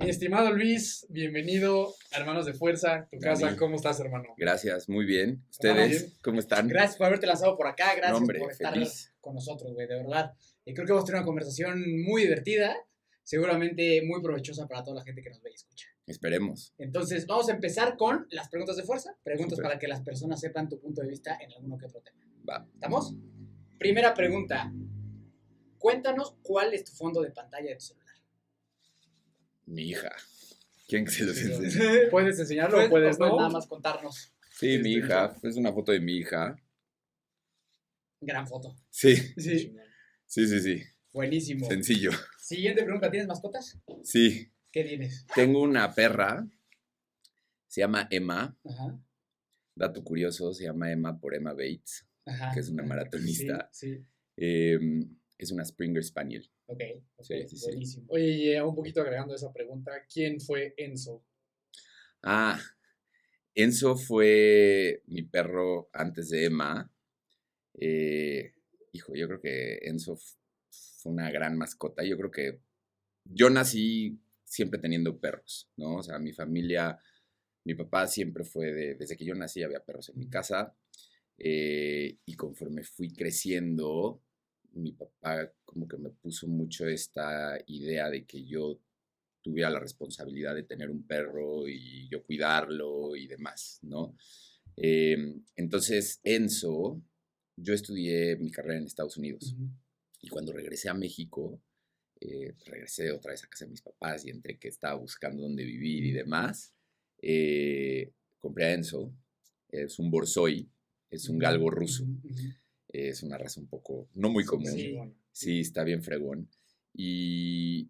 Mi estimado Luis, bienvenido a Hermanos de Fuerza, tu casa. Dani. ¿Cómo estás, hermano? Gracias, muy bien. Hermano, ¿Ustedes bien. cómo están? Gracias por haberte lanzado por acá, gracias No, hombre, por estar feliz. con nosotros, güey, de verdad. Y creo que vamos a tener una conversación muy divertida, seguramente muy provechosa para toda la gente que nos ve y escucha. Esperemos. Entonces, vamos a empezar con las preguntas de fuerza, preguntas Súper. para que las personas sepan tu punto de vista en alguno que otro tema. Va. ¿Estamos? Primera pregunta. Cuéntanos cuál es tu fondo de pantalla de tu celular. Mi hija. ¿Quién que se los enseñe? Puedes enseñarlo o puedes no. nada más contarnos. Sí, mi hija. Es una foto de mi hija. Gran foto. Sí, Sí. sí. Buenísimo. Sencillo. Siguiente pregunta, ¿tienes mascotas? Sí. ¿Qué tienes? Tengo una perra. Se llama Emma. Ajá. Dato curioso, se llama Emma por Emma Bates, Ajá. que es una maratonista. Sí. Es una Springer Spaniel. Ok. Sí. Buenísimo. Oye, y un poquito agregando esa pregunta, ¿quién fue Enzo? Enzo fue mi perro antes de Emma. Yo creo que Enzo fue una gran mascota. Yo creo que yo nací siempre teniendo perros, ¿no? O sea, mi familia, mi papá siempre fue desde que yo nací había perros en mi casa. Y conforme fui creciendo, mi papá como que me puso mucho esta idea de que yo tuviera la responsabilidad de tener un perro y yo cuidarlo y demás, ¿no? Entonces, Enzo, yo estudié mi carrera en Estados Unidos. Ujú. Y cuando regresé a México, regresé otra vez a casa de mis papás y entre que estaba buscando dónde vivir y demás, compré a Enzo. Es un borzoi, es un galgo ruso. Ujú. Es una raza un poco, no muy común. Sí. Sí, está bien fregón. Y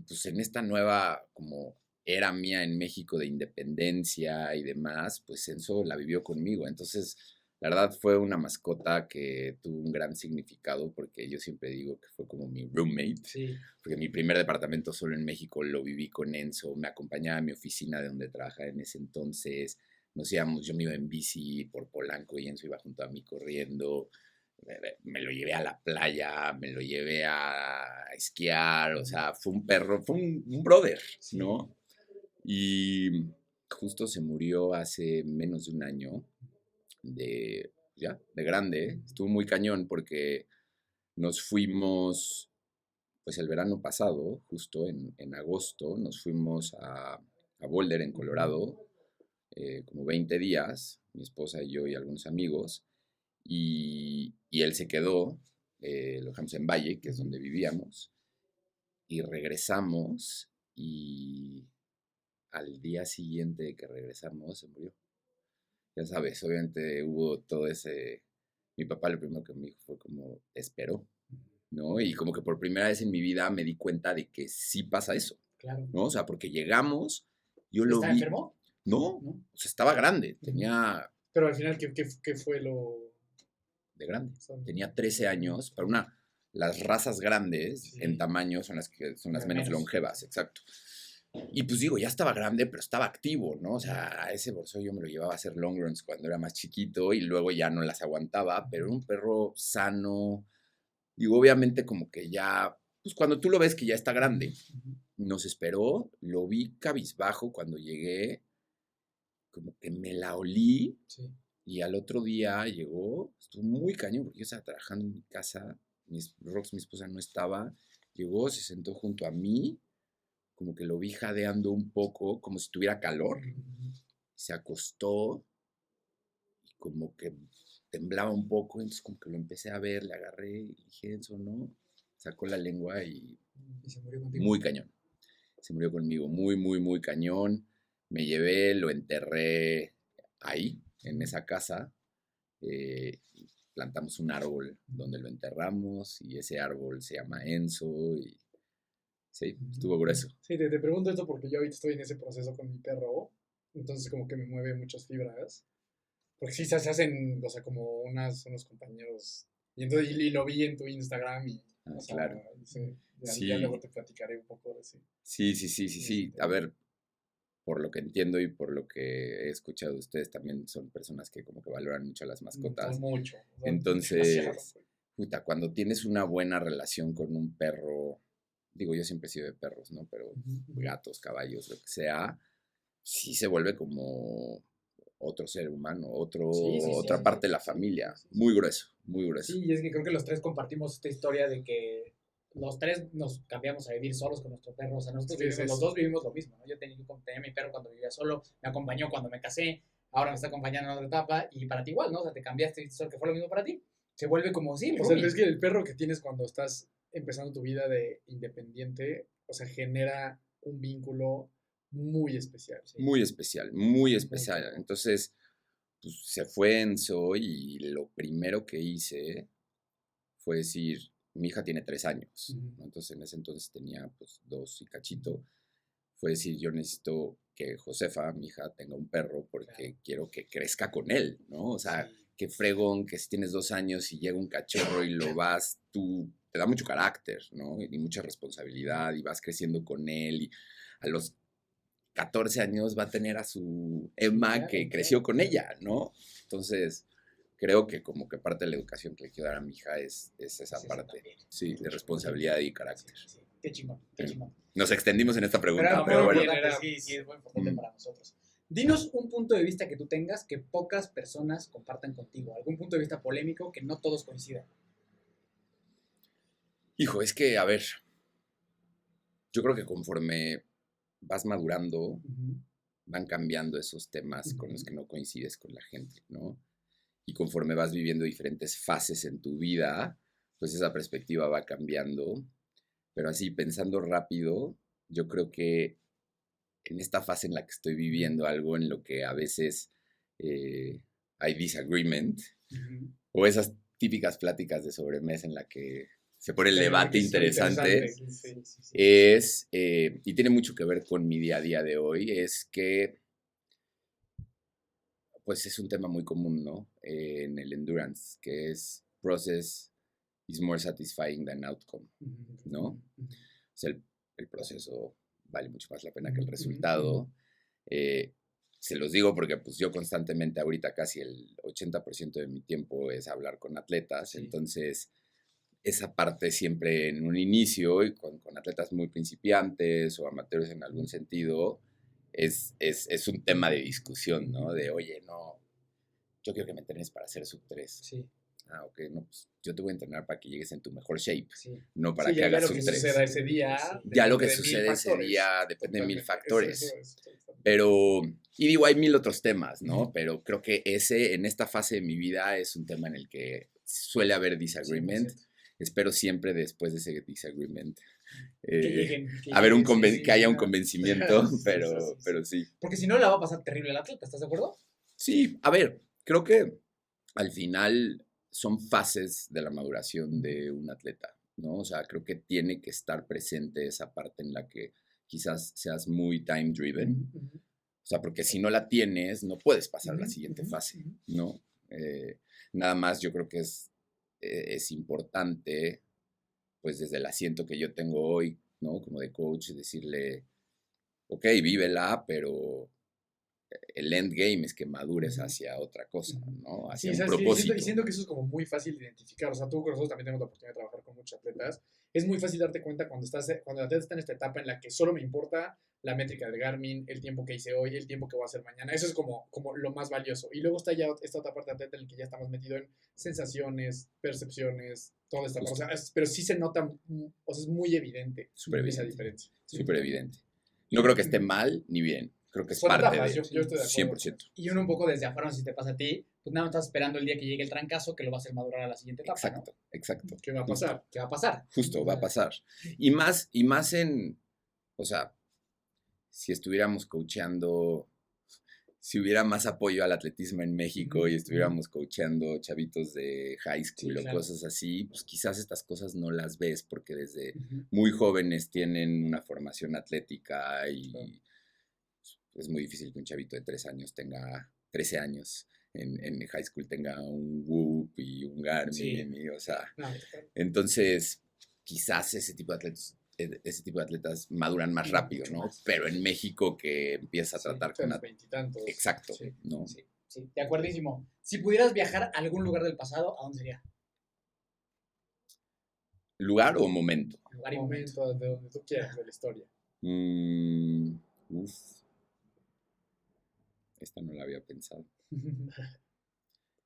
pues en esta nueva como era mía en México de independencia y demás, pues Enzo la vivió conmigo. Entonces, la verdad fue una mascota que tuvo un gran significado porque yo siempre digo que fue como mi roommate. Sí. Porque mi primer departamento solo en México lo viví con Enzo, me acompañaba a mi oficina de donde trabajaba en ese entonces. Nos íbamos, yo me iba en bici por Polanco y Enzo iba junto a mí corriendo. Me lo llevé a la playa, me lo llevé a esquiar, o sea, fue un perro, fue un brother, ¿no? Y justo se murió hace menos de un año, de grande, estuvo muy cañón porque nos fuimos, pues el verano pasado, justo en agosto, nos fuimos a Boulder, en Colorado, como 20 días, mi esposa y yo y algunos amigos, y él se quedó, lo dejamos en Valle, que es donde vivíamos, y regresamos, y al día siguiente de que regresamos se murió. Ya sabes, obviamente hubo todo ese... Mi papá lo primero que me dijo fue como, "Te espero", ¿no? Y como que por primera vez en mi vida me di cuenta de que sí pasa eso, Claro. ¿no? O sea, porque llegamos, yo lo ¿Está vi... enfermo? No, ¿No? o sea, estaba grande, tenía... Pero al final, ¿qué fue lo...? de grande. Tenía 13 años. Las razas grandes en tamaño son las que son las menos longevas, exacto. Y pues digo, ya estaba grande, pero estaba activo, ¿no? O sea, a ese borzoi yo me lo llevaba a hacer long runs cuando era más chiquito y luego ya no las aguantaba, pero era un perro sano. Digo, obviamente como que ya, pues cuando tú lo ves que ya está grande, nos esperó, lo vi cabizbajo cuando llegué, como que me la olí. Sí. Y al otro día llegó, estuvo muy cañón, porque yo estaba trabajando en mi casa, Rox, mi esposa, no estaba. Llegó, se sentó junto a mí, como que lo vi jadeando un poco, como si tuviera calor. Se acostó y como que temblaba un poco, entonces como que lo empecé a ver, le agarré y dije, eso no. Sacó la lengua y se murió contigo. muy cañón. Se murió conmigo, muy cañón. Me llevé, lo enterré ahí, en esa casa. Plantamos un árbol donde lo enterramos y ese árbol se llama Enzo y sí, estuvo grueso. Sí, te pregunto esto porque yo ahorita estoy en ese proceso con mi perro, entonces como que me mueve muchas fibras, porque sí se hacen, o sea, como unos compañeros, y entonces y lo vi en tu Instagram y, o sea, claro. ya luego te platicaré un poco de eso. Sí. A ver, por lo que entiendo y por lo que he escuchado de ustedes, también son personas que como que valoran mucho a las mascotas. Mucho. Entonces, puta, cuando tienes una buena relación con un perro digo, yo siempre he sido de perros, ¿no? Pero Ujú. gatos, caballos, lo que sea, sí se vuelve como otro ser humano, Sí, sí, sí, otra sí, parte de la sí, familia. sí, sí. Muy grueso, muy grueso. Sí, y es que creo que los tres compartimos esta historia de que los tres nos cambiamos a vivir solos con nuestro perro. O sea, nosotros Sí, vivimos, los dos vivimos lo mismo, ¿no? Yo tenía mi perro cuando vivía solo, me acompañó cuando me casé, ahora me está acompañando en otra etapa, y para ti igual, ¿no? O sea, te cambiaste y que fue lo mismo para ti. Se vuelve como, sí, el O sea, roomie. es que el perro que tienes cuando estás empezando tu vida de independiente, o sea, genera un vínculo muy especial. Sí. Muy especial, muy Muy especial. cabrón. Entonces, pues, se fue Enzo y lo primero que hice fue decir, mi hija tiene 3 años, Ujú. ¿no? Entonces, en ese entonces tenía pues 2 y cachito. Fue decir, yo necesito que Josefa, mi hija, tenga un perro porque Claro. quiero que crezca con él, ¿no? O sea, Sí. qué fregón que si tienes 2 años y llega un cachorro y lo vas, tú, te da mucho carácter, ¿no? Y mucha responsabilidad y vas creciendo con él y a los 14 años va a tener a su Emma claro, que claro, creció con claro. ella, ¿no? Entonces, creo que como que parte de la educación que le quiero dar a mi hija es esa Es ese parte, también. sí, Qué de chingón. responsabilidad y Sí, carácter. sí. Qué chingón, qué chingón. Nos extendimos en esta Pero pregunta, era pero muy bueno. importante, era- sí, sí, es muy importante Mm. para nosotros. Dinos un punto de vista que tú tengas que pocas personas compartan contigo. Algún punto de vista polémico que no todos coincidan. Hijo, es que, a ver, yo creo que conforme vas madurando, Ujú. van cambiando esos temas con los Ujú. que no coincides con la gente, ¿no? Y conforme vas viviendo diferentes fases en tu vida, pues esa perspectiva va cambiando. Pero así, pensando rápido, yo creo que en esta fase en la que estoy viviendo algo en lo que a veces eh, hay disagreement, Ujú. o esas típicas pláticas de sobremesa en la que se pone el Sí, debate que sí son interesante, interesantes. Sí. Sí, sí, sí. es, y tiene mucho que ver con mi día a día de hoy, es que pues es un tema muy común, ¿no? En el endurance, que es process is more satisfying than outcome, Ujú. ¿no? O Ujú. sea, el proceso vale mucho más la pena que el Ujú. Ujú. resultado. Eh, se los digo porque pues yo constantemente ahorita casi el 80% de mi tiempo es hablar con atletas, Sí. entonces esa parte siempre en un inicio y con atletas muy principiantes o amateurs en algún sentido, es un tema de discusión, ¿no? De, oye, no, yo quiero que me entrenes para hacer sub 3. Sí, Ah, ok, no, pues yo te voy a entrenar para que llegues en tu mejor shape, sí. no para Sí, que ya hagas lo sub que 3. suceda ese día Sí. Ya lo depende que de mil sucede ese factores. día depende de mil Totalmente. factores. Eso es. Pero, y digo, hay mil otros temas, ¿no? Ujú. Pero creo que ese, en esta fase de mi vida, es un tema en el que suele haber disagreement. 100%. Espero siempre después de ese disagreement Que lleguen, que haber lleguen, sí, sí, que haya un ajá. convencimiento, Sí, pero sí. Porque si no, la va a pasar terrible el atleta, ¿estás de acuerdo? Sí, a ver, creo que al final son fases de la maduración de un atleta, ¿no? O sea, creo que tiene que estar presente esa parte en la que quizás seas muy time driven. Ujú. Ujú. O sea, porque si no la tienes, no puedes pasar a la Ujú. siguiente Ujú. fase, Ujú. ¿no? Nada más yo creo que es importante, pues desde el asiento que yo tengo hoy, ¿no? Como de coach, decirle, ok, vívela, pero el endgame es que madures Ujú. hacia otra cosa, Ujú. ¿no? Hacia Sí, un ¿sabes qué? Y propósito. siento que eso es como muy fácil de identificar. O sea, tú con nosotros también tenemos la oportunidad de trabajar con muchos atletas. Es muy fácil darte cuenta cuando el atleta está en esta etapa en la que solo me importa la métrica del Garmin, el tiempo que hice hoy, el tiempo que voy a hacer mañana. Eso es como lo más valioso. Y luego está ya esta otra parte de atleta en la que ya estamos metidos en sensaciones, percepciones, toda esta parte. O Justo, sea, pero sí se nota, o sea, es muy evidente súper esa evidente, diferencia. Sí, súper totalmente. evidente. No creo que esté mal ni bien, creo que es Son parte etapas, de yo estoy de acuerdo con 100%. eso. Y uno un poco desde afuera, no sé si te pasa a ti, pues nada, más estás esperando el día que llegue el trancazo que lo va a hacer madurar a la siguiente etapa, ¿no? Exacto, exacto. ¿Qué va a Justo, pasar? ¿Qué va a pasar? justo, va a pasar. Y más en, o sea, si estuviéramos coacheando, si hubiera más apoyo al atletismo en México Ujú. y estuviéramos coacheando chavitos de high Sí, school o claro. cosas así, pues quizás estas cosas no las ves porque desde Ujú. muy jóvenes tienen una formación atlética Claro. y es muy difícil que un chavito de 3 años tenga 13 años. En high school tenga un Whoop y un Sí. Garmin, y, o sea, No, total. entonces quizás ese tipo de atletas maduran más rápido, Mucho ¿no? más. Pero en México que empieza a Sí, tratar O sea, con... los veintitantos. Exacto, Sí. ¿no? Sí, sí, de acuerdísimo. Si pudieras viajar a algún lugar del pasado, ¿a dónde sería? ¿Lugar o momento? Lugar y momento. Momento, de donde tú quieras, de la historia. Uf. Esta no la había pensado.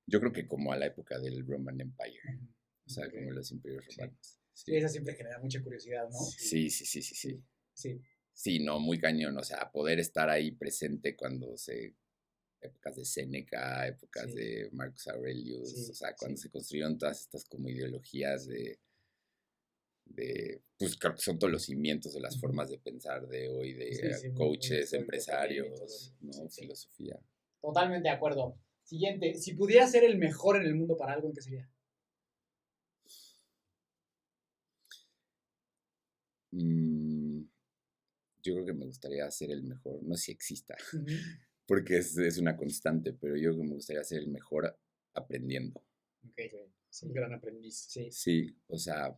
Yo creo que como a la época del Roman Empire. O sea, Ok. como los imperios Sí. romanos. Sí, esa siempre genera mucha curiosidad, ¿no? Sí. Sí. Sí, no, muy cañón. O sea, poder estar ahí presente cuando épocas de Séneca, épocas Sí. de Marcus Aurelius, Sí, o sea, cuando sí. se construyeron todas estas como ideologías pues creo que son todos los cimientos de las Ujú. formas de pensar de hoy, de Sí, sí, muy coaches, histórico también y empresarios, todo eso. ¿no? Sí, sí. Filosofía. Totalmente de acuerdo. Siguiente. Si pudiera ser el mejor en el mundo para algo, ¿en qué sería? Mm, yo creo que me gustaría ser el mejor, no sé si exista, porque es una constante, pero yo creo que me gustaría ser el mejor aprendiendo. Ok. Sí, un gran aprendiz. Sí. Sí, o sea,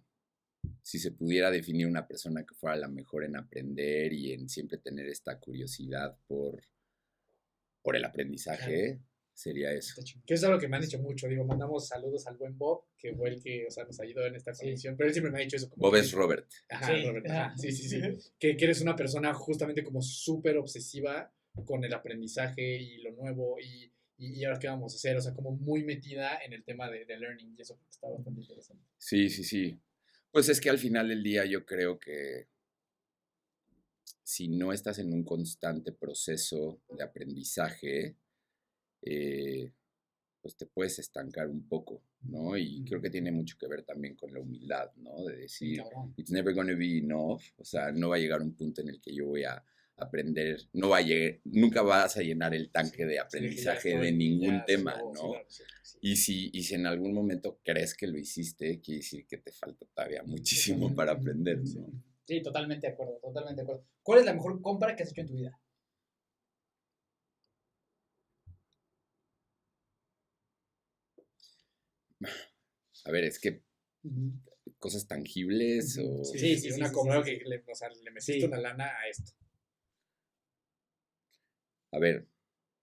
si se pudiera definir una persona que fuera la mejor en aprender y en siempre tener esta curiosidad por el aprendizaje, sería eso. Está chingón. Que eso es algo que me han dicho mucho. Digo, mandamos saludos al buen Bob, que fue el que, o sea, nos ayudó en esta Sí. conexión. Pero él siempre me ha dicho eso. Como Bob que- es Robert. Ajá, Sí. Robert, ajá, sí. Que eres una persona justamente como súper obsesiva con el aprendizaje y lo nuevo y ahora qué vamos a hacer. O sea, como muy metida en el tema de learning y eso está bastante interesante. Sí. Pues es que al final del día yo creo que si no estás en un constante proceso de aprendizaje, pues te puedes estancar un poco, ¿no? Y creo que tiene mucho que ver también con la humildad, ¿no? De Sí, decir, cabrón. it's never going to be enough, o sea, no va a llegar un punto en el que yo voy a aprender, nunca vas a llenar el tanque de aprendizaje de ningún tema, ¿no? Y si en algún momento crees que lo hiciste, quiere decir que te falta todavía muchísimo para aprender, ¿no? Sí, totalmente de acuerdo, totalmente de acuerdo. ¿Cuál es la mejor compra que has hecho en tu vida? A ver, es que cosas tangibles o... Sí, una compra que o sea, le metiste Sí. una lana a esto. A ver,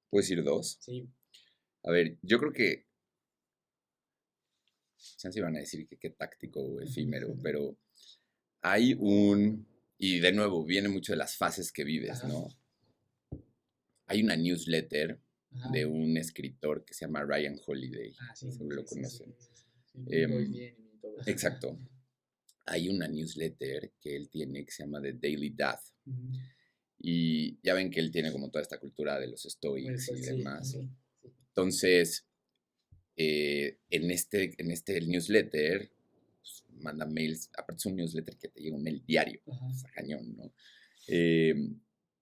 ¿puedes ir dos? Sí. A ver, yo creo que... Chance iban a decir que qué táctico o efímero, pero hay y de nuevo, viene mucho de las fases que vives, Ajá. ¿no? Hay una newsletter Ajá. de un escritor que se llama Ryan Holiday, Ah, sí, seguro lo sí, conocen. Voy bien y todo eso. Exacto. Hay una newsletter que él tiene que se llama The Daily Death. Y ya ven que él tiene como toda esta cultura de los stoics y demás. Sí. Entonces, en este newsletter, pues, manda mails, aparte es un newsletter que te llega un mail diario, Ajá. o sea, cañón, ¿no?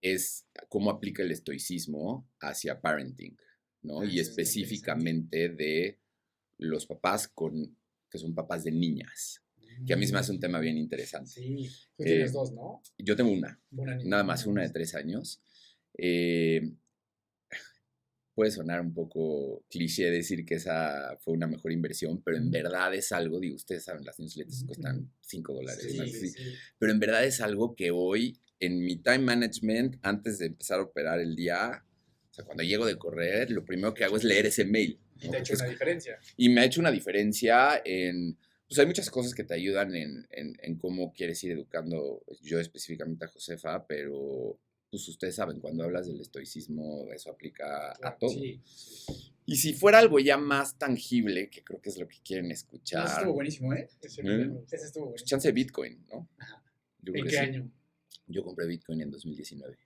Es cómo aplica el estoicismo hacia parenting, ¿no? Ah, Y eso está específicamente de los papás que son papás de niñas, que a mí se me hace un tema bien interesante. Sí. Tú tienes dos, ¿no? Yo tengo una, Una niña. nada más una de 3 años. Puede sonar un poco cliché decir que esa fue una mejor inversión, pero en verdad es algo, digo, ustedes saben, las newsletters cuestan $5, Sí, ¿no? sí. Pero en verdad es algo que hoy, en mi time management, antes de empezar a operar el día, o sea, cuando llego de correr, lo primero que hago es leer ese mail, Y ¿no? te ha hecho Porque una diferencia. y me ha hecho una diferencia pues hay muchas cosas que te ayudan en cómo quieres ir educando, yo específicamente a Josefa, pero pues ustedes saben, cuando hablas del estoicismo, eso aplica a todo. Sí. Y si fuera algo ya más tangible, que creo que es lo que quieren Ese escuchar, estuvo buenísimo, ¿eh? Ese Ese estuvo pues buenísimo. chance de Bitcoin, ¿no? Ajá. Yo creo ¿En que qué sí. año? Yo compré Bitcoin en 2019.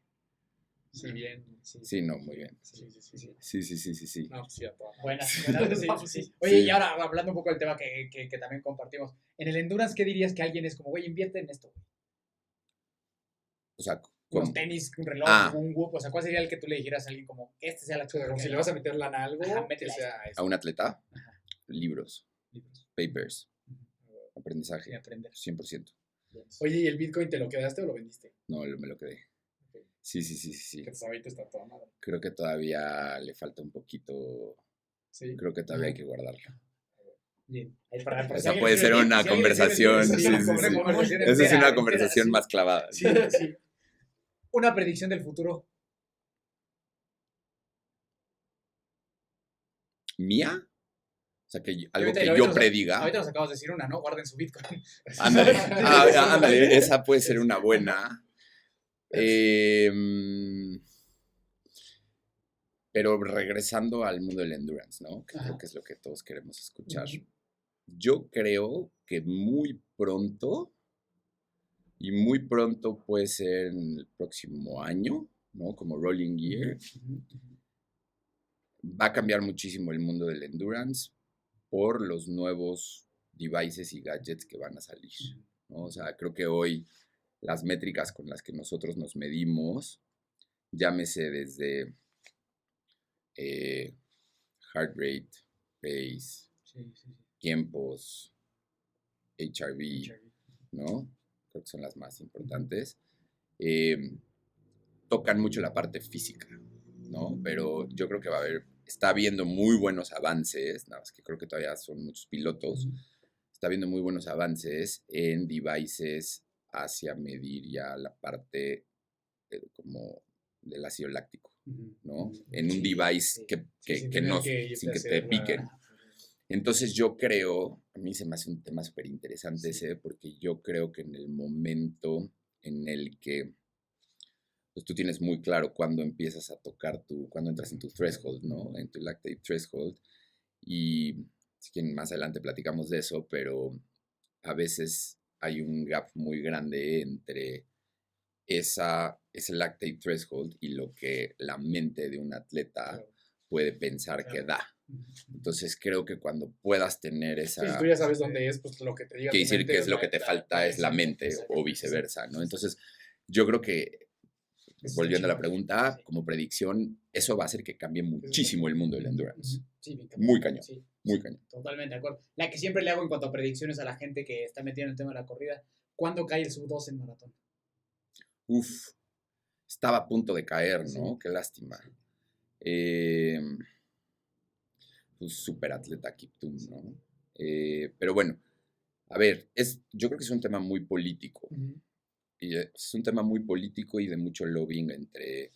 Sí, bien. Sí, no, muy bien. Sí. Sí. No, sí, a toda madre. Buena. Sí. Oye, Sí. y ahora hablando un poco del tema que también compartimos. En el endurance, ¿qué dirías que alguien es como, güey, invierte en esto? O sea, Unos ¿cómo? tenis, un reloj, un Whoop. O sea, ¿cuál sería el que tú le dijeras a alguien como, este sea la O sea, chuda? como si le vas a meter lana a algo, Ajá, que métela sea ¿A eso. un atleta? Ajá. Libros, Libros. papers, Ujú. aprendizaje, Y aprender. 100%. Oye, ¿y el Bitcoin te lo quedaste o lo vendiste? No, me lo quedé. Ok. Sí. Que ahorita está toda madre. Creo que todavía le falta un poquito. Sí. Creo que todavía hay que guardarlo. Bien. Esa puede ser una conversación. Sí. Esa es una conversación más clavada. Sí. Una predicción del futuro. ¿Mía? sea, que Y algo ahorita- que ahorita yo nos- prediga. Ahorita nos acabas de decir una, ¿no? Guarden su Bitcoin. Ándale, ándale, esa puede ser una buena. Pero regresando al mundo del endurance, ¿no? Que creo Ajá. que es lo que todos queremos escuchar. Ujú. Yo creo que muy pronto, y muy pronto puede ser en el próximo año, ¿no? Como rolling year, Ujú, ujú. va a cambiar muchísimo el mundo del endurance por los nuevos devices y gadgets que van a salir, ¿no? O sea, creo que hoy las métricas con las que nosotros nos medimos, llámese desde heart rate, pace, Sí, sí, sí. tiempos, HRV, HRV. ¿no? Creo que son las más importantes. Tocan mucho la parte física, ¿no? Pero yo creo que está habiendo muy buenos avances, nada más que creo que todavía son muchos pilotos, Ujú. está habiendo muy buenos avances en devices hacia medir ya la parte como del ácido láctico, Ujú. ¿no? Ujú. En un Sí, device sí. que Sí, sin que tener no, que irte sin a que te hacer la- piquen. Entonces yo creo, a mí se me hace un tema súper interesante Sí. ese, porque yo creo que en el momento en el que pues tú tienes muy claro cuándo empiezas a tocar cuándo entras en tu threshold, ¿no? En tu lactate threshold. Y si quieren, más adelante platicamos de eso, pero a veces hay un gap muy grande entre ese lactate threshold y lo que la mente de un atleta Claro. puede pensar que Claro. da. Ujú. Entonces creo que cuando puedas tener Sí, si esa... tú ya sabes dónde es, pues lo que te diga que tu decir mente que es es lo que te falta es la exacto, mente exacto, o viceversa, ¿no? exacto. Entonces yo creo que Eso está volviendo a la chingón. pregunta, Sí. como predicción, eso va a hacer que cambie muchísimo el mundo del endurance. Ujú. Sí, bien cabrón. Muy cañón, Sí, muy sí, cañón. totalmente de acuerdo. La que siempre le hago en cuanto a predicciones a la gente que está metida en el tema de la corrida, ¿cuándo cae el sub-2 en maratón? Uf, estaba a punto de caer, Sí. ¿no? Qué lástima. Sí. Pues súper atleta Kiptum, ¿no? Pero bueno, a ver, yo creo que es un tema muy político. Ujú. Y es un tema muy político y de mucho lobbying entre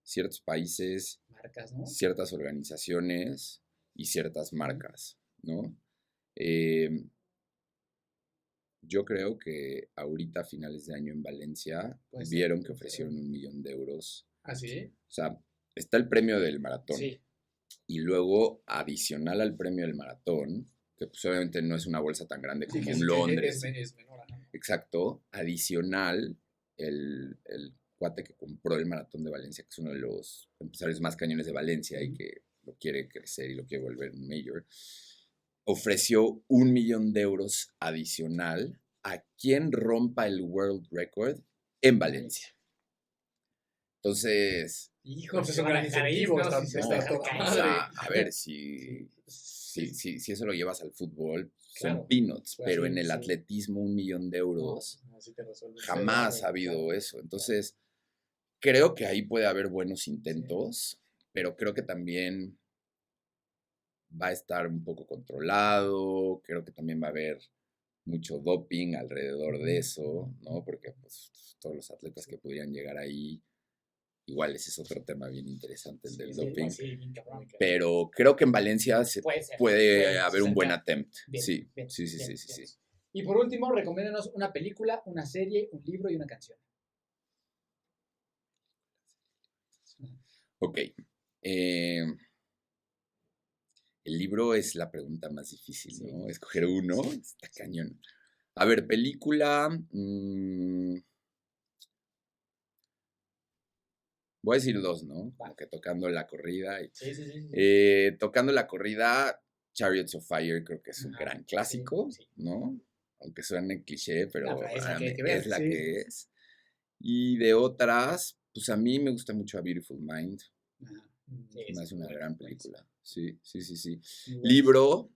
ciertos países, Marcas, ¿no? ciertas organizaciones y ciertas marcas, ¿no? Eh, yo creo que ahorita a finales de año en Valencia Puede ser, vieron que puede ser. ofrecieron 1 millón de euros. ¿Ah, sí? O sea, está el premio del maratón. Sí. Y luego, adicional al premio del maratón, que pues obviamente no es una bolsa tan grande Sí, como que un sí, que Londres. es menor, ajá. Exacto. Adicional, el cuate que compró el maratón de Valencia, que es uno de los empresarios más cañones de Valencia y que lo quiere crecer y lo quiere volver un mayor, ofreció 1 millón de euros adicional a quien rompa el world record en Valencia. Entonces, Hijo, Pues es se un van a gran dejar ahí, incentivo, no, sí, se van a no, dejar toda caer. o madre. sea, a ver, si eso lo llevas al fútbol, Claro. son peanuts, Pues pero sí, en el sí. atletismo 1 millón de euros, No, así te resuelve. jamás ha habido eso. Entonces, creo que ahí puede haber buenos intentos, pero creo que también va a estar un poco controlado, creo que también va a haber mucho doping alrededor de eso, ¿no? Porque pues, todos los atletas que podrían llegar ahí, igual ese es otro tema bien interesante, el del Sí, doping. sí, bien cabrón. Pero creo que en Valencia Puede ser. puede haber un ser. buen attempt. Bien, Sí, bien, sí, sí, bien, sí, sí, bien. sí. Y por último, recomiéndanos una película, una serie, un libro y una canción. Ok. El libro es la pregunta más difícil, Sí. ¿no? Escoger uno está cañón. A ver, película. Voy a decir dos, ¿no? Como que tocando la corrida. Sí, sí, sí. Sí. Tocando la corrida, Chariots of Fire creo que es un Ajá, gran clásico, sí, sí. ¿no? Aunque suene cliché, pero No, pero es la para que hay mí que ver, es la sí. que es. Y de otras, pues a mí me gusta mucho A Beautiful Mind. Ajá. Sí, Se me hace una gran película. Sí, sí, sí, sí. Muy buena. Libro,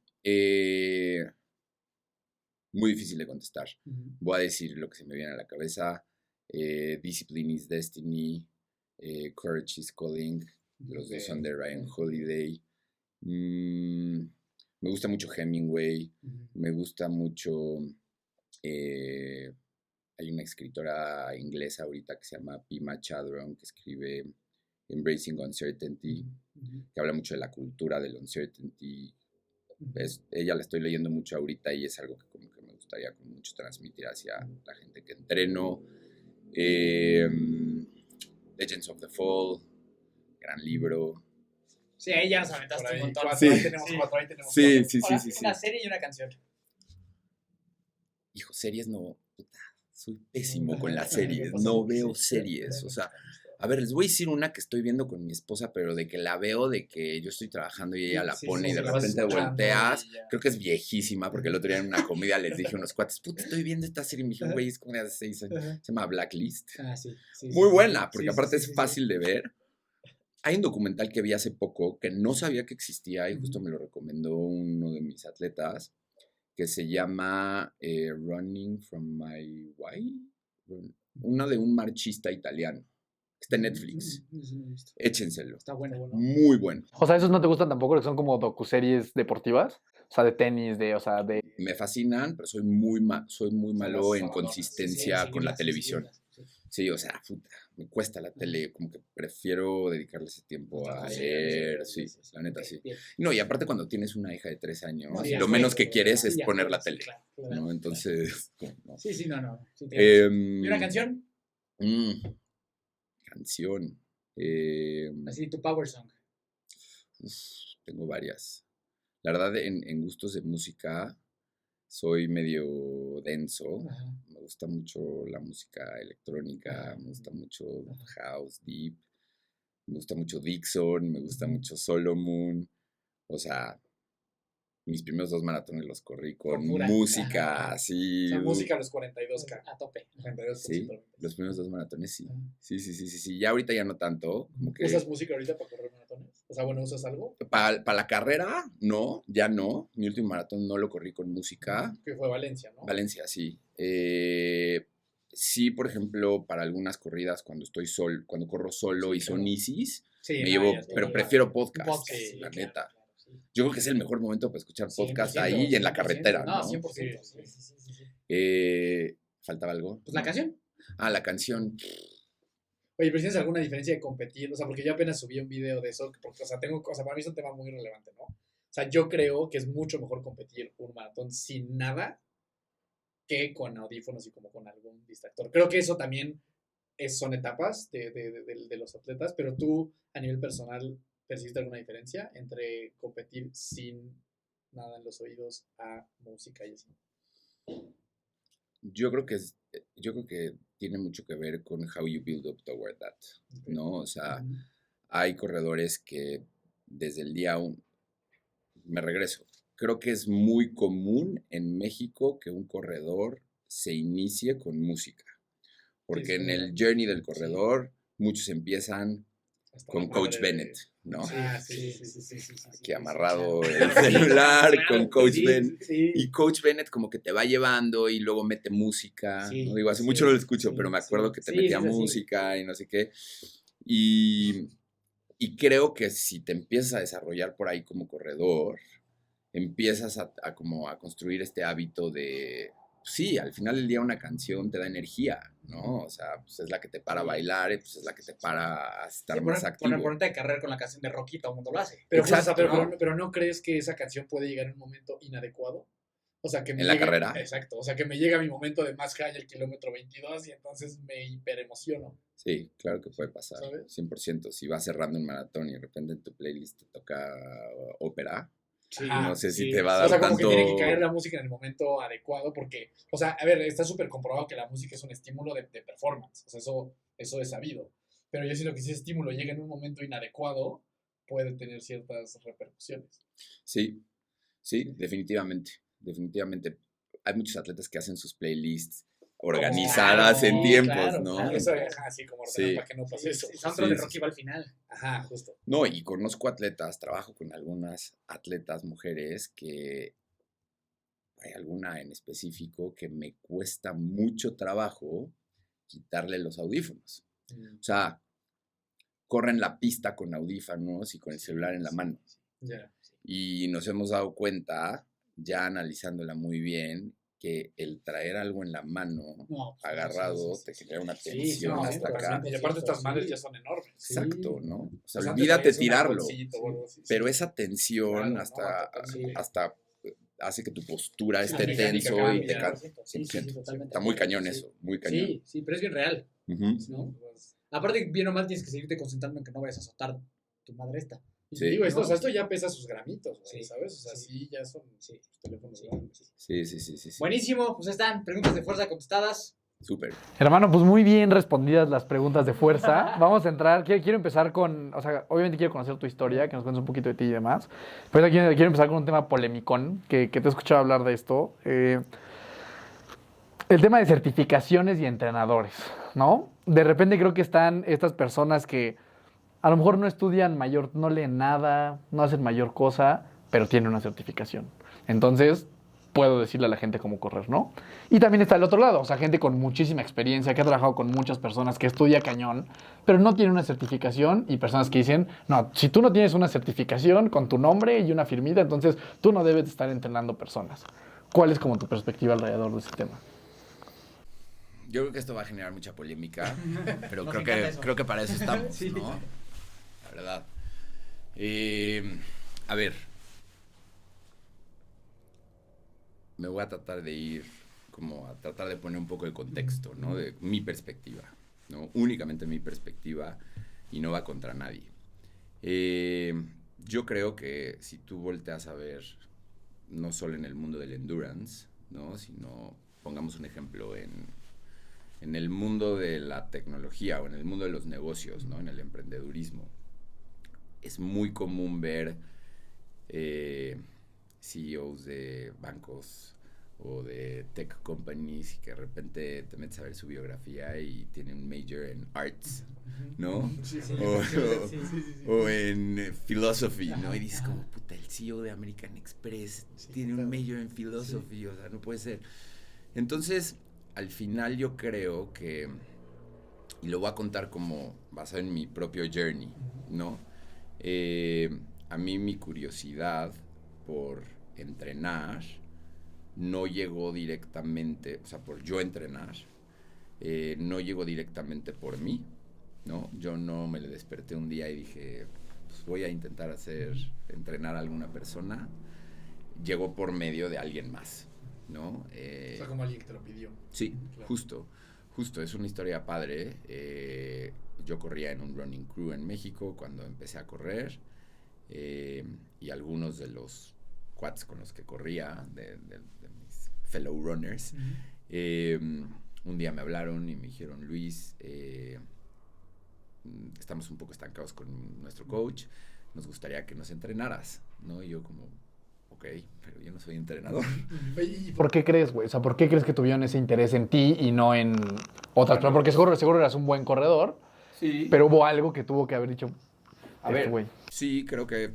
muy difícil de contestar. Ujú. Voy a decir lo que se me viene a la cabeza. Discipline is Destiny, Courage is Calling, los dos son de Ryan Holiday. Me gusta mucho Hemingway, Ujú. me gusta mucho... hay una escritora inglesa ahorita que se llama Pema Chadron, que escribe Embracing Uncertainty, Ujú. que habla mucho de la cultura del uncertainty, Ella la estoy leyendo mucho ahorita y es algo que como que me gustaría como mucho transmitir hacia la gente que entreno. Legends of the Fall, gran libro. Sí, ahí ya nos Por aventaste ahí, un montón. cuatro, Sí. ahí tenemos Sí. cuatro, ahí tenemos Sí, cuatro. sí, sí, Ahora, sí, sí. una serie y una canción. Hijo, series no, puta, soy pésimo con las series, no veo series, o sea, a ver, les voy a decir una que estoy viendo con mi esposa, pero de que la veo, de que yo estoy trabajando y ella la Sí, pone y de la vas repente escuchando volteas, y ya. creo que es viejísima, porque el otro día en una comida les dije a unos cuates, puta, estoy viendo esta serie, y me dijeron, güey, es como de hace 6 años, se llama Blacklist, Ah, sí. muy buena, porque Sí, sí, aparte sí, es sí, fácil de ver. Hay un documental que vi hace poco que no sabía que existía y justo Ujú. me lo recomendó uno de mis atletas, que se llama Running from My Why, uno de un marchista italiano. Está en Netflix. Échenselo. Está bueno. Muy bueno. O sea, esos no te gustan tampoco, que son como docuseries deportivas. O sea, de tenis, o sea, de... Me fascinan, pero soy muy malo en abandonas. consistencia con la televisión. Sí, o sea, puta, me cuesta la tele, como que prefiero dedicarle ese tiempo a leer, sí, la neta sí. No, y aparte cuando tienes una hija de 3 años, No, ya lo fue, menos que güey, quieres sí, es ya poner fue, la sí, tele, claro, ¿no? Entonces, no. Sí, no. Sí, tienes razón. ¿Y una Em, canción? Canción. Así, tu power song. Uf, tengo varias. La verdad, en gustos de música soy medio denso. Ajá. Me gusta mucho la música electrónica, Ajá. me gusta mucho house, deep, me gusta mucho Dixon, me gusta mucho Solomon. O sea, mis primeros 2 maratones los corrí con Con pura. música, Ajá. así. O sea, música a los 42K. A tope. 42 Sí, los primeros 2 maratones sí. Ajá. Sí. Ya ahorita ya no tanto. Como que ¿Usas música ahorita para correr maratones? O sea, bueno, ¿usas algo? para la carrera, no, ya no. Mi último maratón no lo corrí con música. Que fue Valencia, ¿no? Valencia, sí. Sí, por ejemplo, para algunas corridas cuando corro solo y son easis, Sí, me llevo, ya, pero ya. prefiero podcast, Podcast, la claro, neta. claro, sí. Yo creo que es el mejor momento para escuchar podcast ahí y en la 100%, carretera, No, ¿no? 100%. Sí. ¿Faltaba algo? Pues la canción. Ah, la canción. Oye, pero ¿tienes alguna diferencia de competir? O sea, porque yo apenas subí un video de eso, porque, o sea, para mí es un tema muy relevante, ¿no? O sea, yo creo que es mucho mejor competir un maratón sin nada que con audífonos y como con algún distractor. Creo que eso también son etapas de los atletas, pero tú, a nivel personal, ¿percibiste alguna diferencia entre competir sin nada en los oídos a música y así? Yo creo que tiene mucho que ver con how you build up toward that, ¿no? O sea, hay corredores que desde el día 1, me regreso, creo que es muy común en México que un corredor se inicie con música, porque en el journey del corredor muchos empiezan Hasta con la Coach madre de- Bennett, ¿no? Sí. Aquí amarrado el celular con Coach Bennett. Sí. Y Coach Bennett como que te va llevando y luego mete música. Sí, ¿no? Digo, hace sí, mucho no lo escucho, sí, pero me acuerdo sí. que te Sí, metía sí, sí, sí. música y no sé qué. Y creo que si te empiezas a desarrollar por ahí como corredor, empiezas como a construir este hábito de, sí, al final del día una canción te da energía, ¿no? O sea, pues es la que te para a bailar y pues es la que te para a estar más activo. Ponerte de carrera con la canción de Rocky, todo el mundo lo hace. Pero, Exacto, pero ¿no crees que esa canción puede llegar en un momento inadecuado? O sea, que me ¿En la llegue- carrera? Exacto. O sea, que me llega mi momento de más high el kilómetro 22 y entonces me hiperemociono. Sí, claro que puede pasar, ¿Sabes? 100%. Si vas cerrando un maratón y de repente en tu playlist te toca ópera, Ajá, no sé si sí. te va a dar O sea, como tanto... que tiene que caer la música en el momento adecuado porque, o sea, a ver, está súper comprobado que la música es un estímulo de performance. O sea, eso es sabido. Pero yo siento que si ese estímulo llega en un momento inadecuado, puede tener ciertas repercusiones. Sí, definitivamente. Hay muchos atletas que hacen sus playlists organizadas en Claro, tiempos, claro, ¿no? claro. Eso, ajá, así como ordenar Sí. para que no pase eso. El soundtrack de Sí, Rocky va al final. Ajá, justo. No, y conozco atletas, trabajo con algunas atletas mujeres que hay alguna en específico que me cuesta mucho trabajo quitarle los audífonos. O sea, corren la pista con audífonos y con el celular en la mano. Ya. Y nos hemos dado cuenta, ya analizándola muy bien, que el traer algo en la mano No, pues, agarrado sí. te genera una Sí, tensión no, hasta acá. Y aparte estas Sí. madres ya son enormes. Exacto, ¿no? O sea, Pues antes olvídate traías un tirarlo, algodoncito o algo así, pero sí. esa tensión Claro, no, hasta totalmente. hace que tu postura Sí, esté la mecánica tenso y te cambia. cansa. Sí, totalmente. Está muy cañón Sí. eso, muy cañón. Sí, pero es bien real. Ujú. ¿No? Aparte, bien o mal, tienes que seguirte concentrando en que no vayas a azotar tu madre esta. Y Sí. digo, ¿no? esto ya pesa sus gramitos, güey, Sí, ¿sabes? O sea, sí. sí, ya son teléfonos Sí. grandes. Sí. Buenísimo, pues están preguntas de fuerza contestadas. Súper. Hermano, pues muy bien respondidas las preguntas de fuerza. Vamos a entrar, quiero empezar con, o sea, obviamente quiero conocer tu historia, que nos cuentes un poquito de ti y demás. Pero quiero empezar con un tema polémicón, que te he escuchado hablar de esto. El tema de certificaciones y entrenadores, ¿no? De repente creo que están estas personas que a lo mejor no estudian mayor, no leen nada, no hacen mayor cosa, pero tienen una certificación. Entonces, puedo decirle a la gente cómo correr, ¿no? Y también está el otro lado, o sea, gente con muchísima experiencia, que ha trabajado con muchas personas, que estudia cañón, pero no tiene una certificación, y personas que dicen, no, si tú no tienes una certificación con tu nombre y una firmita, entonces tú no debes estar entrenando personas. ¿Cuál es como tu perspectiva alrededor de ese tema? Yo creo que esto va a generar mucha polémica, pero Nos creo encanta eso. que para eso estamos, Sí. ¿no? La verdad. A ver. Me voy a tratar de ir como a tratar de poner un poco de contexto, ¿no? De mi perspectiva, ¿no? Únicamente mi perspectiva y no va contra nadie. Yo creo que si tú volteas a ver, no solo en el mundo del endurance, ¿no? Sino, pongamos un ejemplo en el mundo de la tecnología o en el mundo de los negocios, ¿no? En el emprendedurismo. Es muy común ver CEOs de bancos o de tech companies que de repente te metes a ver su biografía y tiene un major en arts, ¿no? Sí, sí, O en philosophy, ¿no? Y dices como, puta, el CEO de American Express tiene un major en philosophy, o sea, no puede ser. Entonces, al final yo creo que, y lo voy a contar como basado en mi propio journey, ¿no? A mí mi curiosidad por entrenar no llegó directamente, o sea, por yo entrenar, no llegó directamente por mí, ¿no? Yo no me le desperté un día y dije, pues voy a intentar entrenar a alguna persona. Llegó por medio de alguien más, ¿no? O sea, como alguien que te lo pidió. Sí, Claro. justo, es una historia padre. Yo corría en un running crew en México cuando empecé a correr, y algunos de los cuates con los que corría, de mis fellow runners, un día me hablaron y me dijeron, Luis, estamos un poco estancados con nuestro coach, nos gustaría que nos entrenaras, ¿no? Y yo como, ok, pero yo no soy entrenador. ¿Por qué crees, güey? O sea, ¿por qué crees que tuvieron ese interés en ti y no en otras personas? Porque seguro eras un buen corredor, Sí. pero hubo algo que tuvo que haber dicho, A ver, güey. sí, creo que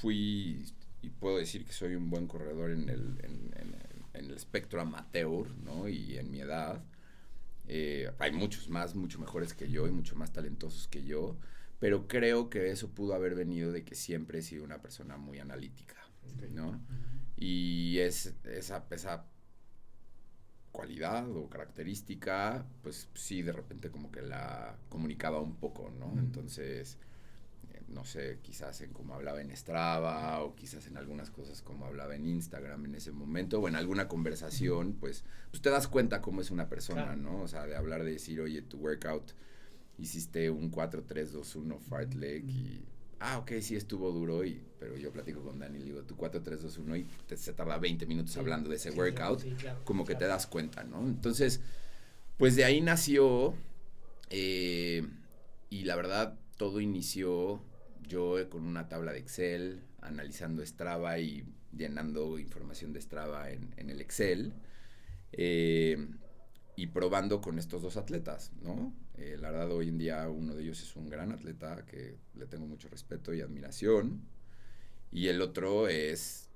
fui, y puedo decir que soy un buen corredor en el espectro amateur, ¿no? Y en mi edad. Hay muchos más, mucho mejores que yo y mucho más talentosos que yo, pero creo que eso pudo haber venido de que siempre he sido una persona muy analítica, ¿no? Y esa cualidad o característica, pues sí, de repente como que la comunicaba un poco, ¿no? Entonces, no sé, quizás en cómo hablaba en Strava o quizás en algunas cosas como hablaba en Instagram en ese momento o en alguna conversación, pues te das cuenta cómo es una persona, Claro. ¿no? O sea, de hablar, de decir, oye, tu workout, hiciste un 4-3-2-1 fartlek y... ok, sí estuvo duro, pero yo platico con Dani y le digo, tu 4-3-2-1 y se tarda 20 minutos hablando de ese workout, como que te das cuenta, ¿no? Entonces, pues de ahí nació, y la verdad, todo inició yo con una tabla de Excel, analizando Strava y llenando información de Strava en el Excel, y probando con estos dos atletas, ¿no? La verdad, hoy en día uno de ellos es un gran atleta que le tengo mucho respeto y admiración, y el otro es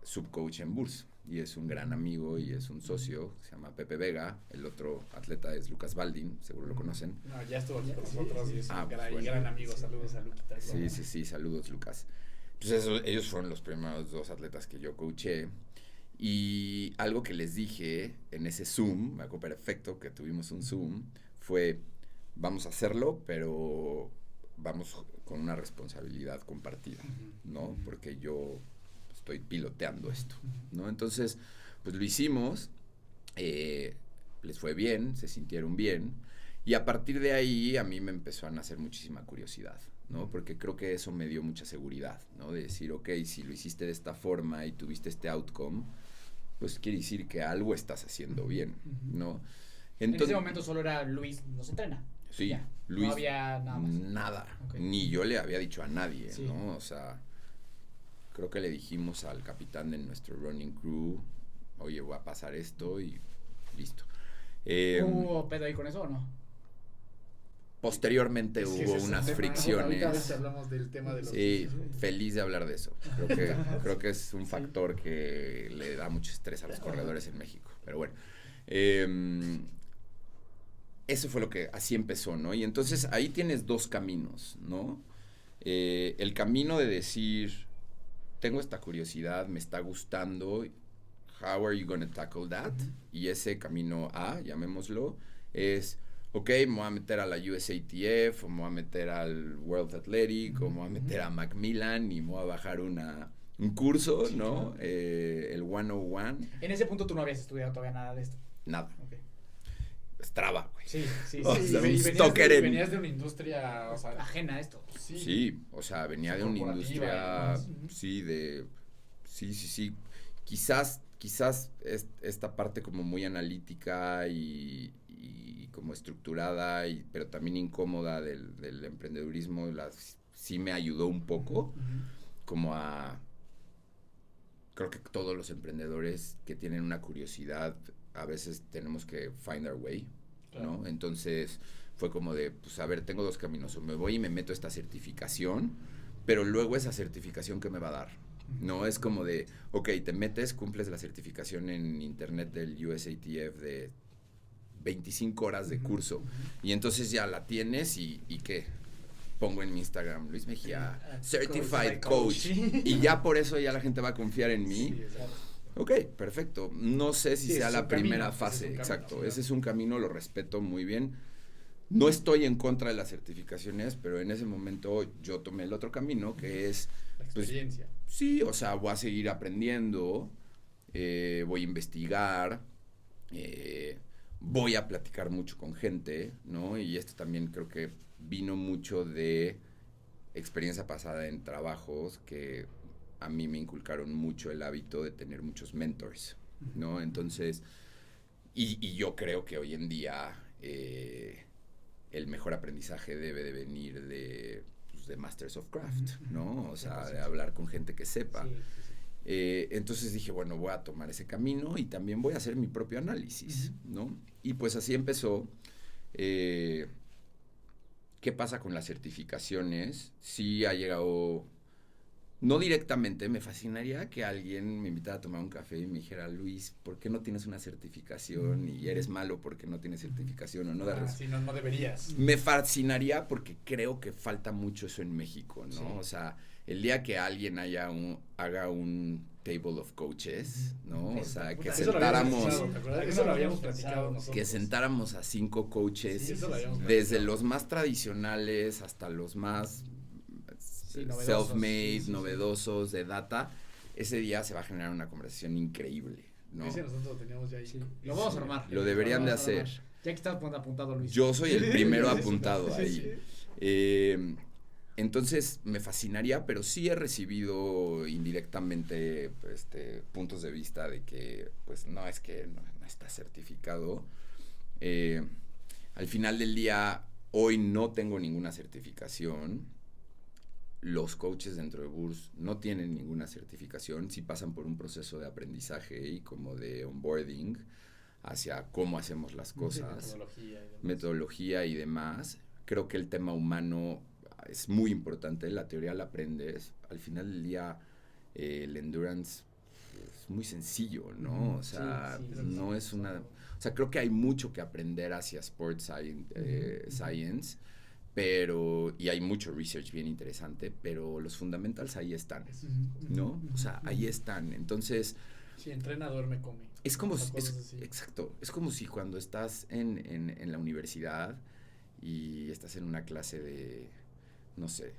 subcoach en Burs, y es un gran amigo y es un socio, se llama Pepe Vega. El otro atleta es Lucas Baldin, seguro lo conocen. No, ya estuvo aquí con nosotros y es un pues gran, bueno. gran amigo. Saludos a Luquita. Sí, saludos, Lucas. Pues ellos fueron los primeros dos atletas que yo coaché. Y algo que les dije en ese Zoom, me acuerdo perfecto que tuvimos un Zoom, fue, vamos a hacerlo, pero vamos con una responsabilidad compartida, ¿no? Porque yo estoy piloteando esto, ¿no? Entonces, pues lo hicimos, les fue bien, se sintieron bien, y a partir de ahí a mí me empezó a nacer muchísima curiosidad, ¿no? Porque creo que eso me dio mucha seguridad, ¿no? De decir, ok, si lo hiciste de esta forma y tuviste este outcome, pues quiere decir que algo estás haciendo bien, ¿no? En ese momento solo era Luis, nos entrena. Sí, Ya, Luis. no había nada más. Nada. Okay. Ni yo le había dicho a nadie, Sí. ¿no? O sea, creo que le dijimos al capitán de nuestro running crew, oye, voy a pasar esto y listo. ¿Hubo pedo ahí con eso o no? Posteriormente Es que hubo ese es un unas tema, ¿no? fricciones. Ahorita hablamos del tema de los... Sí, feliz de hablar de eso. Creo que es un factor que le da mucho estrés a los corredores en México. Pero bueno, eso fue lo que así empezó, ¿no? Y entonces ahí tienes dos caminos, ¿no? El camino de decir, tengo esta curiosidad, me está gustando, how are you going to tackle that? Y ese camino A, llamémoslo, es... ok, me voy a meter a la USATF, o me voy a meter al World Athletic, o me voy a meter a Macmillan y me voy a bajar un curso, ¿no? Claro. El 101. En ese punto tú no habías estudiado todavía nada de esto. Nada. Okay. Strava, güey. Sí, sí, O sí. sea, Y un venías stalker de, en- venías de una industria, o sea, Ajena a esto. Sí, o sea, venía de una corporativa y industria, demás. sí, sí. Quizás esta parte como muy analítica y como estructurada, pero también incómoda del emprendedurismo, sí me ayudó un poco, como a... Creo que todos los emprendedores que tienen una curiosidad, a veces tenemos que find our way, ¿no? Claro. Entonces fue como de, pues a ver, tengo dos caminos, o me voy y me meto a esta certificación, pero luego esa certificación, ¿qué me va a dar? No es como de, ok, te metes, cumples la certificación en internet del USATF de 25 horas de curso, y entonces ya la tienes y ¿qué? Pongo en mi Instagram, Luis Mejía, Certified Coach, y ya por eso ya la gente va a confiar en mí. Sí, exacto. Ok, perfecto. No sé si Sí, sea es la un primera camino, fase, ese es un exacto. camino, Ese es un camino, lo respeto muy bien. No estoy en contra de las certificaciones, pero en ese momento yo tomé el otro camino, que es, La pues, experiencia. sí, o sea, voy a seguir aprendiendo, voy a investigar, voy a platicar mucho con gente, ¿no? Y esto también creo que vino mucho de experiencia pasada en trabajos que a mí me inculcaron mucho el hábito de tener muchos mentors, ¿no? Entonces, y yo creo que hoy en día el mejor aprendizaje debe de venir de Masters of Craft, ¿no? O sea, de hablar con gente que sepa. Sí. Entonces dije, bueno, voy a tomar ese camino y también voy a hacer mi propio análisis, ¿no? Y pues así empezó. ¿Qué pasa con las certificaciones? Sí ha llegado, no directamente, me fascinaría que alguien me invitara a tomar un café y me dijera, Luis, ¿por qué no tienes una certificación? Y eres malo porque no tienes certificación o no das Sí, no deberías. Me fascinaría porque creo que falta mucho eso en México, ¿no? Sí. O sea, el día que alguien haga un table of coaches, ¿no? O sea, que Eso lo habíamos sentáramos, pensado, ¿te acuerdas? Eso lo habíamos platicado nosotros. que sentáramos a 5 coaches, Sí, eso lo habíamos desde platicado. los más tradicionales hasta los más novedosos. self-made, Sí. novedosos, de data. Ese día se va a generar una conversación increíble, ¿no? Ese nosotros lo teníamos ya ahí. Sí. Lo vamos a armar. Lo deberían de Lo vamos a armar. hacer. Ya que estás apuntado, Luis. Yo soy el primero Sí, apuntado sí, ahí. sí. Entonces me fascinaría, pero sí he recibido indirectamente puntos de vista de que, pues, no es que no está certificado. Al final del día, hoy no tengo ninguna certificación. Los coaches dentro de Burs no tienen ninguna certificación, sí pasan por un proceso de aprendizaje y como de onboarding hacia cómo hacemos las cosas, metodología y demás. Creo que el tema humano es muy importante, la teoría la aprendes. Al final del día, el endurance es muy sencillo, ¿no? O sea, Sí, no es una... O sea, creo que hay mucho que aprender hacia sports science, pero... Y hay mucho research bien interesante, pero los fundamentals ahí están, ¿no? O sea, ahí están. Entonces, Sí, entrena, duerme, come. Es como, O sea, cosas así. exacto, es como si cuando estás en la universidad y estás en una clase de, no sé,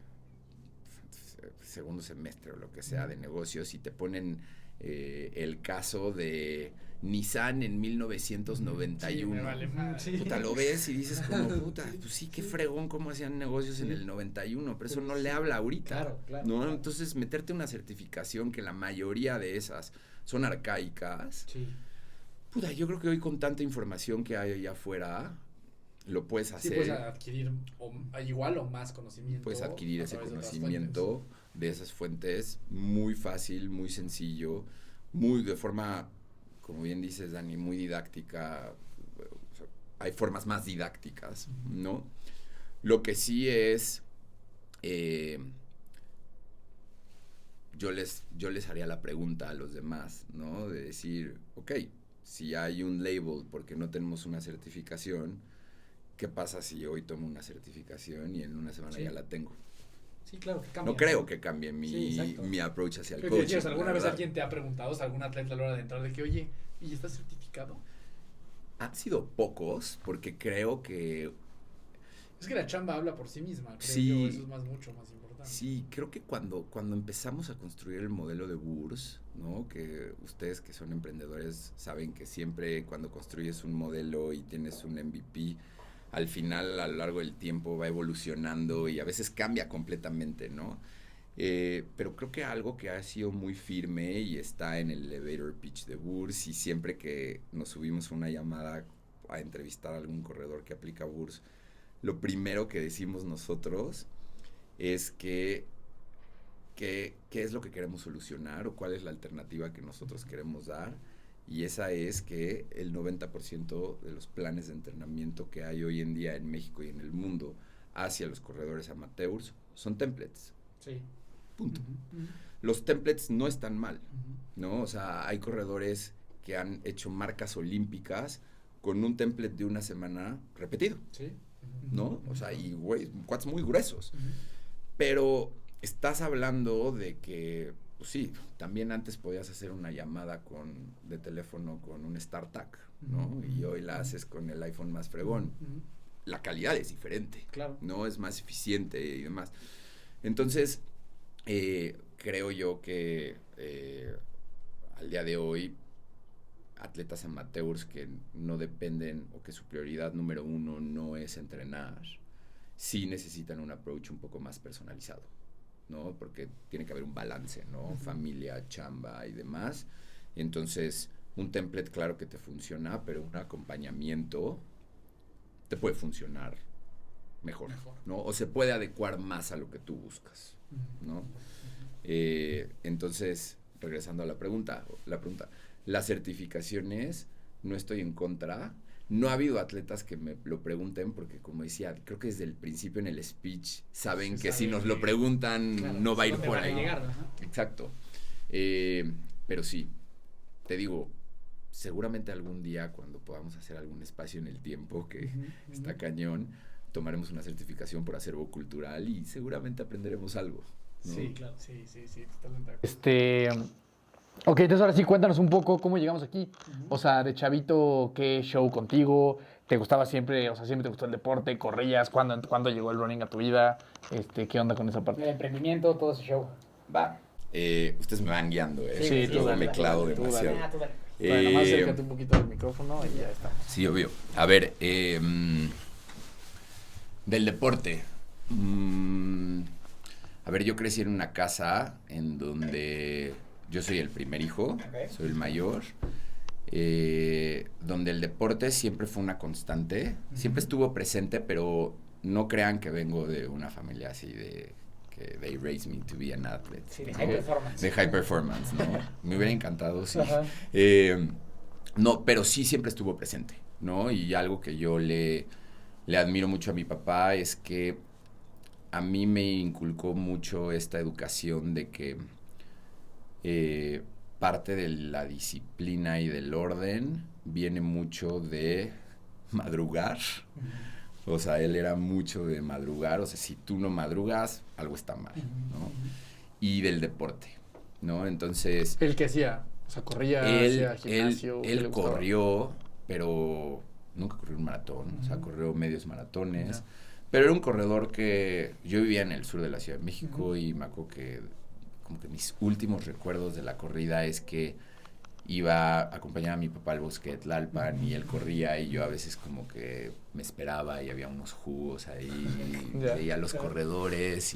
segundo semestre o lo que sea de negocios y te ponen el caso de Nissan en 1991. Sí, me vale madre. Sí. Puta, lo ves y dices como, puta, pues sí, qué fregón cómo hacían negocios en el 91, pero eso no le habla ahorita. Claro, claro, ¿no? claro. Entonces, meterte una certificación que la mayoría de esas son arcaicas. Sí. Puta, yo creo que hoy con tanta información que hay allá afuera, lo puedes Sí, hacer. puedes adquirir igual o más conocimiento. Puedes adquirir a ese través de otras conocimiento de esas fuentes muy fácil, muy sencillo, muy de forma, como bien dices, Dani, muy didáctica. O sea, hay formas más didácticas, ¿no? Lo que sí es, yo les haría la pregunta a los demás, ¿no? De decir, ok, si hay un label porque no tenemos una certificación, ¿qué pasa si hoy tomo una certificación y en una semana Sí. ya la tengo? Sí, claro que cambia. No creo que cambie Sí, exacto. mi approach hacia el Pero que coaching. decías, ¿alguna la vez verdad. alguien te ha preguntado, o sea, algún atleta a la hora de entrar, de que, oye, ¿y estás certificado? Han sido pocos, porque creo que Es que la chamba habla por sí misma, creo Sí. yo, eso es mucho más importante. sí, creo que cuando empezamos a construir el modelo de Burs, ¿no? Que ustedes que son emprendedores saben que siempre cuando construyes un modelo y tienes un MVP, al final, a lo largo del tiempo, va evolucionando y a veces cambia completamente, ¿no? Pero creo que algo que ha sido muy firme y está en el elevator pitch de Burs, y siempre que nos subimos a una llamada a entrevistar a algún corredor que aplica Burs, lo primero que decimos nosotros es qué es lo que queremos solucionar o cuál es la alternativa que nosotros queremos dar. Y esa es que el 90% de los planes de entrenamiento que hay hoy en día en México y en el mundo hacia los corredores amateurs son templates. Sí. Punto. Ujú, ujú. Los templates no están mal, Ujú. ¿no? O sea, hay corredores que han hecho marcas olímpicas con un template de una semana repetido, Sí. ¿no? O sea, y güey, quads muy gruesos. Ujú. Pero estás hablando de que, pues sí, también antes podías hacer una llamada de teléfono con un StarTAC, ¿no? Ujú. Y hoy la haces con el iPhone más fregón. Ujú. La calidad es diferente, Claro. ¿no? Es más eficiente y demás. Entonces, creo yo que al día de hoy, atletas amateurs que no dependen o que su prioridad número uno no es entrenar, sí necesitan un approach un poco más personalizado, ¿no? Porque tiene que haber un balance, ¿no? Ujú. Familia, chamba y demás. Entonces, un template claro que te funciona, pero un acompañamiento te puede funcionar mejor, ¿no? O se puede adecuar más a lo que tú buscas, ¿no? Entonces, regresando a la pregunta, las certificaciones, no estoy en contra. No ha habido atletas que me lo pregunten porque, como decía, creo que desde el principio en el speech saben Sí, que si saben nos lo que- preguntan Claro, no va a ir ¿dónde por van a ahí. llegar? Ajá. Exacto. Pero sí, te digo, seguramente algún día cuando podamos hacer algún espacio en el tiempo, que Ujú, está ujú. cañón, tomaremos una certificación por acervo cultural y seguramente aprenderemos algo, ¿no? Sí, claro. Sí, totalmente de acuerdo. Ok, entonces ahora sí cuéntanos un poco cómo llegamos aquí. Ujú. O sea, de chavito, ¿qué show contigo? ¿Te gustaba siempre, o sea, siempre te gustó el deporte? ¿Corrías? ¿Cuándo llegó el running a tu vida? ¿Qué onda con esa El parte? emprendimiento, todo ese show. Va. Ustedes me van guiando, Sí, tú luego dale, me clavo tú dale. demasiado. Ah, tú dale. Bueno, más Eh, acércate un poquito del micrófono y ya estamos. Sí, obvio. A ver, del deporte. A ver, yo crecí en una casa en donde yo soy el primer hijo, Ok. soy el mayor, donde el deporte siempre fue una constante, siempre estuvo presente, pero no crean que vengo de una familia así de que they raised me to be an athlete. Sí, de ¿no? high performance. De high performance, ¿no? Me hubiera encantado, sí. Ajá. No, pero sí siempre estuvo presente, ¿no? Y algo que yo le admiro mucho a mi papá es que a mí me inculcó mucho esta educación de que parte de la disciplina y del orden viene mucho de madrugar. O sea, él era mucho de madrugar. O sea, si tú no madrugas, algo está mal, ¿no? Y del deporte, ¿no? Entonces, El que hacía. O sea, corría, hacía gimnasio. ¿qué le Él gustaba? corrió, pero nunca corrió un maratón, o sea, Ujú. corrió medios maratones. Ya. Pero era un corredor que yo vivía en el sur de la Ciudad de México Ujú. y me acuerdo que como que mis últimos recuerdos de la corrida es que iba a acompañar a mi papá al bosque de Tlalpan y él corría y yo a veces como que me esperaba y había unos jugos ahí, Ya. veía a los Claro. corredores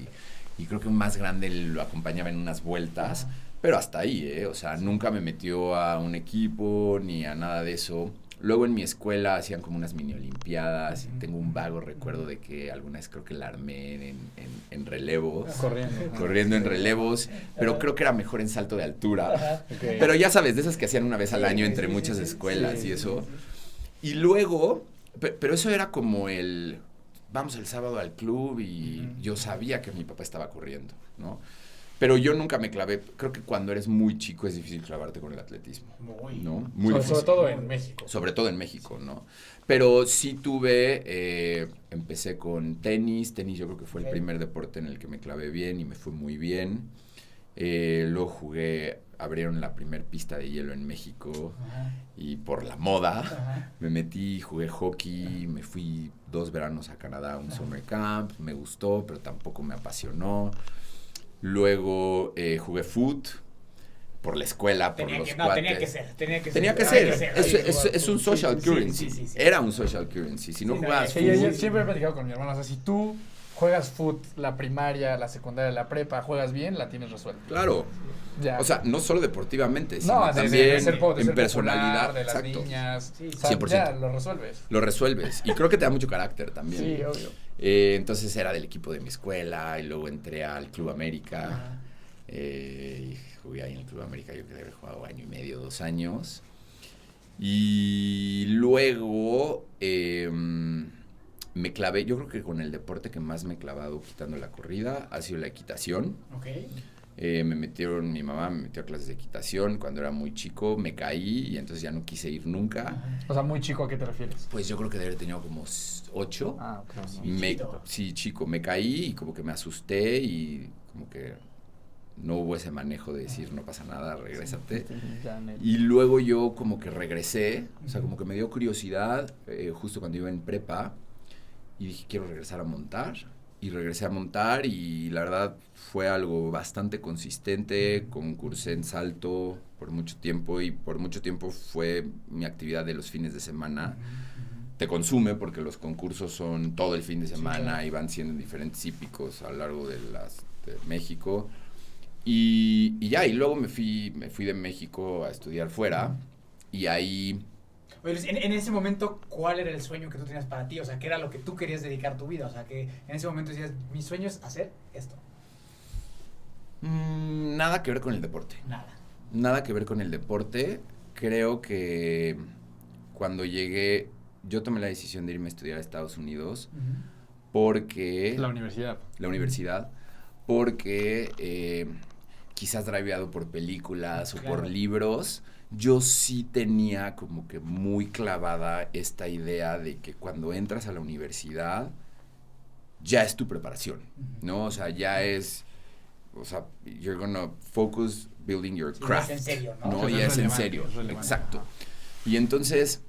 y creo que un más grande lo acompañaba en unas vueltas, Ajá. pero hasta ahí, o sea, nunca me metió a un equipo ni a nada de eso. Luego en mi escuela hacían como unas mini olimpiadas y Ujú. tengo un vago recuerdo de que alguna vez creo que la armé en relevos, Corriendo. corriendo en relevos, pero creo que era mejor en salto de altura. Ajá. Ok. Pero ya sabes, de esas que hacían una vez al Sí, año entre sí, muchas sí, sí. escuelas Sí, y eso. Sí. Y luego, pero eso era como vamos el sábado al club y Ujú. yo sabía que mi papá estaba corriendo, ¿no? Pero yo nunca me clavé, creo que cuando eres muy chico es difícil clavarte con el atletismo, Muy. ¿no? Muy sobre difícil. todo en México. Sobre todo en México, ¿no? Pero sí empecé con tenis yo creo que fue el Ok. primer deporte en el que me clavé bien y me fue muy bien. Luego abrieron la primer pista de hielo en México Ajá. y por la moda Ajá. me metí, jugué hockey, me fui 2 veranos a Canadá a un Ajá. summer camp, me gustó, pero tampoco me apasionó. Luego jugué foot por la escuela, por los cuates. Tenía que ser. Tenía que Tenía ser. que ser. Es un social Sí, sí, currency. sí, sí. Era un social currency. Si no Sí, no, jugabas es Sí, que fútbol, yo siempre he platicado con mi hermano, o sea, si tú juegas foot, la primaria, la secundaria, la prepa, juegas bien, la tienes resuelta. claro. Ya. O sea, no solo deportivamente, sino no, de también ser en personalidad. popular, de las Exacto. niñas. Sí, o sea, 100%. ya lo resuelves. Lo resuelves. Y creo que te da mucho carácter también. Sí, obvio. Entonces era del equipo de mi escuela y luego entré al Club América. Ajá. Y jugué ahí en el Club América, yo creo que había jugado 1 año y medio, 2 años. Y luego me clavé, yo creo que con el deporte que más me he clavado quitando la corrida ha sido la equitación. Ok. Mi mamá me metió a clases de equitación cuando era muy chico, me caí y entonces ya no quise ir nunca. Ajá. O sea, muy chico, ¿a qué te refieres? Pues yo creo que debe haber tenido como 8. Ah, ok. Chiquito. Sí, chico, me caí y como que me asusté y como que no hubo ese manejo de decir no pasa nada, regrésate. Ya, neta. Y luego yo como que regresé, o sea, como que me dio curiosidad justo cuando iba en prepa y dije quiero regresar a montar. Y regresé a montar y la verdad fue algo bastante consistente, concursé en salto por mucho tiempo y por mucho tiempo fue mi actividad de los fines de semana. Te consume porque los concursos son todo el fin de semana claro. y van siendo en diferentes hípicos a lo largo de México. Y ya, y luego me fui de México a estudiar fuera y ahí... Oye, Luis, en ese momento, ¿cuál era el sueño que tú tenías para ti? O sea, ¿qué era lo que tú querías dedicar tu vida? O sea, que en ese momento decías, mi sueño es hacer esto. nada que ver con el deporte. Nada. Nada que ver con el deporte. Creo que cuando llegué, yo tomé la decisión de irme a estudiar a Estados Unidos porque... La universidad. La universidad, porque quizás driveado por películas o Claro. por libros, yo sí tenía como que muy clavada esta idea de que cuando entras a la universidad ya es tu preparación, ¿no? O sea, ya es, o sea, you're gonna focus building your Sí, ya craft. es en serio, ¿no? ¿no? Sí, Ya es es en relevante, serio, es relevante. exacto. Ajá. Y entonces,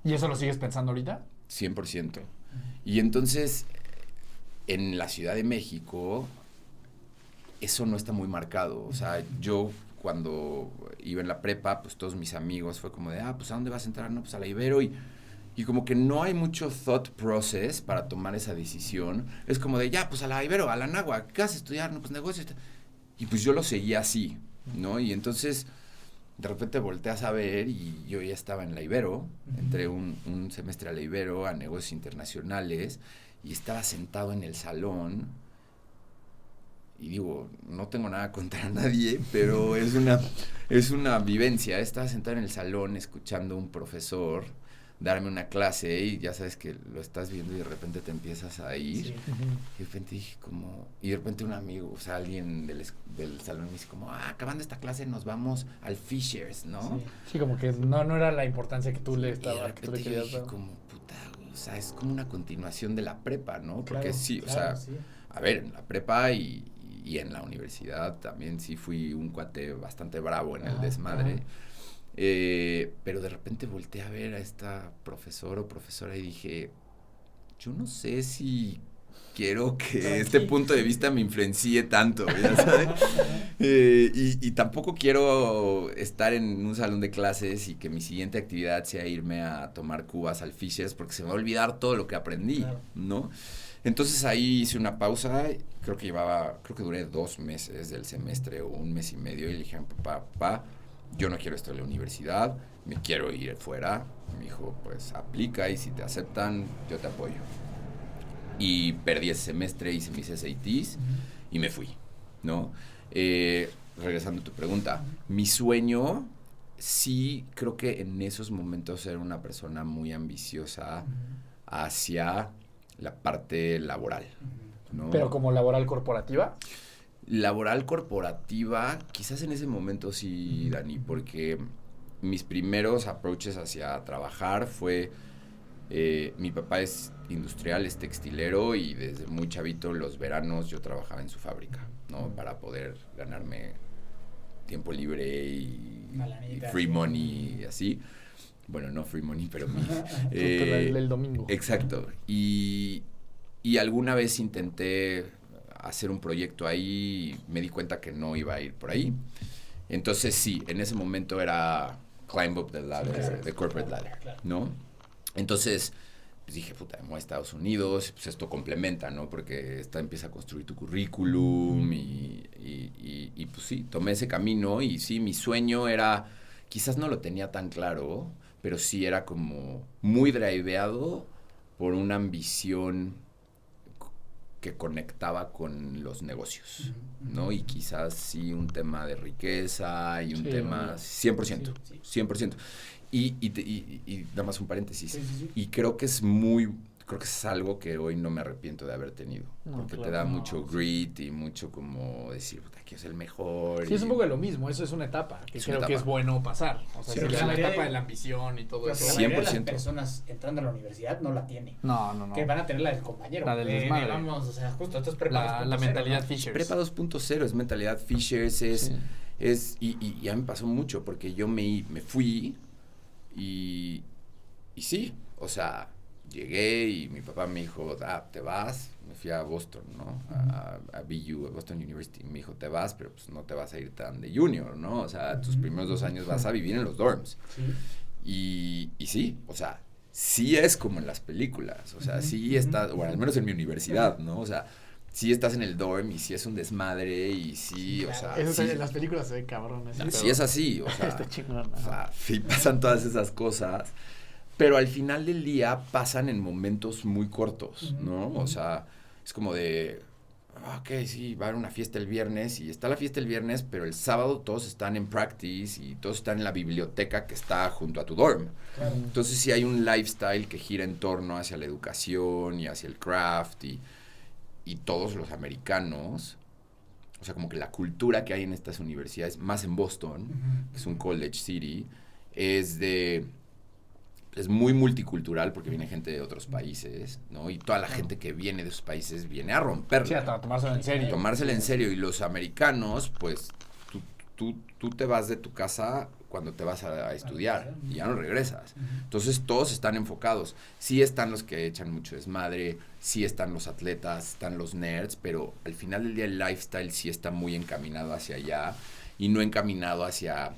¿Y eso lo sigues pensando ahorita? 100%. Y entonces, en la Ciudad de México, eso no está muy marcado. O sea, yo cuando iba en la prepa, pues todos mis amigos fue como de, pues ¿a dónde vas a entrar? No, pues a la Ibero. Y como que no hay mucho thought process para tomar esa decisión. Es como de, ya, pues a la Ibero, a la Náhuac, ¿qué vas a estudiar? No, pues negocios. Y pues yo lo seguía así, ¿no? Y entonces, de repente volteas a ver y yo ya estaba en la Ibero. Entré un semestre a la Ibero, a negocios internacionales, y estaba sentado en el salón. Y digo, no tengo nada contra nadie, pero es una vivencia. Estaba sentado en el salón escuchando a un profesor darme una clase y ya sabes que lo estás viendo y de repente te empiezas a ir. Sí. Y de repente dije como, y de repente un amigo, o sea, alguien del salón me dice como, acabando esta clase nos vamos al Fishers, ¿no? Sí. Sí, como que no era la importancia que tú le Y de estabas, que tú le repente yo querías dije dar. como, puta, o sea, es como una continuación de la prepa, ¿no? Porque Claro, sí, o claro, sea, sí. a ver, en la prepa y y en la universidad también sí fui un cuate bastante bravo en el Ajá, desmadre. ajá. Pero de repente volteé a ver a esta profesor o profesora y dije, yo no sé si quiero que este punto de vista me influencie tanto, ¿ya sabes? Y tampoco quiero estar en un salón de clases y que mi siguiente actividad sea irme a tomar cubas al Fishers porque se me va a olvidar todo lo que aprendí, Claro. ¿no? Entonces ahí hice una pausa, creo que duré 2 meses del semestre o 1 mes y medio y le dije a mi papá, yo no quiero esto en la universidad, me quiero ir fuera. Me dijo, pues aplica y si te aceptan, yo te apoyo. Y perdí ese semestre, hice mis SATs y me fui, ¿no? Regresando a tu pregunta, mi sueño, sí creo que en esos momentos era una persona muy ambiciosa hacia la parte laboral, ¿no? Pero como laboral corporativa. Laboral corporativa, quizás en ese momento sí, Dani, porque mis primeros approaches hacia trabajar fue, mi papá es industrial, es textilero y desde muy chavito los veranos yo trabajaba en su fábrica, ¿no? Para poder ganarme tiempo libre y free money y así. Bueno, no free money, pero El domingo. Exacto. Y alguna vez intenté hacer un proyecto ahí y me di cuenta que no iba a ir por ahí. Entonces sí, en ese momento era climb up the ladder, the corporate ladder, ¿no? Entonces pues dije, puta, me voy a Estados Unidos, pues esto complementa, ¿no? Porque empieza a construir tu currículum y pues sí, tomé ese camino y sí, mi sueño era, quizás no lo tenía tan claro, pero sí era como muy driveado por una ambición que conectaba con los negocios, ¿no? Y quizás sí un tema de riqueza y un tema 100%, 100%. Y nada más un paréntesis. Y creo que es algo que hoy no me arrepiento de haber tenido. No, porque claro, te da mucho grit y mucho como decir, puta, que es el mejor. Sí, es un poco de lo mismo, eso es una etapa que Es creo una que etapa. es bueno pasar. O sea, Sí, sí, pero la la etapa mayoría de la ambición y todo Pero eso. que la mayoría de las 100%. personas entrando a la universidad no la tienen. No. Que van a tener la del compañero. La del desmadre. Vamos, o sea, justo, esto es prepa La 2.0, mentalidad ¿no? Fishers. Prepa 2.0 es mentalidad Fishers, y ya me pasó mucho porque yo me fui y sí, o sea, llegué y mi papá me dijo, te vas. Me fui a Boston, ¿no? A BU, a Boston University. Me dijo, te vas, pero pues no te vas a ir tan de junior, ¿no? O sea, tus primeros 2 años vas a vivir en los dorms. Sí. Y sí, o sea, sí es como en las películas. O sea, sí está, bueno, al menos en mi universidad, ¿no? O sea, sí estás en el dorm y sí es un desmadre y sí, o sea, Eso sí, en las películas se ve cabrón. sí es así, o sea, Está chingón. o sea, sí pasan todas esas cosas, pero al final del día pasan en momentos muy cortos, ¿no? O sea, es como de, ok, sí, va a haber una fiesta el viernes y está la fiesta el viernes, pero el sábado todos están en practice y todos están en la biblioteca que está junto a tu dorm. Claro. Entonces sí hay un lifestyle que gira en torno hacia la educación y hacia el craft y todos los americanos, o sea, como que la cultura que hay en estas universidades, más en Boston, que es un college city, es muy multicultural porque viene gente de otros países, ¿no? Y toda la gente que viene de esos países viene a romperla. Sí, a tomárselo en serio. Tomársela en serio. Y los americanos, pues, tú te vas de tu casa cuando te vas a estudiar y ya no regresas. Entonces, todos están enfocados. Sí están los que echan mucho desmadre, sí están los atletas, están los nerds, pero al final del día el lifestyle sí está muy encaminado hacia allá y no encaminado hacia...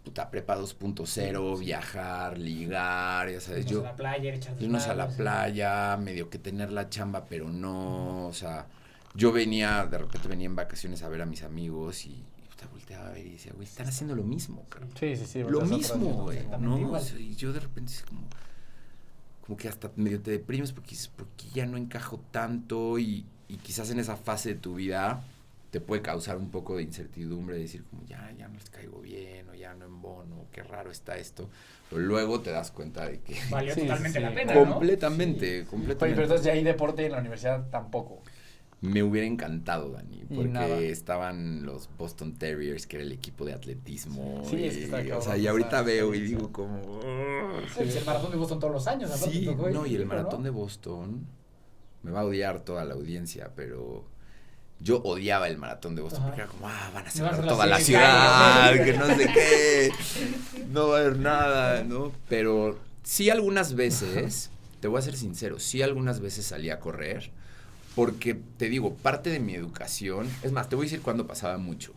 puta, prepa 2.0, viajar, ligar, ya sabes, Irnos a la playa, irnos a la playa, medio que tener la chamba, pero no, o sea, yo de repente venía en vacaciones a ver a mis amigos y puta, volteaba a ver y decía, güey, están haciendo lo mismo, cabrón. Sí. Lo estás mismo, atrás, güey, exactamente ¿no? igual. O sea, y yo de repente es como que hasta medio te deprimes porque ya no encajo tanto y quizás en esa fase de tu vida te puede causar un poco de incertidumbre, decir como ya no les caigo bien o ya no embono, qué raro está esto, pero luego te das cuenta de que Valió Sí, totalmente sí, la sí. pena, ¿no? completamente. Oye, pero entonces ya hay deporte en la universidad tampoco. Me hubiera encantado, Dani, Y porque nada. estaban los Boston Terriers, que era el equipo de atletismo. Sí, es que está o sea, cabrón, y ahorita está veo y bien, digo sí. como... Sí, el maratón de Boston todos los años, aparte Sí, tocó no, y el equipo, maratón ¿no? de Boston, me va a odiar toda la audiencia, pero Yo odiaba el maratón de Boston porque era como, van a cerrar No, toda la sí, ciudad, claro. que no sé qué, no va a haber nada, ¿no? Pero sí algunas veces, te voy a ser sincero, sí algunas veces salí a correr porque, te digo, parte de mi educación, es más, te voy a decir cuándo pasaba mucho.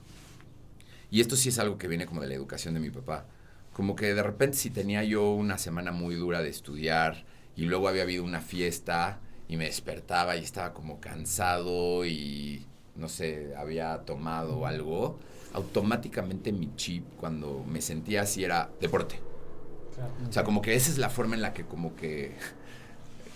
Y esto sí es algo que viene como de la educación de mi papá. Como que de repente si tenía yo una semana muy dura de estudiar y luego había habido una fiesta y me despertaba y estaba como cansado y no sé, había tomado algo, automáticamente mi chip cuando me sentía así era deporte. Claro. O sea, como que esa es la forma en la que como que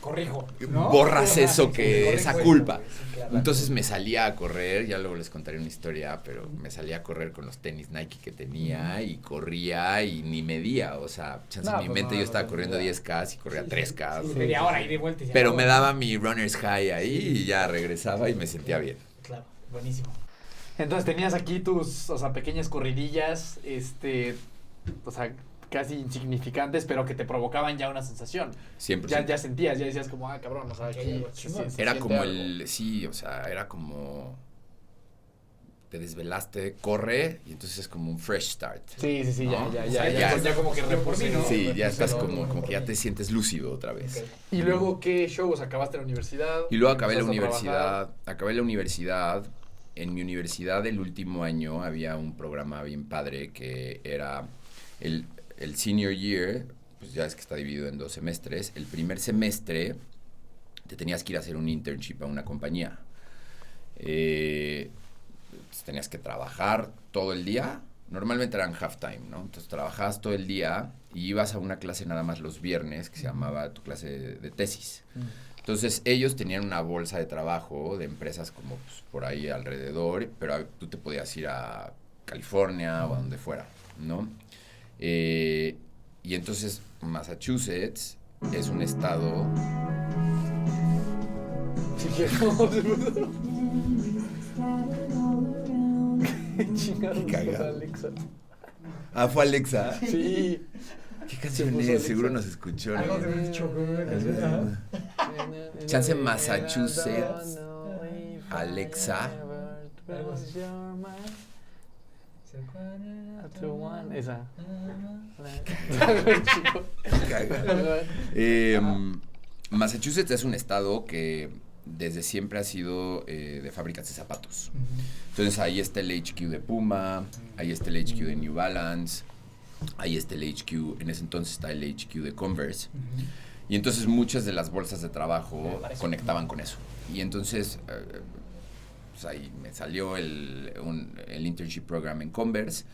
Corrijo, ¿no? borras eso Sí, que corrijo esa esto, culpa. güey, sí, claro. Entonces me salía a correr, ya luego les contaré una historia, pero me salía a correr con los tenis Nike que tenía y corría y ni medía, o sea, chance No, en mi pues mente no, yo estaba no, corriendo no. 10K y corría 3K. Sí, Sí, media sí, hora sí. ir de vuelta y se Pero acabó. me daba mi runner's high ahí y ya regresaba y me sentía bien. Claro, buenísimo. Entonces tenías aquí tus, o sea, pequeñas corridillas, o sea, casi insignificantes, pero que te provocaban ya una sensación. Siempre. Ya sentías, ya decías como, cabrón, o sea, aquí Chingón. se Era siente como algo. sí, o sea, era como, te desvelaste, corre, y entonces es como un fresh start. Sí, ¿no? ya como que Yo por mí, repuse, ¿no? Sí, ya estás Pero- como que ya te sientes lúcido otra vez. Ok. Y luego, ¿qué shows? ¿Acabaste la universidad? Y luego acabé la ¿Empezaste a trabajar? universidad. En mi universidad el último año había un programa bien padre que era el senior year, pues ya es que está dividido en 2 semestres. El primer semestre te tenías que ir a hacer un internship a una compañía. Pues tenías que trabajar todo el día. Normalmente eran halftime, ¿no? Entonces trabajabas todo el día y ibas a una clase nada más los viernes que se llamaba tu clase de tesis. Entonces ellos tenían una bolsa de trabajo de empresas como pues, por ahí alrededor, pero tú te podías ir a California o a donde fuera, ¿no? Y entonces Massachusetts es un estado... Sí, que no, se puso. Qué chingados Qué cagado. Alexa. Ah, fue Alexa. Sí. ¿Qué canción puso es? Alexa. Seguro nos escuchó. ¿no? Algo de un dicho, güey. Ajá. Chance Massachusetts, Alexa. Algo así. Esa. Caga. Massachusetts es un estado que desde siempre ha sido de fábricas de zapatos. Entonces ahí está el HQ de Puma, ahí está el HQ de New Balance, ahí está el HQ, en ese entonces está el HQ de Converse. Y entonces muchas de las bolsas de trabajo conectaban con eso. Y entonces pues ahí me salió el internship program en Converse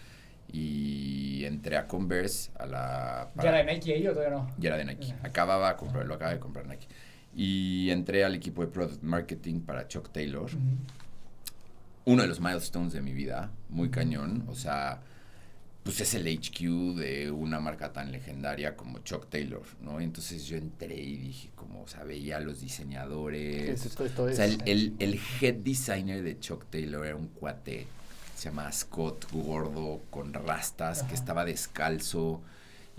y entré a Converse a la... ¿Ya era de Nike ahí o todavía no? Ya era de Nike. Acababa de comprar Nike. Y entré al equipo de Product Marketing para Chuck Taylor. Uno de los milestones de mi vida, muy cañón. O sea, pues es el HQ de una marca tan legendaria como Chuck Taylor, ¿no? Entonces yo entré y dije, como, o sea, veía a los diseñadores. Esto O sea, es. el head designer de Chuck Taylor era un cuate, se llama Scott, gordo, con rastas, que estaba descalzo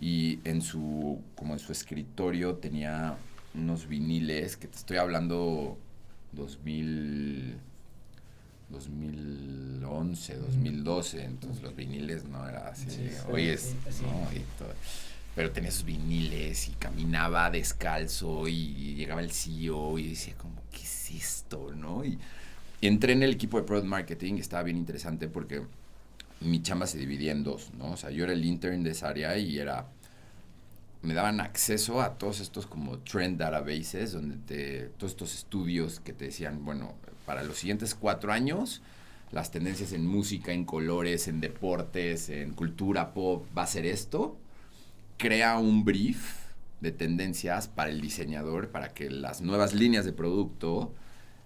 y en su escritorio tenía unos viniles, que te estoy hablando 2011, 2012, entonces los viniles no era así, hoy es, ¿no? Y todo. Pero tenía sus viniles y caminaba descalzo y llegaba el CEO y decía como, ¿qué es esto? ¿No? Y entré en el equipo de Product Marketing y estaba bien interesante porque mi chamba se dividía en 2, ¿no? O sea, yo era el intern de esa área y me daban acceso a todos estos como trend databases, todos estos estudios que te decían, bueno, para los siguientes 4 años, las tendencias en música, en colores, en deportes, en cultura pop, va a ser esto. Crea un brief de tendencias para el diseñador, para que las nuevas líneas de producto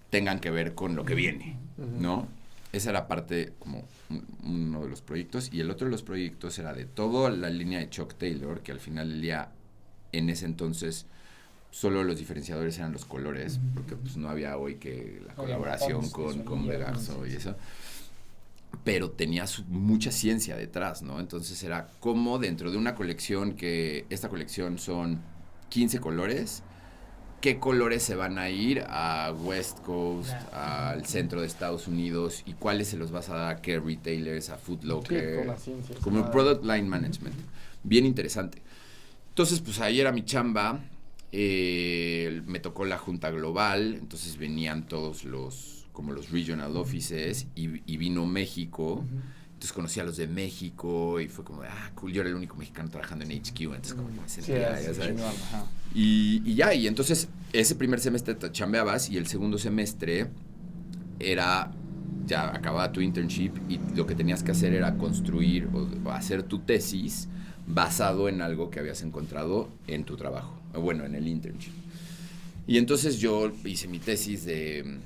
tengan que ver con lo que viene, ¿no? Esa era parte, como uno de los proyectos, y el otro de los proyectos era de toda la línea de Chuck Taylor, que al final del día, en ese entonces, solo los diferenciadores eran los colores, porque pues no había hoy que la colaboración con Vegaso y eso, pero tenía mucha ciencia detrás, ¿no? Entonces era como dentro de una colección esta colección son 15 colores, qué colores se van a ir a West Coast, al centro de Estados Unidos y cuáles se los vas a dar a qué retailers, a Foot Locker, con la ciencia, como el Product Line Management. Bien interesante. Entonces, pues ahí era mi chamba. Me tocó la junta global, entonces venían todos los regional offices y vino México. Entonces conocí a los de México y fue como, cool, yo era el único mexicano trabajando en HQ, entonces como que me sentía, ya sabes. Y entonces ese primer semestre te chambeabas y el segundo semestre era, ya acababa tu internship y lo que tenías que hacer era construir o hacer tu tesis basado en algo que habías encontrado en tu trabajo, bueno, en el internship. Y entonces yo hice mi tesis de...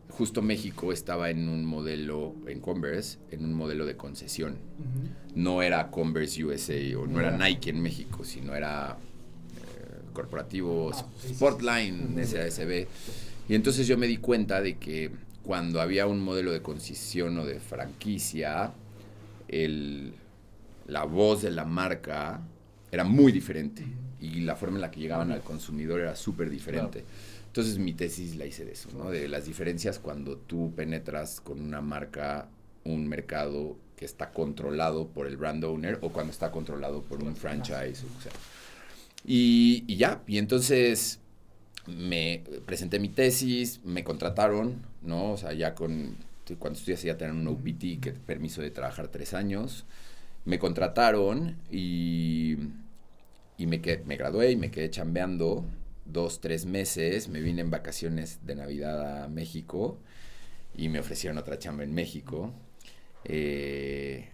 Justo México estaba en un modelo, en Converse, en un modelo de concesión. No era Converse USA o no era Nike en México, sino era corporativo Sportline, SASB. Y entonces yo me di cuenta de que cuando había un modelo de concesión o de franquicia, la voz de la marca era muy diferente y la forma en la que llegaban al consumidor era súper diferente. Claro. Entonces mi tesis la hice de eso, ¿no? De las diferencias cuando tú penetras con una marca, un mercado que está controlado por el brand owner o cuando está controlado por un franchise, o sea. Y entonces me presenté mi tesis, me contrataron, ¿no? O sea, ya cuando estudias ya te dan un OPT, que es permiso de trabajar 3 años. Me contrataron y me gradué y me quedé chambeando 2-3 meses, me vine en vacaciones de Navidad a México y me ofrecieron otra chamba en México. Y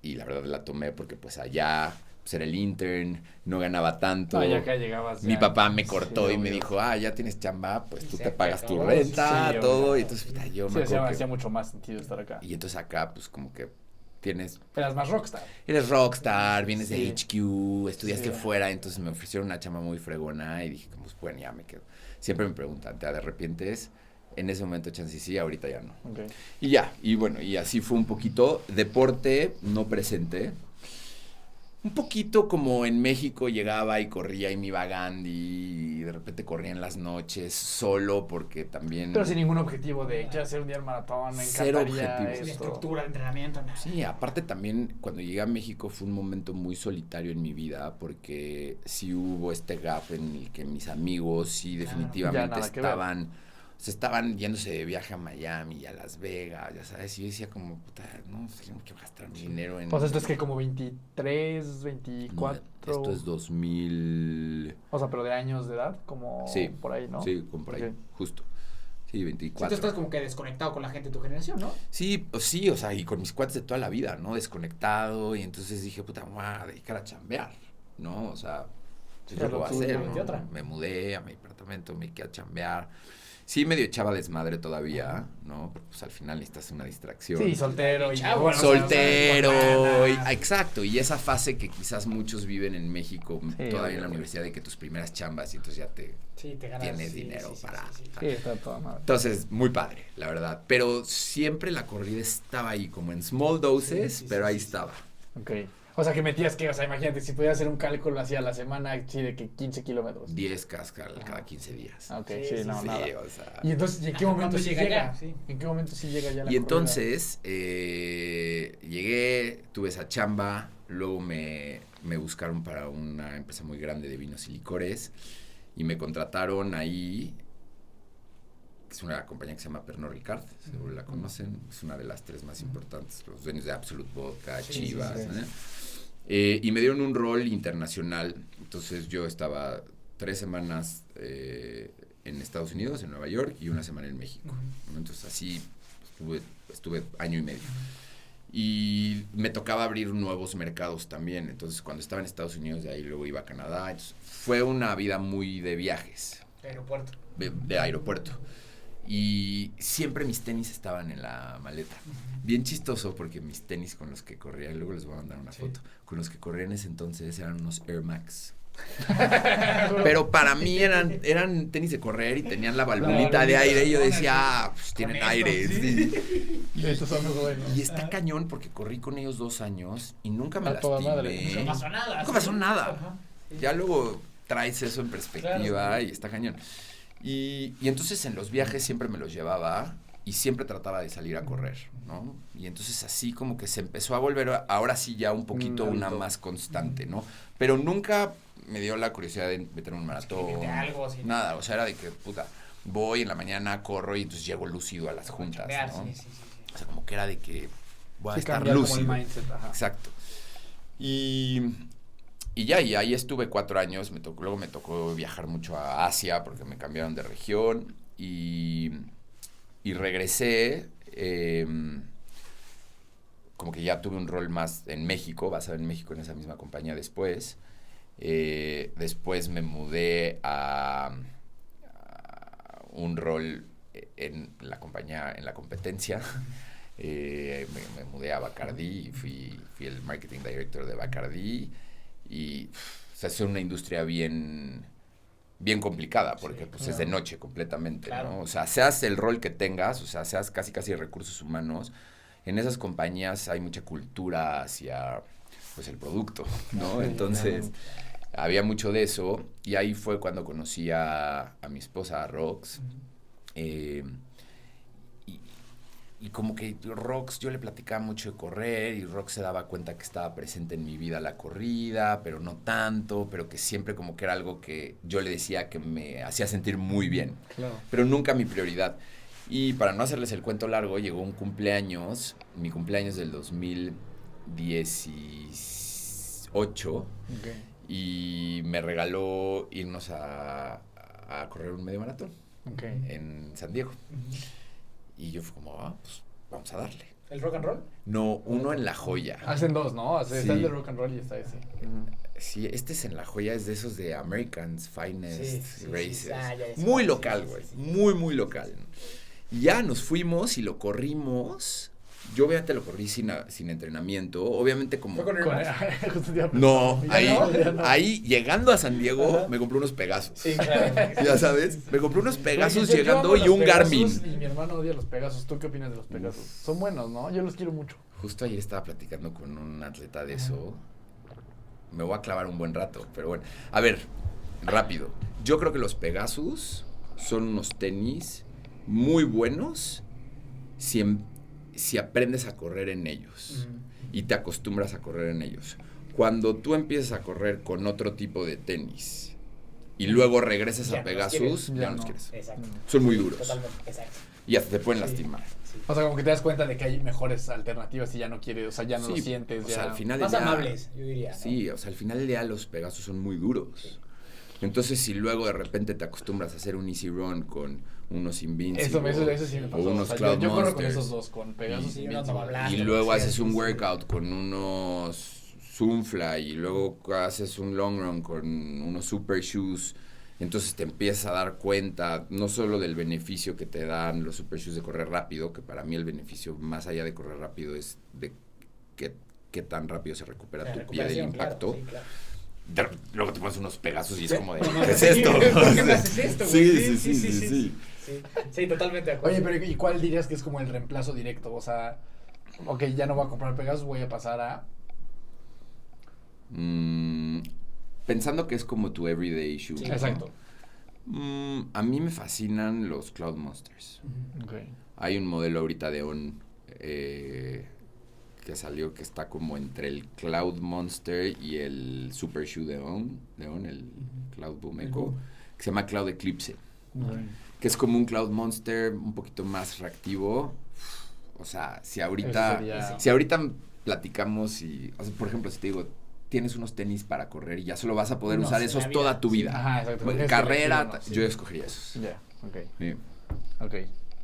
la verdad la tomé porque pues allá pues era el intern, no ganaba tanto. Ya acá llegabas. Mi papá me cortó y me dijo, ya tienes chamba, pues tú te pagas tu renta, todo. Y entonces yo me acuerdo hacía mucho más sentido estar acá. Y entonces acá pues como que eras más rockstar. Eres rockstar, vienes de HQ, estudiaste fuera, entonces me ofrecieron una chamba muy fregona y dije, pues bueno, ya me quedo. Siempre me preguntan, ¿te arrepientes? En ese momento chance sí, ahorita ya no. Okay. Y bueno, y así fue un poquito. Deporte, no presente. Un poquito como en México llegaba y corría y me iba a Gandhi y de repente corría en las noches solo porque también... Pero sin ningún objetivo de quiero hacer un día el maratón, me encantaría esto. Estructura de entrenamiento. No. Sí, aparte también cuando llegué a México fue un momento muy solitario en mi vida porque sí hubo este gap en el que mis amigos sí definitivamente estaban yéndose de viaje a Miami y a Las Vegas, ya sabes, y yo decía como, puta, no, tengo que gastar mi dinero en... Pues esto es que como 23, 24... No, esto es 2000... O sea, pero de años de edad, como por ahí, ¿no? Sí, como por ahí, justo. Sí, 24. Sí, tú estás como que desconectado con la gente de tu generación, ¿no? Sí, o sea, y con mis cuates de toda la vida, ¿no? Desconectado, y entonces dije, puta, me voy a dedicar a chambear, ¿no? O sea, yo lo voy a hacer, ¿no? Me mudé a mi apartamento, me quedé a chambear. Sí, medio echaba desmadre todavía, ¿no? Pero pues al final necesitas una distracción. Sí, soltero. Exacto. Y esa fase que quizás muchos viven en México, todavía en la universidad, de que tus primeras chambas y entonces ya te ganas, tienes dinero para... Sí, está toda madre. Entonces, muy padre, la verdad. Pero siempre la corrida estaba ahí, como en small doses, pero ahí estaba. Ok. O sea, que metías que, o sea, imagínate, si pudieras hacer un cálculo así a la semana, sí, de que 15 kilómetros. 10 cada 15 días. Ok, nada. O sea, y entonces, ¿y en qué momento sí llega? ¿En qué momento sí llega ya la Y entonces, llegué, tuve esa chamba, luego me buscaron para una empresa muy grande de vinos y licores, y me contrataron ahí, es una compañía que se llama Pernod Ricard, seguro la conocen, es una de las 3 más importantes, los dueños de Absolut Vodka, Chivas, ¿no? Y me dieron un rol internacional, entonces yo estaba 3 semanas en Estados Unidos, en Nueva York, y 1 semana en México, ¿no? Entonces así estuve año y medio. Y me tocaba abrir nuevos mercados también, entonces cuando estaba en Estados Unidos, de ahí luego iba a Canadá, entonces fue una vida muy de viajes. Aeropuerto. De aeropuerto. Y siempre mis tenis estaban en la maleta. Bien chistoso porque mis tenis con los que corría, y luego les voy a mandar una foto, con los que corría en ese entonces eran unos Air Max. Pero para mí eran tenis de correr y tenían la valvulita de aire y yo decía, pues tienen aire. Sí. Estos son muy buenos. Y está cañón porque corrí con ellos 2 años y nunca me lastimé. No pasó nada. Nunca pasó nada. Ya luego traes eso en perspectiva Claro. y está cañón. Y entonces en los viajes siempre me los llevaba y siempre trataba de salir a correr, ¿no? Y entonces así como que se empezó a volver, ahora sí ya un poquito una hábito. más constante, ¿no? Pero nunca me dio la curiosidad de meterme en un maratón. Inscribirte a algo, sí. Nada, o sea, era de que, puta, voy en la mañana, corro y entonces llego lúcido a las juntas, Chambear, ¿no? sí. O sea, como que era de que voy a Sí, estar cambiar como el lúcido. mindset, ajá. Exacto. Y ahí estuve 4 años, luego me tocó viajar mucho a Asia porque me cambiaron de región y regresé, como que ya tuve un rol más en México, basado en México en esa misma compañía después. Después me mudé a un rol en la compañía, en la competencia. Me mudé a Bacardí y fui el marketing director de Bacardí y o sea, es una industria bien complicada porque Sí, pues claro. es de noche completamente, Claro. ¿no? O sea, seas el rol que tengas, o sea, seas casi recursos humanos, en esas compañías hay mucha cultura hacia pues el producto, ¿no? Sí, Entonces claro. había mucho de eso y ahí fue cuando conocí a mi esposa, a Rox. Y como que Rox, yo le platicaba mucho de correr y Rox se daba cuenta que estaba presente en mi vida la corrida, pero no tanto, pero que siempre como que era algo que yo le decía que me hacía sentir muy bien, Claro. pero nunca mi prioridad. Y para no hacerles el cuento largo, llegó un cumpleaños, mi cumpleaños del 2018, Ok. y me regaló irnos a correr un medio maratón Ok. en San Diego. Y yo fue como, pues vamos a darle. ¿El rock and roll? No, uno en La Joya. Hacen dos, ¿no? Está Sí. el de rock and roll y está ese. Sí, este es en La Joya, es de esos de American's Finest Races. Ya sé Muy cuál, local, sí, güey. sí. Muy local. Y ya nos fuimos y lo corrimos. Yo obviamente lo corrí sin entrenamiento. Obviamente como... ¿Fue con el Con- Max? justo te iba a No, preguntar. Ya no. ahí llegando a San Diego Ajá. me compré unos Pegasus. Sí, claro. Ya sabes, me compré unos Pegasus Yo llegando amo y los un Pegasus Garmin. Y mi hermano odia los Pegasus. ¿Tú qué opinas de los Pegasus? Son buenos, ¿no? Yo los quiero mucho. Justo ayer estaba platicando con un atleta de eso. Me voy a clavar un buen rato, pero bueno. A ver, rápido. Yo creo que los Pegasus son unos tenis muy buenos si aprendes a correr en ellos y te acostumbras a correr en ellos. Cuando tú empiezas a correr con otro tipo de tenis y luego regresas Ya a no los Pegasus, quieres. ya Ya no los no. quieres. Exacto. Son muy duros Totalmente, exacto. y hasta te pueden Sí. lastimar. Sí. O sea, como que te das cuenta de que hay mejores alternativas y ya no quieres, o sea, ya no lo Sí, sientes. o ya... sea, al final Más del día- amables, yo diría. ¿no? Sí, o sea, al final del día los Pegasus son muy duros. Sí. Entonces, si luego de repente te acostumbras a hacer un easy run con unos Invincible Eso sí me pasó. o unos O sea, Cloud yo corro con Monsters, esos dos, con Pegasus Sí, y unos Invincible. Nova Blast. y lo luego que sea, haces un sí. workout con unos Zoomfly y luego haces un long run con unos super shoes, entonces te empiezas a dar cuenta no solo del beneficio que te dan los super shoes de correr rápido, que para mí el beneficio más allá de correr rápido es de qué tan rápido se recupera La tu pie del recuperación, impacto. claro, sí, claro. Luego te pones unos Pegasus y es Sí. como de, No, ¿qué es sí, esto? ¿por qué me haces esto, güey? Sí. Sí, sí, totalmente de acuerdo. Oye, pero ¿y cuál dirías que es como el reemplazo directo? O sea, ok, ya no voy a comprar Pegasus, voy a pasar a... Pensando que es como tu everyday shoe. Sí. ¿no? Exacto. A mí me fascinan los Cloud Monsters. Ok. Hay un modelo ahorita de On que salió que está como entre el Cloud Monster y el Super Shoe de On, el Cloud Boom El Echo, Boom. que se llama Cloud Eclipse, Ok. que es como un Cloud Monster un poquito más reactivo. O sea, si ahorita, Eso sería- si ahorita platicamos y, o sea, por ejemplo, si te digo, tienes unos tenis para correr y ya solo vas a poder Unos usar en esos la vida, toda tu sí. vida. Ajá, exacto. Bueno, Tienes que carrera, elegir uno, sí. yo escogería esos. Ya, ok. Sí. Ok.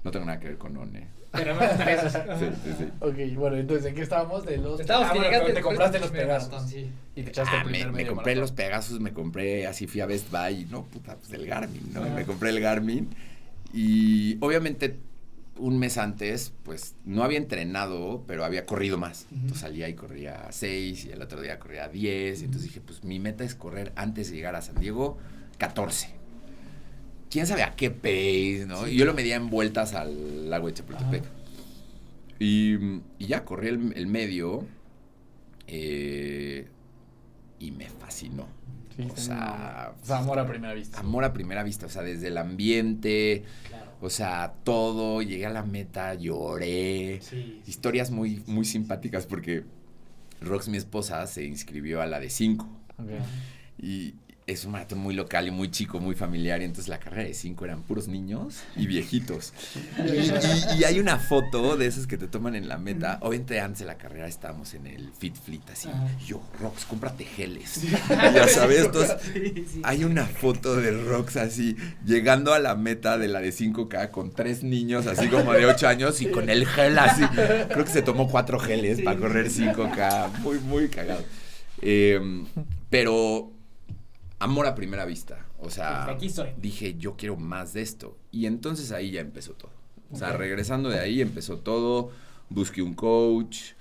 No tengo nada que ver con ONE. Pero más pesos. Sí. Ok, bueno, entonces, ¿en qué estábamos? De los... Estábamos que bueno, llegaste, te compraste los primer Pegasus. maratón, sí. Y te echaste el primer me medio compré maratón. los Pegasus, me compré, así fui a Best Buy, y no, puta, pues el Garmin, ¿no? Y Ajá. me compré el Garmin. Y obviamente un mes antes, pues no había entrenado, pero había corrido más. Entonces salía y corría 6 y el otro día corría 10. Y entonces dije, pues mi meta es correr antes de llegar a San Diego 14. ¿Quién sabe a qué pace, no? Y yo lo medía en vueltas al lago de Chapultepec. Y ya corrí el medio. Y y me fascinó. Sí, O sea, amor a primera vista. amor a primera vista, o sea, desde el ambiente, Claro. o sea, todo, llegué a la meta, lloré. Sí. Historias muy, muy simpáticas porque Rox, mi esposa, se inscribió a la de 5 Ok. y es un maratón muy local y muy chico, muy familiar, y entonces la carrera de 5 eran puros niños y viejitos. Y hay una foto de esas que te toman en la meta. Obviamente antes de la carrera estábamos en el Fit Fleet así, y yo, Rox, cómprate geles. Ya sabes, entonces Sí. hay una foto de Rox así, llegando a la meta de la de 5K con 3 niños así como de 8 años y con el gel así. Creo que se tomó 4 geles para correr 5K. Muy, muy cagado. Pero amor a primera vista. O sea, Sí, aquí estoy. dije, yo quiero más de esto. Y entonces ahí ya empezó todo. O sea, Ok. regresando de ahí empezó todo. Busqué un coach.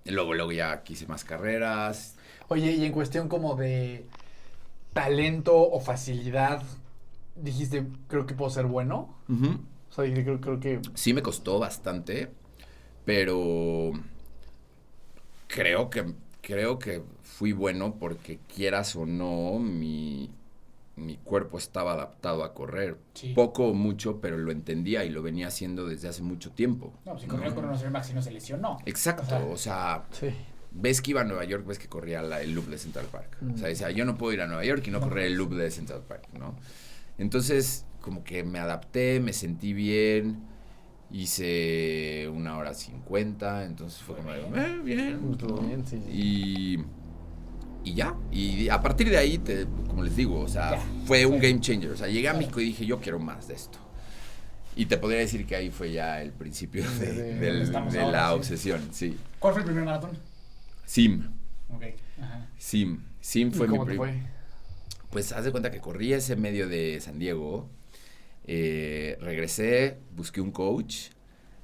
Luego ya quise más carreras. Oye, y en cuestión como de talento o facilidad, dijiste, creo que puedo ser bueno. Ujú. O sea, dijiste, creo que... Sí me costó bastante, pero creo que fui bueno porque quieras o no, mi cuerpo estaba adaptado a correr. Sí. Poco o mucho, pero lo entendía y lo venía haciendo desde hace mucho tiempo. No, pues si corrió con unos Max y no se lesionó. Exacto, o sea, Sí. ves que iba a Nueva York, ves que corría el loop de Central Park. O sea, decía, yo no puedo ir a Nueva York y no correr el loop de Central Park, ¿no? Entonces, como que me adapté, me sentí bien, hice 1:50, entonces fue como, bien. Estuvo ¿no? bien, sí, sí. Y ya, y a partir de ahí, como les digo, o sea, Ya, fue un fue. game changer. O sea, llegué a México y dije, yo quiero más de esto. Y te podría decir que ahí fue ya el principio de estamos de ahora, la sí. obsesión, sí. ¿Cuál fue el primer maratón? Sim, Ok. Ajá. Sim fue ¿Y mi cómo te primer... fue? Pues haz de cuenta que corrí ese medio de San Diego, regresé, busqué un coach,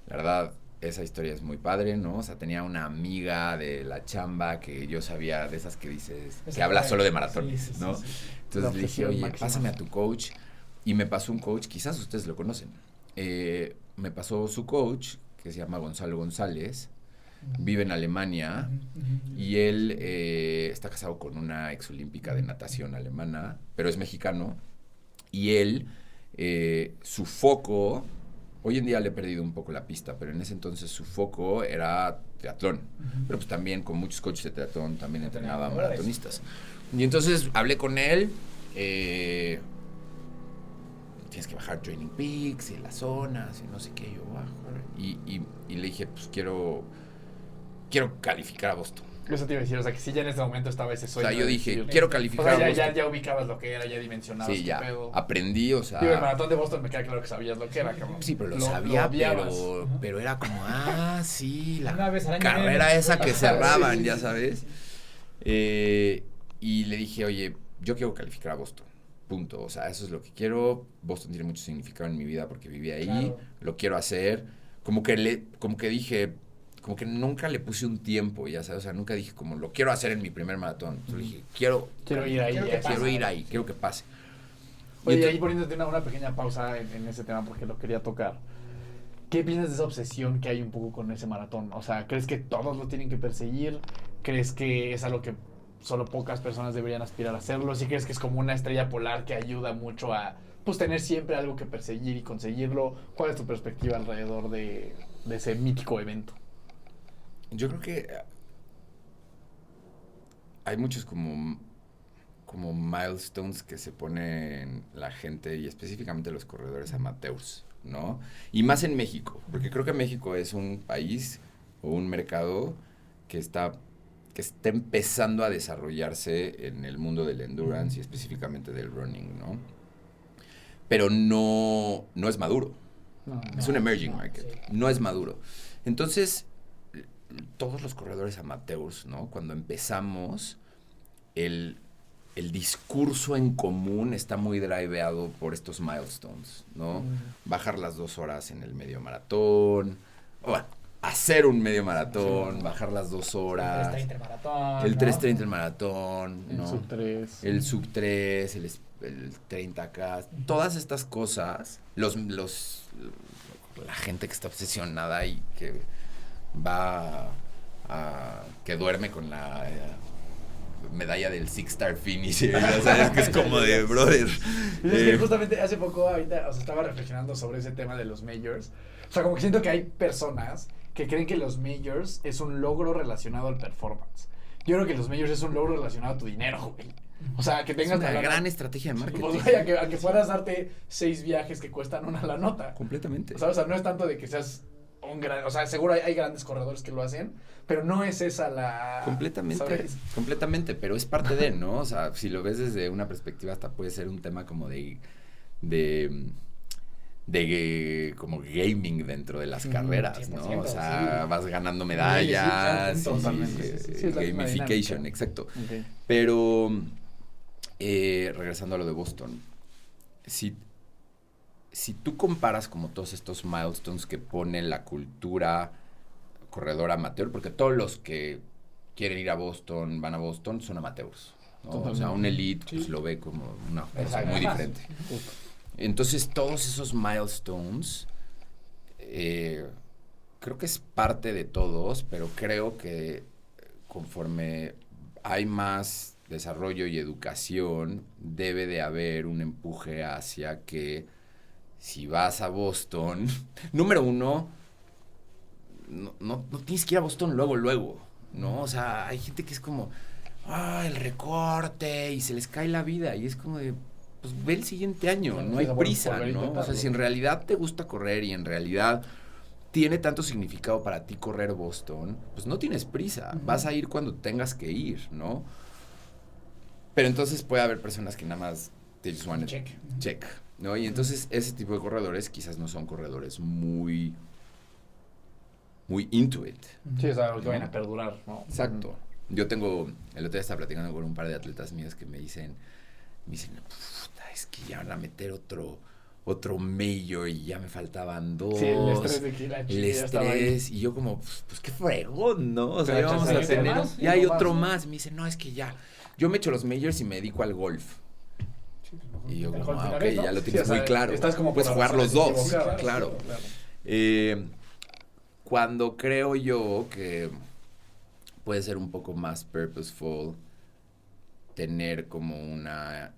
la verdad, esa historia es muy padre, ¿no? O sea, tenía una amiga de la chamba que yo sabía, de esas que dices, que habla solo de maratones, Sí, sí, ¿no? sí, sí, sí. Entonces La le dije, obsesión oye, máxima. pásame a tu coach, y me pasó un coach, quizás ustedes lo conocen, me pasó su coach, que se llama Gonzalo González, vive en Alemania, y él está casado con una exolímpica de natación alemana, pero es mexicano. Y él, su foco, hoy en día le he perdido un poco la pista, pero en ese entonces su foco era triatlón. Pero pues también con muchos coaches de triatlón también entrenaba maratonistas. Y entonces hablé con él, tienes que bajar Training Peaks y las zonas y no sé qué, yo bajo. Y le dije, pues quiero calificar a Boston. Eso te iba a decir, o sea, que sí ya en ese momento estaba ese O sueño. sea, yo de dije, decir- quiero O calificar sea, a Boston. ya ubicabas lo que era, ya dimensionabas Sí, qué ya. pedo. Aprendí, o sea... Digo, el maratón de Boston me queda claro que sabías lo que era, cabrón. Sí, pero lo sabía, odiabas. pero era como, sí, Una la vez al año carrera viene. esa que Ajá, cerraban, sí, ya sí, sabes. sí. Y le dije, oye, yo quiero calificar a Boston, punto. O sea, eso es lo que quiero. Boston tiene mucho significado en mi vida porque viví ahí, Claro. lo quiero hacer. Como que dije, como que nunca le puse un tiempo, ya sabes, o sea, nunca dije como, lo quiero hacer en mi primer maratón. Entonces le dije, quiero ir ahí. Quiero que quiero pase. ir ahí, quiero que pase. Y Oye, entonces- ahí poniéndote una pequeña pausa en ese tema porque lo quería tocar. ¿Qué piensas de esa obsesión que hay un poco con ese maratón? O sea, ¿crees que todos lo tienen que perseguir? ¿Crees que es algo que solo pocas personas deberían aspirar a hacerlo? ¿Sí crees que es como una estrella polar que ayuda mucho a pues tener siempre algo que perseguir y conseguirlo? ¿Cuál es tu perspectiva alrededor de ese mítico evento? Yo creo que hay muchos como milestones que se ponen la gente y específicamente los corredores amateurs, ¿no? Y más en México, porque creo que México es un país o un mercado que está empezando a desarrollarse en el mundo del endurance y específicamente del running, ¿no? Pero no es maduro. No, Es un emerging market, sí. no es maduro. Entonces, todos los corredores amateurs, ¿no? Cuando empezamos, el discurso en común está muy driveado por estos milestones, ¿no? Bajar las 2 horas en el medio maratón, o bueno, hacer un medio maratón, bajar las 2 horas, El 3:30 el maratón. el ¿no? 3:30 el maratón, el ¿no? sub 3. El sub 3, el 30K, todas estas cosas, la gente que está obsesionada y que va que duerme con la medalla del Six Star Finish, ya sabes que es como de brother. Y es que justamente hace poco, ahorita, o sea, estaba reflexionando sobre ese tema de los majors. O sea, como que siento que hay personas que creen que los majors es un logro relacionado al performance. Yo creo que los majors es un logro relacionado a tu dinero, güey. O sea, que Es tengas una la lana. gran estrategia de marketing. Pues, güey, a que puedas darte 6 viajes que cuestan una la nota. Completamente. O sea, no es tanto de que seas un gran... O sea, seguro hay grandes corredores que lo hacen, pero no es esa la... Completamente, ¿sabes? completamente, pero es parte de, ¿no? O sea, si lo ves desde una perspectiva hasta puede ser un tema como de como gaming dentro de las carreras, ¿no? 100%, O sea, sí. vas ganando medallas, Totalmente, sí, es la misma gamification, dinámica. exacto. Ok. Pero, regresando a lo de Boston, si tú comparas como todos estos milestones que pone la cultura corredor amateur, porque todos los que quieren ir a Boston, van a Boston, son amateurs, ¿no? O sea, un elite pues, lo ve como una cosa Exacto. muy diferente. Entonces, todos esos milestones, creo que es parte de todos, pero creo que conforme hay más desarrollo y educación, debe de haber un empuje hacia que si vas a Boston, número uno, no tienes que ir a Boston luego, ¿no? O sea, hay gente que es como, el recorte, y se les cae la vida, y es como de, pues ve el siguiente año, no hay prisa, ¿no? O sea, si en realidad te gusta correr y en realidad tiene tanto significado para ti correr Boston, pues no tienes prisa, vas a ir cuando tengas que ir, ¿no? Pero entonces puede haber personas que nada más they just want to check, ¿no? Y entonces ese tipo de corredores quizás no son corredores muy into it. Sí, es algo que ¿no? vayan a perdurar, ¿no? Exacto. Yo tengo, el otro día estaba platicando con un par de atletas mías que me dicen, puta, es que ya van a meter otro major y ya me faltaban 2. Sí, el estrés de que la El chica ya estaba ahí. estrés, y yo como, pues qué fregón, ¿no? O sea, Pero ya vamos echas a ahí tener, otro más, ya hay uno otro más, ¿no? más. Y me dice, no, es que ya, yo me echo los majors y me dedico al golf. Y yo como, Mejor ok, final, ¿no? ya lo Sí, tienes o sea, muy claro. estás como puedes por jugar los razones dos, equivocadas, claro. claro. Cuando creo yo que puede ser un poco más purposeful tener como una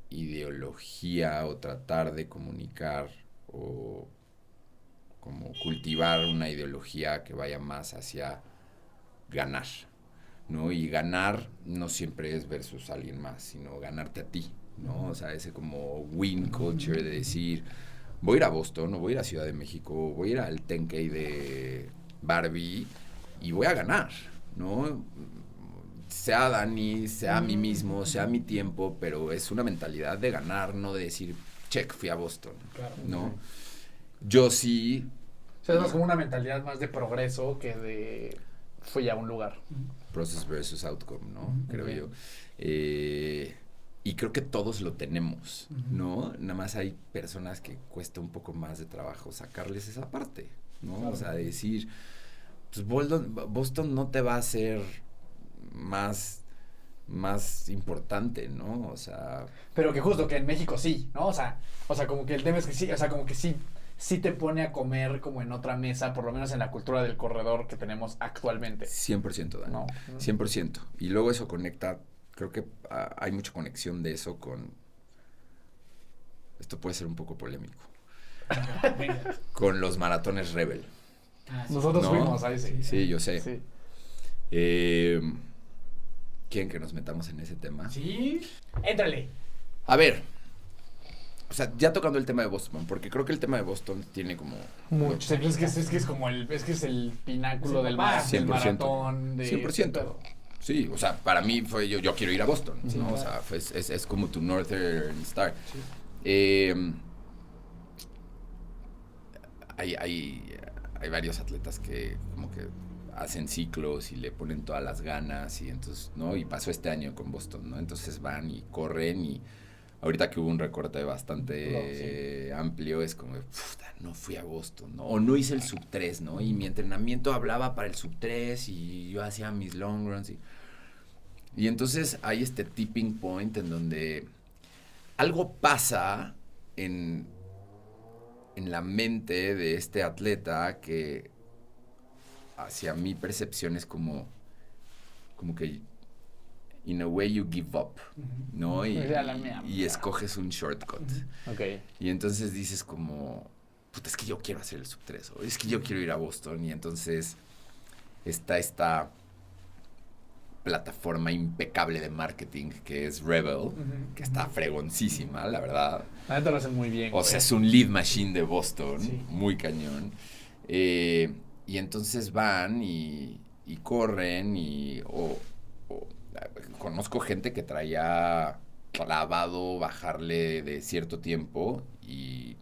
ideología o tratar de comunicar o como cultivar una ideología que vaya más hacia ganar, ¿no? Y ganar no siempre es versus alguien más, sino ganarte a ti, ¿no? O sea, ese como win culture de decir, voy a ir a Boston o voy a ir a Ciudad de México, voy a ir al 10K de Barbie y voy a ganar, ¿no? Sea Dani, sea a mí mismo, sea mi tiempo, pero es una mentalidad de ganar, no de decir, check, fui a Boston, Claro. ¿no? Yo sí... O sea, es más como una mentalidad más de progreso que de fui a un lugar. Process versus outcome, ¿no? Creo Ok. yo. Y creo que todos lo tenemos, ¿no? Nada más hay personas que cuesta un poco más de trabajo sacarles esa parte, ¿no? Claro. O sea, de decir, pues Boston no te va a hacer más importante, ¿no? O sea... Pero que justo que en México sí, ¿no? O sea, como que el tema es que sí, o sea, como que sí te pone a comer como en otra mesa, por lo menos en la cultura del corredor que tenemos actualmente. 100%, Dani. No. 100%. Y luego eso conecta, creo que hay mucha conexión de eso con... Esto puede ser un poco polémico. Venga. Con los maratones Rebel. Ah, sí. Nosotros ¿No? fuimos a ese. Sí, yo sé. Sí. ¿Quieren que nos metamos en ese tema? Sí. Éntrale. A ver, o sea, ya tocando el tema de Boston, porque creo que el tema de Boston tiene como... Mucho. Es que es como el pináculo Sí, del, papá. del 100%. maratón. De 100%. Sí, o sea, para mí fue yo quiero ir a Boston, Sí, ¿no? O claro. sea, es como tu Northern Star. Sí. Hay varios atletas que como que hacen ciclos y le ponen todas las ganas y entonces, ¿no? Y pasó este año con Boston, ¿no? Entonces van y corren y ahorita que hubo un recorte bastante amplio es como, puta, no fui a Boston, ¿no? O no hice el sub 3, ¿no? Y mi entrenamiento hablaba para el sub 3 y yo hacía mis long runs y entonces hay este tipping point en donde algo pasa en la mente de este atleta que hacia mi percepción es como que in a way you give up, ¿no? Y escoges un shortcut. Ok. Y entonces dices como, puta, es que yo quiero hacer el sub 3, o es que yo quiero ir a Boston, y entonces está esta plataforma impecable de marketing que es Rebel, que está fregoncísima, la verdad. La neta lo hacen muy bien. O sea, es un lead machine de Boston, Sí. muy cañón. Y entonces van y corren conozco gente que traía clavado bajarle de cierto tiempo y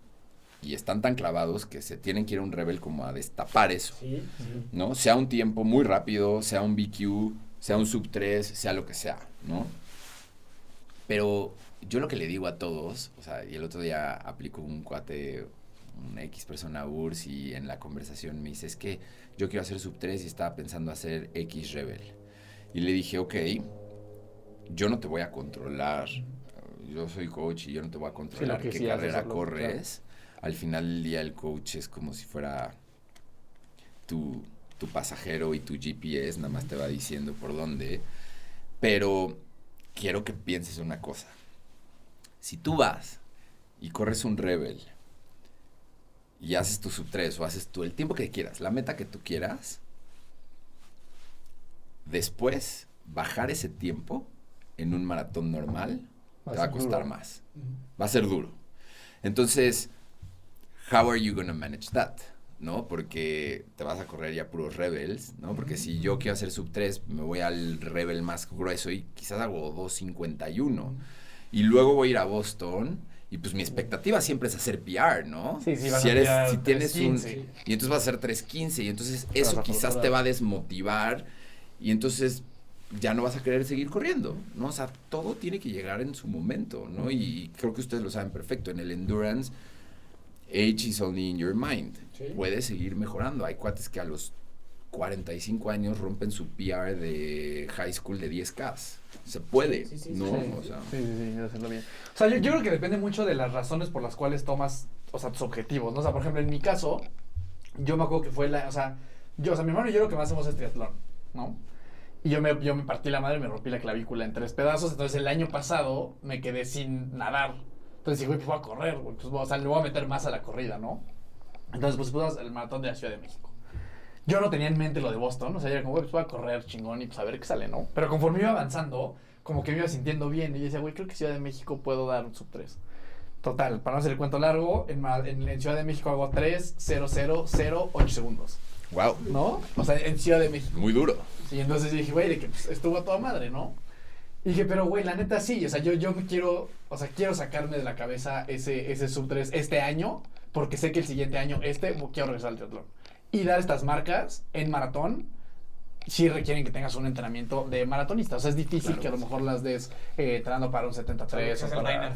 están tan clavados que se tienen que ir a un Rebel como a destapar eso, Sí. ¿no? Sea un tiempo muy rápido, sea un BQ, sea un sub 3, sea lo que sea, ¿no? Pero yo lo que le digo a todos, o sea, y el otro día aplicó un cuate, una X persona URSS, y en la conversación me dice, es que yo quiero hacer sub 3 y estaba pensando hacer X Rebel. Y le dije, ok, yo no te voy a controlar, yo soy coach y yo no te voy a controlar qué carrera corres. Claro. Al final del día el coach es como si fuera tu pasajero y tu GPS, nada más te va diciendo por dónde. Pero quiero que pienses una cosa. Si tú vas y corres un Rebel y haces tu sub 3 o haces tú el tiempo que quieras, la meta que tú quieras, después bajar ese tiempo en un maratón normal te va a costar más. Va a ser duro. Entonces, how are you gonna manage that? ¿No? Porque te vas a correr ya puros Rebels, ¿no? Porque si yo quiero hacer sub 3, me voy al Rebel más grueso y quizás hago 2:51. Y luego voy a ir a Boston y pues mi expectativa siempre es hacer PR, ¿no? Sí, vas si a tienes 3:15. y entonces vas a hacer 3:15 y entonces eso quizás te va a desmotivar y entonces ya no vas a querer seguir corriendo, ¿no? O sea, todo tiene que llegar en su momento, ¿no? Y creo que ustedes lo saben perfecto. En el endurance, age is only in your mind. Sí. Puedes seguir mejorando. Hay cuates que a los 45 años rompen su PR de high school de 10K. Se puede, ¿no? Sí, o sea, hacerlo bien. O sea, yo creo que depende mucho de las razones por las cuales tomas, o sea, tus objetivos, ¿no? O sea, por ejemplo, en mi caso, yo me acuerdo que fue mi hermano y yo lo que más hacemos es triatlón, ¿no? Y yo me partí la madre, me rompí la clavícula en 3 pedazos, entonces el año pasado me quedé sin nadar. Entonces dije, güey, pues voy a correr, güey, pues, o sea, le voy a meter más a la corrida, ¿no? Entonces, pues pusimos el maratón de la Ciudad de México. Yo no tenía en mente lo de Boston, o sea, yo era como, güey, pues voy a correr chingón y pues a ver qué sale, ¿no? Pero conforme iba avanzando, como que me iba sintiendo bien, y yo decía, güey, creo que Ciudad de México puedo dar un sub 3. Total, para no hacer el cuento largo, en Ciudad de México hago 3:00:08 segundos. Wow. ¿No? O sea, en Ciudad de México. Muy duro. Y entonces dije, güey, de que pues, estuvo a toda madre, ¿no? Y dije, pero güey, la neta sí, o sea, yo me quiero, o sea, quiero sacarme de la cabeza ese sub 3 este año, porque sé que el siguiente año quiero regresar al triatlón. Y dar estas marcas en maratón sí requieren que tengas un entrenamiento de maratonista. O sea, es difícil que a lo mejor las des entrenando para un 73 o para...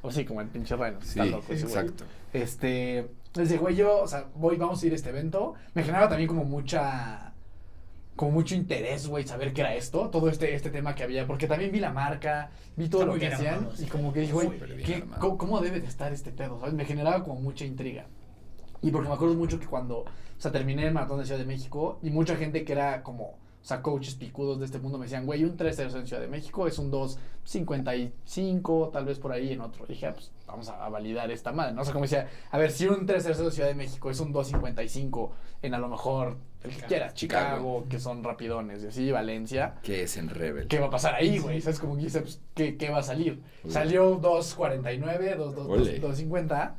O sí, como el pinche Reiner. Sí, loco, exacto. Les dije, güey, o sea, vamos a ir a este evento. Me generaba también como mucho interés, güey, saber qué era esto, todo este tema que había, porque también vi la marca, vi todo lo que hacían, y como que dije, güey, ¿cómo debe de estar este pedo? ¿Sabes? Me generaba como mucha intriga. Y porque me acuerdo mucho que cuando, o sea, terminé el maratón de Ciudad de México, y mucha gente que era como, o sea, coaches picudos de este mundo me decían, güey, un 3:00 en Ciudad de México es un 2:55, tal vez por ahí en otro. Y dije, pues vamos a validar esta madre, ¿no? O sea, como decía, a ver, si un 3:00 en Ciudad de México es un 2:55 en a lo mejor, el que quieras, Chicago, que son rapidones, y así, Valencia. ¿Qué es en Rebel? ¿Qué va a pasar ahí, güey? ¿Sabes? Como que dice, pues, ¿qué va a salir? Uy. Salió 2:49, 2:50.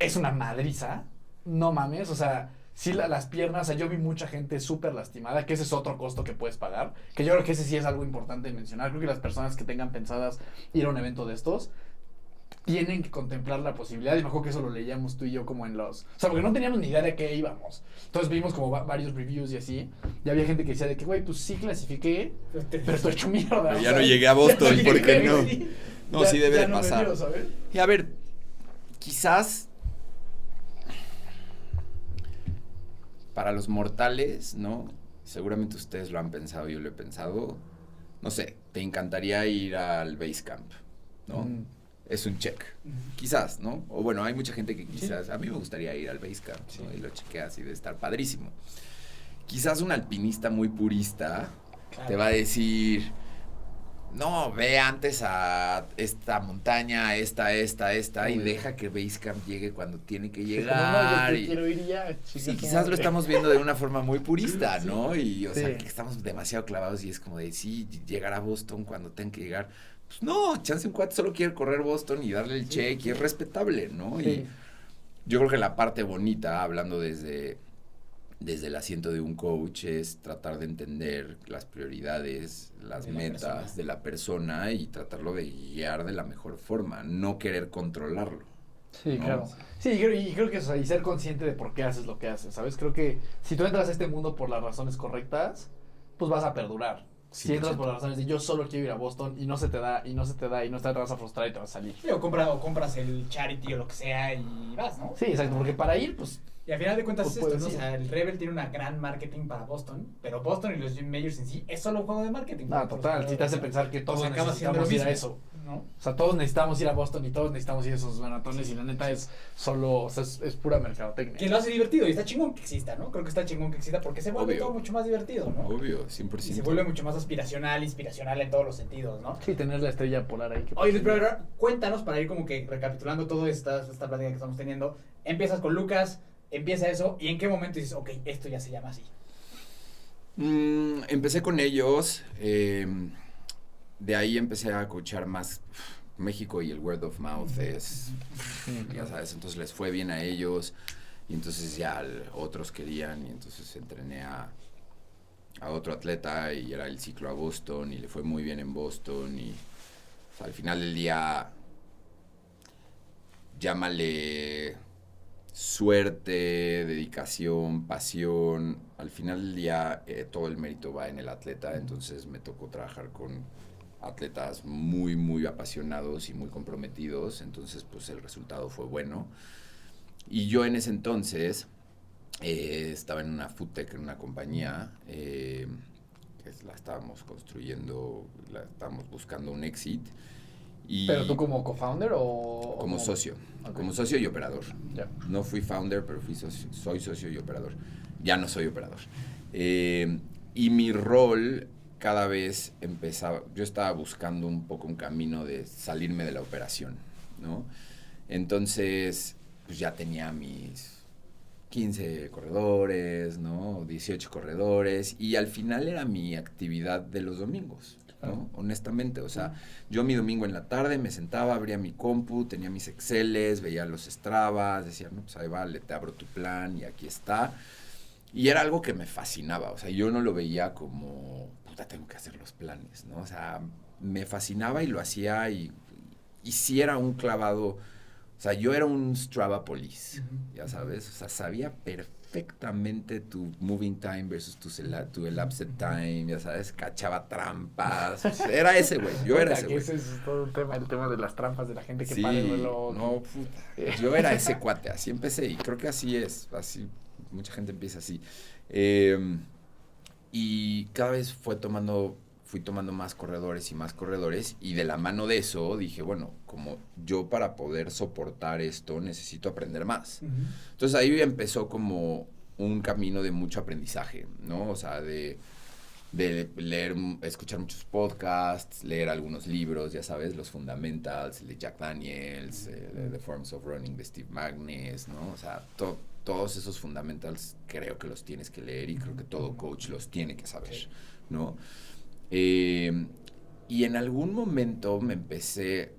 Es una madriza, no mames, o sea, sí las piernas, o sea, yo vi mucha gente súper lastimada, que ese es otro costo que puedes pagar, que yo creo que ese sí es algo importante de mencionar. Creo que las personas que tengan pensadas ir a un evento de estos tienen que contemplar la posibilidad, y me acuerdo que eso lo leíamos tú y yo como en los... O sea, porque no teníamos ni idea de qué íbamos. Entonces vimos como varios reviews y así, y había gente que decía de que, güey, pues sí clasifiqué, pero estoy hecho mierda. Pero ya no llegué a Boston, ¿por qué no? No, sí debe de no pasar. Dio, ¿sabes? Y a ver, quizás... Para los mortales, ¿no? Seguramente ustedes lo han pensado, yo lo he pensado. No sé, te encantaría ir al Basecamp, ¿no? Es un check. Quizás, ¿no? O bueno, hay mucha gente que quizás... A mí me gustaría ir al Basecamp, ¿no? Y lo chequeas y debe estar padrísimo. quizás un alpinista muy purista Claro. te va a decir, no, ve antes a esta montaña, esta, y deja que Basecamp llegue cuando tiene que llegar. y- quiero ir ya. Sí, quizás lo estamos viendo de una forma muy purista, ¿no? Y, o sea, Sí. que estamos demasiado clavados y es como de, sí, llegar a Boston cuando tenga que llegar. Pues no, chance un cuate solo quiere correr Boston y darle el check y es respetable, ¿no? Sí. Y yo creo que la parte bonita, hablando desde el asiento de un coach, es tratar de entender las prioridades, las De la metas persona. de la persona y tratarlo de guiar de la mejor forma, no querer controlarlo. Sí, ¿no? claro. Sí, y creo que eso, y ser consciente de por qué haces lo que haces, ¿sabes? Creo que si tú entras a este mundo por las razones correctas, pues vas a perdurar. Si entras 100%. por las razones de yo solo quiero ir a Boston y no se te da, y no se te da, y no te vas a frustrar y te vas a salir. Sí, o compras el charity o lo que sea y vas, ¿no? Sí, exacto, porque para ir, pues, Y al final de cuentas Pues es esto, puedes ¿no? O ir. sea, el Rebel tiene una gran marketing para Boston, pero Boston y los Gym Majors en sí es solo un juego de marketing. no, total, sí te hace pensar que todos acaba siendo lo necesitamos ir a mismo, eso. ¿no? O sea, todos necesitamos ir a Boston y todos necesitamos ir a esos maratones y la neta es solo, o sea, es pura mercadotecnia. Que lo hace divertido y está chingón que exista, ¿no? Creo que está chingón que exista porque se vuelve Obvio. todo mucho más divertido, ¿no? Obvio, 100%. Y se vuelve mucho más inspiracional en todos los sentidos, ¿no? Sí, tener la estrella polar ahí. Que Oye, pero ahora, cuéntanos para ir como que recapitulando toda esta plática que estamos teniendo. Empiezas con Lucas, empieza eso, y en qué momento dices, ok, esto ya se llama así. Empecé con ellos, de ahí empecé a coachar más. México y el word of mouth es, ya sabes, entonces les fue bien a ellos y entonces ya otros querían y entonces entrené a otro atleta y era el ciclo a Boston y le fue muy bien en Boston y o sea, al final del día llámale suerte, dedicación, pasión, al final del día todo el mérito va en el atleta, entonces me tocó trabajar con atletas muy, muy apasionados y muy comprometidos, entonces pues el resultado fue bueno. Y yo en ese entonces estaba en una food tech, en una compañía, que la estábamos construyendo, la estábamos buscando un exit. Y ¿Pero tú como co-founder o...? como socio, Ok. como socio y operador. Ya. No fui founder, pero soy socio y operador. Ya no soy operador. Y mi rol cada vez empezaba, yo estaba buscando un poco un camino de salirme de la operación, ¿no? Entonces, pues ya tenía mis 15 corredores, ¿no? 18 corredores, y al final era mi actividad de los domingos, ¿no? Honestamente, o sea, yo mi domingo en la tarde me sentaba, abría mi compu, tenía mis Exceles, veía los Stravas, decía, no, pues ahí vale, te abro tu plan y aquí está. Y era algo que me fascinaba, o sea, yo no lo veía como, puta, tengo que hacer los planes, ¿no? O sea, me fascinaba y lo hacía y sí era un clavado, o sea, yo era un Strava police, ya sabes, o sea, sabía perfectamente tu moving time versus tu elapsed time, ya sabes, cachaba trampas, era ese güey, yo era ese Que güey. ese es todo un tema, el tema de las trampas de la gente que Sí, para el reloj. no, puta, yo era ese cuate, así empecé y creo que así es, así, mucha gente empieza así. Y cada vez fui tomando más corredores y de la mano de eso dije, bueno, como yo para poder soportar esto necesito aprender más. Entonces ahí empezó como un camino de mucho aprendizaje, ¿no? O sea, de leer, escuchar muchos podcasts, leer algunos libros, ya sabes, los Fundamentals, el de Jack Daniels, The Forms of Running de Steve Magness, ¿no? O sea, todos esos Fundamentals creo que los tienes que leer y creo que todo coach los tiene que saber, ¿no? Y en algún momento me empecé,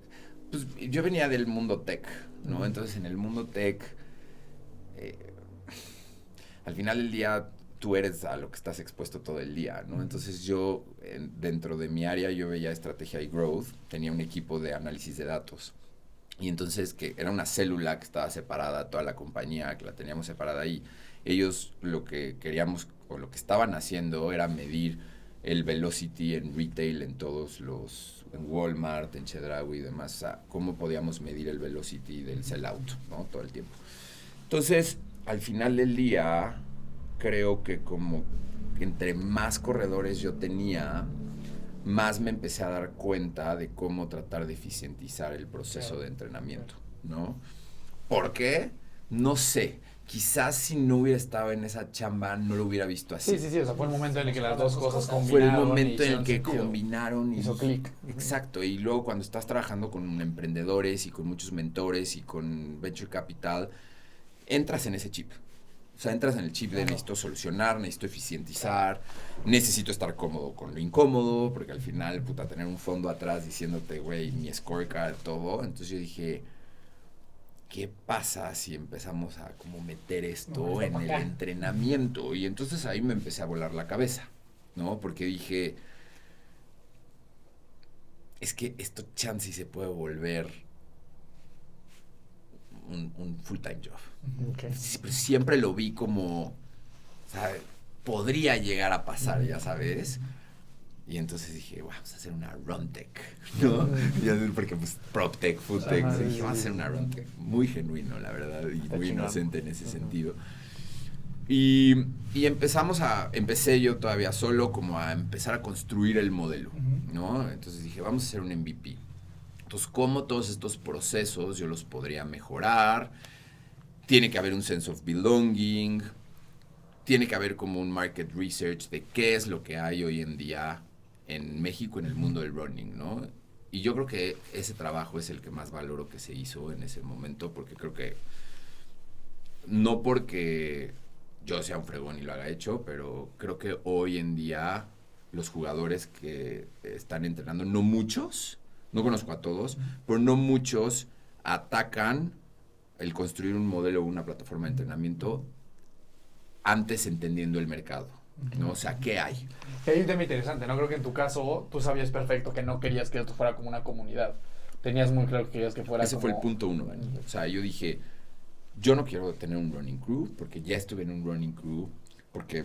pues yo venía del mundo tech, ¿no? Entonces en el mundo tech, al final del día tú eres a lo que estás expuesto todo el día, ¿no? Entonces yo, dentro de mi área, yo veía estrategia y growth, tenía un equipo de análisis de datos. Y entonces, que era una célula que estaba separada, toda la compañía, que la teníamos separada ahí. Ellos lo que queríamos, o lo que estaban haciendo, era medir el velocity en retail, en Walmart, en Chedraui y demás. O sea, cómo podíamos medir el velocity del sellout, ¿no? Todo el tiempo. Entonces, al final del día, creo que como entre más corredores yo tenía, más me empecé a dar cuenta de cómo tratar de eficientizar el proceso de entrenamiento, ¿no? ¿Por qué? No sé. quizás si no hubiera estado en esa chamba no lo hubiera visto así. Sí, o sea, fue el momento en el que las dos cosas combinaron. Fue el momento en el y que hicieron sentido. combinaron y Hizo clic. Exacto, y luego cuando estás trabajando con emprendedores y con muchos mentores y con venture capital, entras en ese chip. O sea, entras en el chip de necesito solucionar, necesito eficientizar, necesito estar cómodo con lo incómodo, porque al final, puta, tener un fondo atrás diciéndote, güey, mi scorecard, todo. Entonces yo dije, ¿qué pasa si empezamos a como meter esto en el entrenamiento? Y entonces ahí me empecé a volar la cabeza, ¿no? Porque dije, es que esto chance se puede volver un full-time job. Okay. Siempre lo vi como, o sea, podría llegar a pasar, ya sabes. Y entonces dije, vamos a hacer una RunTech, ¿no? Porque pues PropTech, FoodTech, dije, vamos a hacer una RunTech. Muy genuino, la verdad, y muy inocente en ese sentido. Y empecé yo todavía solo como a empezar a construir el modelo, ¿no? Entonces dije, vamos a hacer un MVP. Entonces, ¿cómo todos estos procesos yo los podría mejorar? Tiene que haber un sense of belonging, tiene que haber como un market research de qué es lo que hay hoy en día en México en el mundo del running, ¿no? Y yo creo que ese trabajo es el que más valoro que se hizo en ese momento, porque creo que, no porque yo sea un fregón y lo haga hecho, pero creo que hoy en día los jugadores que están entrenando, no muchos, no conozco a todos, pero no muchos atacan el construir un modelo o una plataforma de entrenamiento antes entendiendo el mercado, ¿no? O sea, ¿qué hay? Hay un tema interesante, ¿no? Creo que en tu caso tú sabías perfecto que no querías que esto fuera como una comunidad. Tenías muy claro que querías que fuera Ese como... fue el punto uno. O sea, yo dije, yo no quiero tener un running crew, porque ya estuve en un running crew, porque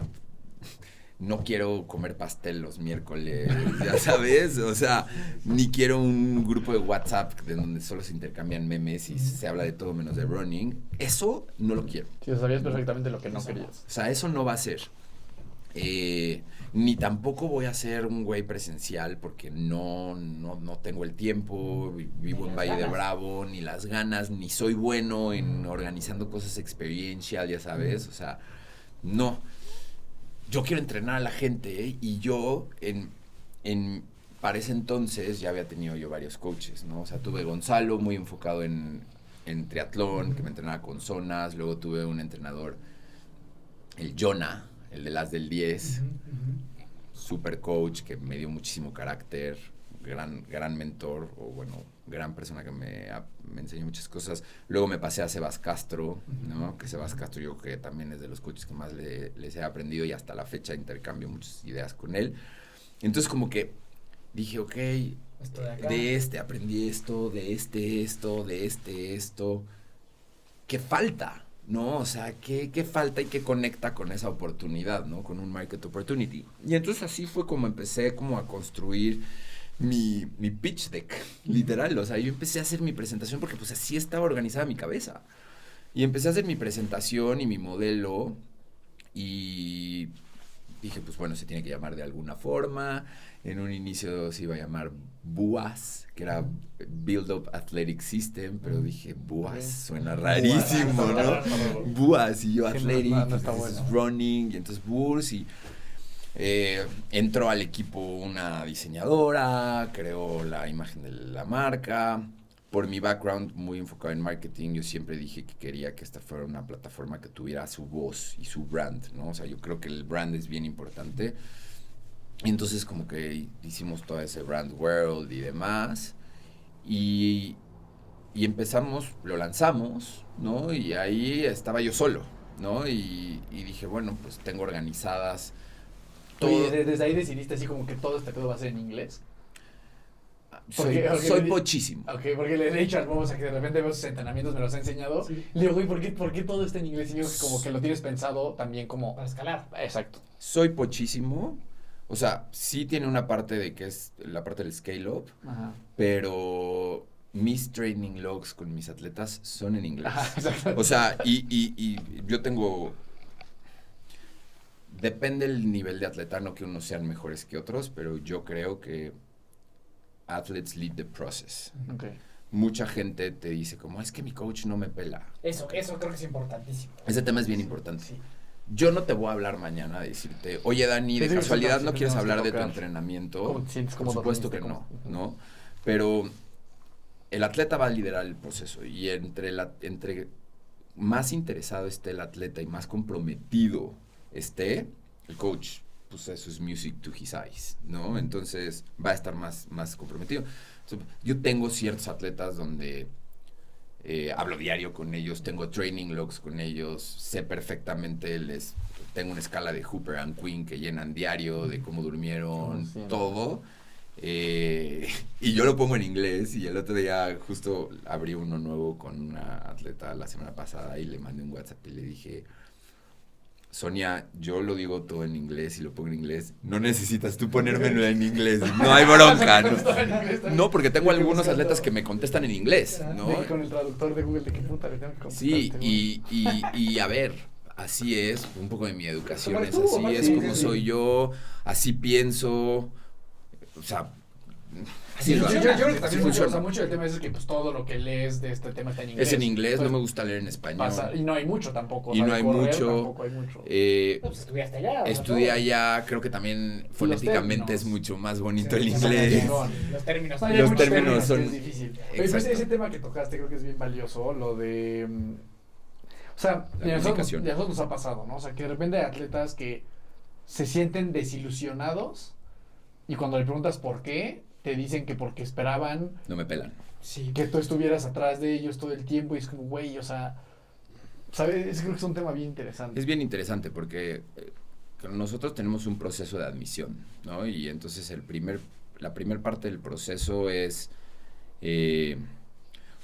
no quiero comer pastel los miércoles, ya sabes, o sea, ni quiero un grupo de WhatsApp de donde solo se intercambian memes y se habla de todo menos de running. Eso no lo quiero. Sí, sabías perfectamente lo que no querías. O sea, eso no va a ser. Ni tampoco voy a ser un güey presencial porque no tengo el tiempo, vivo en Valle de Bravo, ni las ganas, ni soy bueno en organizando cosas experiencial, ya sabes, o sea, no. Yo quiero entrenar a la gente y yo para ese entonces ya había tenido yo varios coaches, ¿no? O sea, tuve Gonzalo muy enfocado en triatlón, que me entrenaba con zonas, luego tuve un entrenador, el Jonah, el de las del 10, super coach que me dio muchísimo carácter, gran mentor, o bueno, gran persona que me enseñó muchas cosas. Luego me pasé a Sebas Castro, ¿no? Que Sebas Castro yo creo que también es de los coaches que más les he aprendido y hasta la fecha intercambio muchas ideas con él. Entonces como que dije, ok, de este aprendí esto, de este esto. ¿Qué falta? ¿No? O sea, ¿qué falta y qué conecta con esa oportunidad, ¿no? Con un market opportunity. Y entonces así fue como empecé como a construir mi pitch deck, literal. O sea, yo empecé a hacer mi presentación porque pues así estaba organizada mi cabeza. Y empecé a hacer mi presentación y mi modelo y dije, pues bueno, se tiene que llamar de alguna forma. En un inicio se iba a llamar BUAS, que era Build Up Athletic System, pero dije, BUAS suena rarísimo, ¿no? BUAS, y yo Athletic, no está entonces bueno. Running, y entonces BURS, y entró al equipo una diseñadora, creó la imagen de la marca. Por mi background muy enfocado en marketing, yo siempre dije que quería que esta fuera una plataforma que tuviera su voz y su brand, ¿no? O sea, yo creo que el brand es bien importante. Y entonces como que hicimos todo ese brand world y demás. Y empezamos, lo lanzamos, ¿no? Y ahí estaba yo solo, ¿no? Y dije, bueno, pues tengo organizadas todo. Oye, desde ahí decidiste así como que todo este pedo va a ser en inglés. Soy pochísimo. Ok, porque le he dicho al Bobo, o sea, que de repente veo sus entrenamientos, me los ha enseñado. Sí. Le digo, güey, ¿por qué todo está en inglés? Y yo como que lo tienes pensado también como... Para escalar. Exacto. Soy pochísimo. O sea, sí tiene una parte de que es la parte del scale-up, pero mis training logs con mis atletas son en inglés. Ajá, o sea, y yo tengo... Depende del nivel de atleta, no que unos sean mejores que otros, pero yo creo que athletes lead the process. Okay. mucha gente te dice como, es que mi coach no me pela. Eso creo que es importantísimo. Ese tema es bien importante. Sí. Yo no te voy a hablar mañana de decirte, oye Dani, de Sí, casualidad sí, no sí, quieres tenemos que hablar de tu tocar. entrenamiento. ¿Cómo te sientes? Por ¿Cómo supuesto que dormiste? no, ¿Cómo? ¿no? Pero el atleta va a liderar el proceso y entre más interesado esté el atleta y más comprometido esté, el coach, pues eso es music to his eyes, ¿no? Entonces va a estar más comprometido. Entonces, yo tengo ciertos atletas donde hablo diario con ellos, tengo training logs con ellos, sé perfectamente, tengo una escala de Hooper and Quinn que llenan diario, de cómo durmieron, Sí, todo. Y yo lo pongo en inglés y el otro día justo abrí uno nuevo con una atleta la semana pasada y le mandé un WhatsApp y le dije, Sonia, yo lo digo todo en inglés y lo pongo en inglés, no necesitas tú ponérmelo en inglés, no hay bronca, ¿no? No, porque tengo algunos atletas que me contestan en inglés, ¿no? De que con el traductor de Google, ¿de qué puta le tengo que contestar Sí, este güey? y a ver, así es, un poco de mi educación Como es tú, así, ¿no? es Sí, como sí, soy sí. yo, así pienso, o sea, así Yo lo creo hago, que así también funciona. mucho del tema es que pues todo lo que lees de este tema está en inglés. Es en inglés, no me Entonces, gusta leer en español. pasa, y no hay mucho tampoco. Y o sea, no de hay correr mucho. Tampoco hay mucho. Pues estudiaste allá. Estudié ¿no? allá, creo que también fonéticamente términos. es mucho más bonito Sí, el sí, inglés. chingón. Los términos. No, hay Los muchos términos que son- es difícil. Oye, pues Exacto. ese tema que tocaste creo que es bien valioso, lo de... o sea, La y a nosotros comunicación. nos ha pasado, ¿no? O sea, que de repente hay atletas que se sienten desilusionados y cuando le preguntas por qué, te dicen que porque esperaban No me pelan. Sí. que tú estuvieras atrás de ellos todo el tiempo y es como, güey, o sea, ¿sabes? Creo que es un tema bien interesante. Es bien interesante porque nosotros tenemos un proceso de admisión, ¿no? Y entonces la primer parte del proceso es,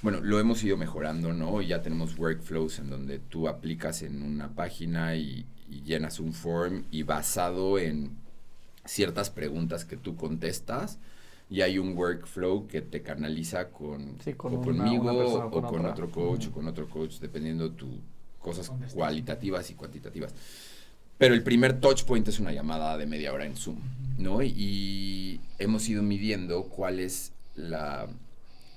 bueno, lo hemos ido mejorando, ¿no? Y ya tenemos workflows en donde tú aplicas en una página y llenas un form y basado en ciertas preguntas que tú contestas, y hay un workflow que te canaliza Sí, con o una conmigo persona o o con con otra. otro coach Ujú. o con otro coach, dependiendo tus cosas ¿Dónde estás? cualitativas y cuantitativas. Pero el primer touch point es una llamada de media hora en Zoom, ¿no? Y hemos ido midiendo cuál es la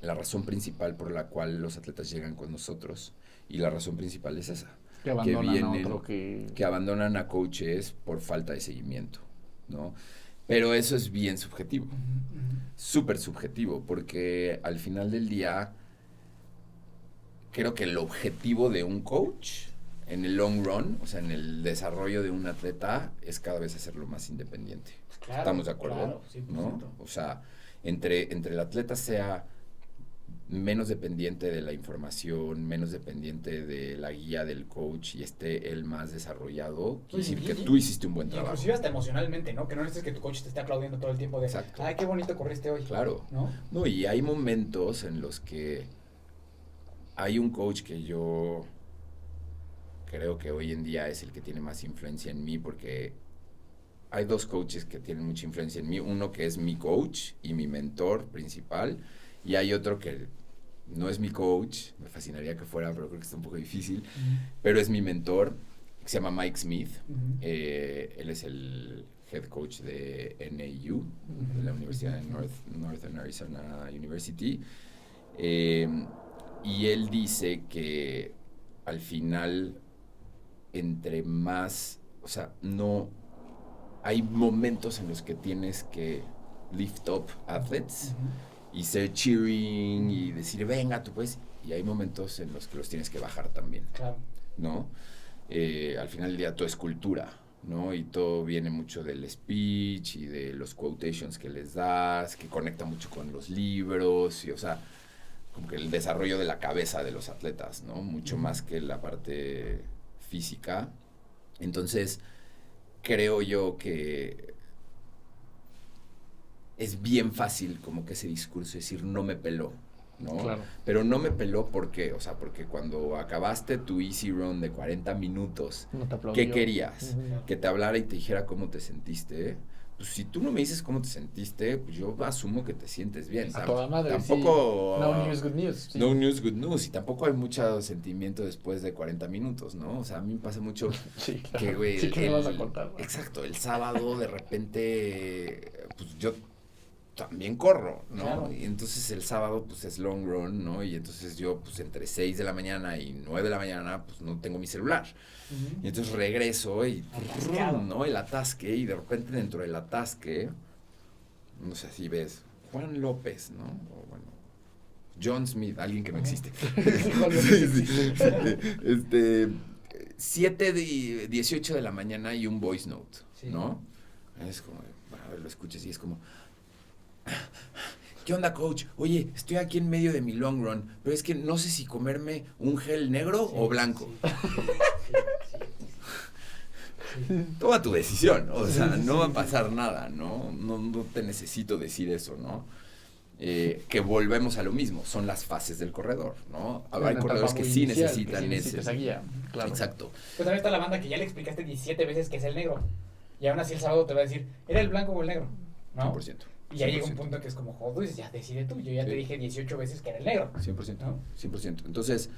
razón principal por la cual los atletas llegan con nosotros. Y la razón principal es esa. Que abandonan vienen- a otro que... Que abandonan a coaches por falta de seguimiento, ¿no? Pero eso es bien subjetivo, súper subjetivo, porque al final del día creo que el objetivo de un coach en el long run, o sea, en el desarrollo de un atleta, es cada vez hacerlo más independiente. Claro, ¿Estamos de acuerdo? claro, 100%. ¿No? O sea, entre el atleta sea menos dependiente de la información, menos dependiente de la guía del coach y esté él más desarrollado, quiere decir que tú hiciste un buen trabajo. Inclusive hasta emocionalmente, ¿no? Que no necesites que tu coach te esté aplaudiendo todo el tiempo de, Exacto. ay, qué bonito corriste hoy. Claro. ¿No? No, y hay momentos en los que hay un coach que yo creo que hoy en día es el que tiene más influencia en mí, porque hay dos coaches que tienen mucha influencia en mí. Uno que es mi coach y mi mentor principal, y hay otro que no es mi coach, me fascinaría que fuera, pero creo que está un poco difícil, pero es mi mentor, que se llama Mike Smith. Él es el head coach de NAU, de la Universidad de Northern Arizona University, y él dice que al final, entre más, o sea, no, hay momentos en los que tienes que lift up athletes y ser cheering y decir, venga, tú puedes, y hay momentos en los que los tienes que bajar también, Claro. ¿no? Al final del día todo es cultura, ¿no? Y todo viene mucho del speech y de los quotations que les das, que conecta mucho con los libros, y o sea, como que el desarrollo de la cabeza de los atletas, ¿no? Mucho más que la parte física. Entonces, creo yo que es bien fácil como que ese discurso decir no me peló, ¿no? Claro. Pero no me peló porque, o sea, porque cuando acabaste tu easy run de 40 minutos, No te aplaudió. ¿qué querías? Ujú. Que te hablara y te dijera cómo te sentiste. Pues si tú no me dices cómo te sentiste, pues yo asumo que te sientes bien. A toda madre, Tampoco... sí. No news, good news. Sí. No news, good news. Y tampoco hay mucho sentimiento después de 40 minutos, ¿no? O sea, a mí me pasa mucho Sí, claro. que, güey... Sí, que me vas a contar. Exacto, el sábado de repente, pues yo también corro, ¿no? Claro. Y entonces el sábado, pues es long run, ¿no? Y entonces yo, pues entre 6 de la mañana y 9 de la mañana, pues no tengo mi celular. Y entonces regreso y, Atascado. ¿no? El atasque, y de repente dentro del atasque, no sé si ves, Juan López, ¿no? O bueno, John Smith, alguien que no existe. Sí, sí. 7:18 de la mañana y un voice note, Sí. ¿no? Es como, a ver, lo escuchas y es como, ¿qué onda, coach? Oye, estoy aquí en medio de mi long run, pero es que no sé si comerme un gel negro o blanco. Toma tu decisión, o sea, no va a pasar nada, ¿no? No te necesito decir eso, ¿no? Que volvemos a lo mismo, son las fases del corredor, ¿no? Hay corredores que sí necesitan ese. esa guía, claro. Exacto. Pues también está la banda que ya le explicaste 17 veces que es el negro. Y aún así el sábado te va a decir, ¿era el blanco o el negro? ¿No? 100%. Y ya llega un 100%. punto que es como, joder, pues ya decide tú. Yo ya te Sí. dije 18 veces que era el negro. 100%, ¿no? 100%. Entonces,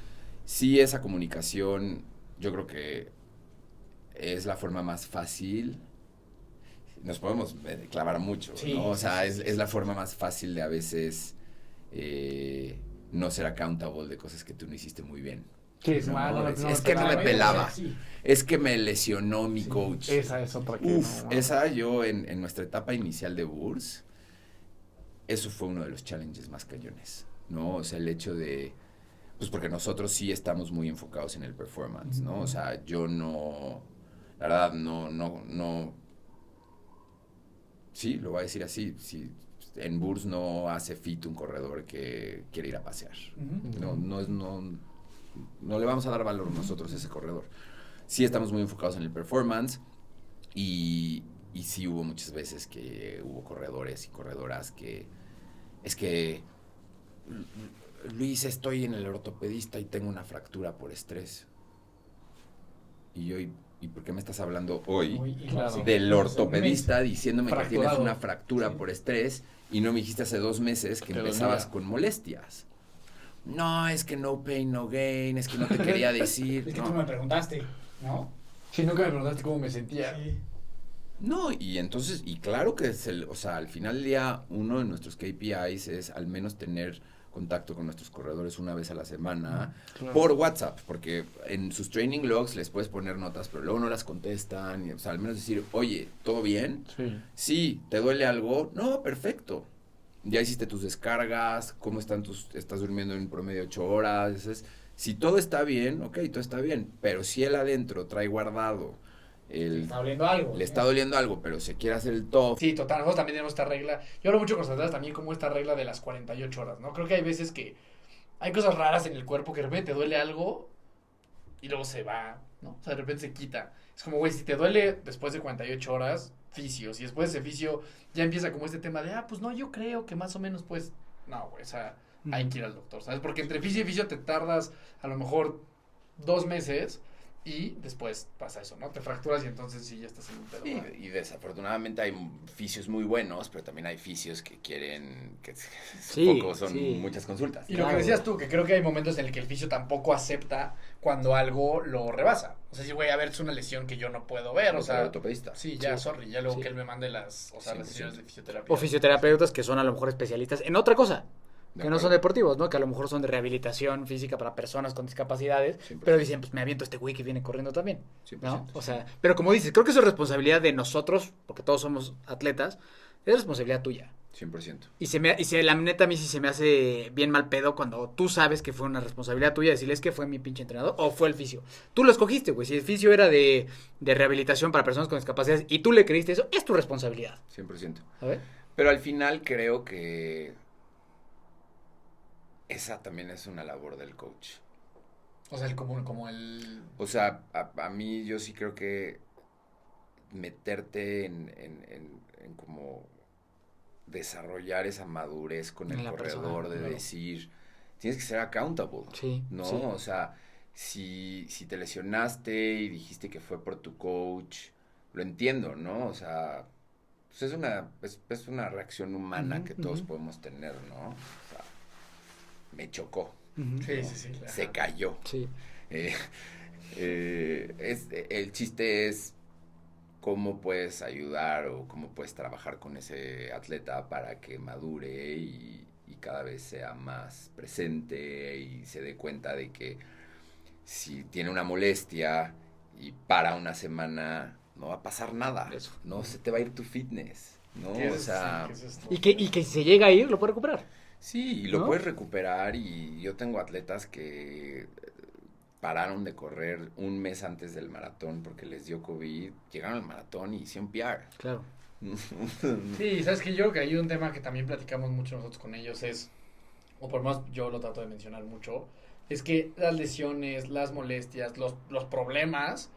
sí, esa comunicación, yo creo que es la forma más fácil. Nos podemos clavar mucho, Sí, ¿no? O sea, sí, sí, es la forma más fácil de a veces no ser accountable de cosas que tú no hiciste muy bien. Sí, No, es me que no me pelaba. pelaba. Sí. Es que me lesionó mi coach. Esa es otra que Uf, no, esa yo en nuestra etapa inicial de Burs, eso fue uno de los challenges más cañones, ¿no? O sea, el hecho de, pues porque nosotros sí estamos muy enfocados en el performance, ¿no? O sea, yo no, la verdad, no, sí, lo voy a decir así, sí, en Burs no hace fit un corredor que quiere ir a pasear. No le vamos a dar valor nosotros a ese corredor. Sí estamos muy enfocados en el performance y sí hubo muchas veces que hubo corredores y corredoras que es que Luis, estoy en el ortopedista y tengo una fractura por estrés. Y yo, ¿y por qué me estás hablando hoy claro. del ortopedista diciéndome que tienes Fracturado. una fractura Sí. por estrés y no me dijiste hace 2 meses que Te empezabas dolía. con molestias? No, es que no pain, no gain, es que no te quería decir. Es que no. tú me preguntaste, ¿no? Sí, nunca me preguntaste cómo me sentía. Sí. No, y entonces, y claro que es o sea, al final del día, uno de nuestros KPIs es al menos tener contacto con nuestros corredores una vez a la semana Claro. por WhatsApp, porque en sus training logs les puedes poner notas, pero luego no las contestan, y, o sea, al menos decir, oye, ¿todo bien? Sí. Sí, ¿te duele algo? No, perfecto. Ya hiciste tus descargas, ¿cómo están estás durmiendo en promedio 8 horas? Entonces, si todo está bien, ok, todo está bien, pero si él adentro trae guardado Le está doliendo algo. le está doliendo algo, pero se quiere hacer el top. Sí, total. Nosotros también tenemos esta regla. Yo hablo mucho con los atletas también como esta regla de las 48 horas, ¿no? Creo que hay veces que hay cosas raras en el cuerpo que de repente te duele algo y luego se va, ¿no? O sea, de repente se quita. Es como, güey, si te duele después de 48 horas, fisio. Si después de ese fisio ya empieza como este tema de, pues no, yo creo que más o menos, pues, no, güey, o sea, hay que ir al doctor, ¿sabes? Porque entre fisio y fisio te tardas a lo mejor 2 meses y después pasa eso, ¿no? Te fracturas y entonces sí ya estás en un pedo. Sí, ¿no? y desafortunadamente hay fisios muy buenos, pero también hay fisios que quieren, que Sí, poco son sí. muchas consultas. Y lo que decías tú, que creo que hay momentos en el que el fisio tampoco acepta cuando algo lo rebasa. O sea, si, güey, a ver, es una lesión que yo no puedo ver, o sea, ortopedista. sí, ya, Sí. sorry, ya luego Sí. que él me mande las, o sea, las 100%. sesiones de fisioterapia. O fisioterapeutas que son a lo mejor especialistas en otra cosa. Que no son deportivos, ¿no? Que a lo mejor son de rehabilitación física para personas con discapacidades. 100%. Pero dicen, pues me aviento a este güey que viene corriendo también. 100%. ¿No? O sea, pero como dices, creo que eso es responsabilidad de nosotros, porque todos somos atletas, es responsabilidad tuya. 100%. La neta a mí sí se me hace bien mal pedo cuando tú sabes que fue una responsabilidad tuya decirles que fue mi pinche entrenador o fue el fisio. Tú lo escogiste, güey. Si el fisio era de rehabilitación para personas con discapacidades y tú le creíste eso, es tu responsabilidad. 100%. A ver. Pero al final creo que esa también es una labor del coach. O sea, el común, como el... O sea, a mí yo sí creo que meterte en como desarrollar esa madurez con En el la corredor persona, de claro. decir, tienes que ser accountable, Sí. ¿no? sí. O sea, si te lesionaste y dijiste que fue por tu coach, lo entiendo, ¿no? O sea, pues es una reacción humana Ujú, que todos ujú. podemos tener, ¿no? O sea, me chocó, Ujú. Sí, sí, sí. Claro. se cayó. Sí. El chiste es cómo puedes ayudar o cómo puedes trabajar con ese atleta para que madure y cada vez sea más presente y se dé cuenta de que si tiene una molestia y para una semana, no va a pasar nada. Eso. No se te va a ir tu fitness, ¿no? ¿Qué O es, sea, ¿qué es esto? Y que si se llega a ir, lo puede recuperar. sí, y lo ¿No? puedes recuperar y yo tengo atletas que pararon de correr un mes antes del maratón porque les dio COVID, llegaron al maratón y hicieron PR. Claro. Sí, sabes que yo creo que hay un tema que también platicamos mucho nosotros con ellos es, o por más yo lo trato de mencionar mucho, es que las lesiones, las molestias, los problemas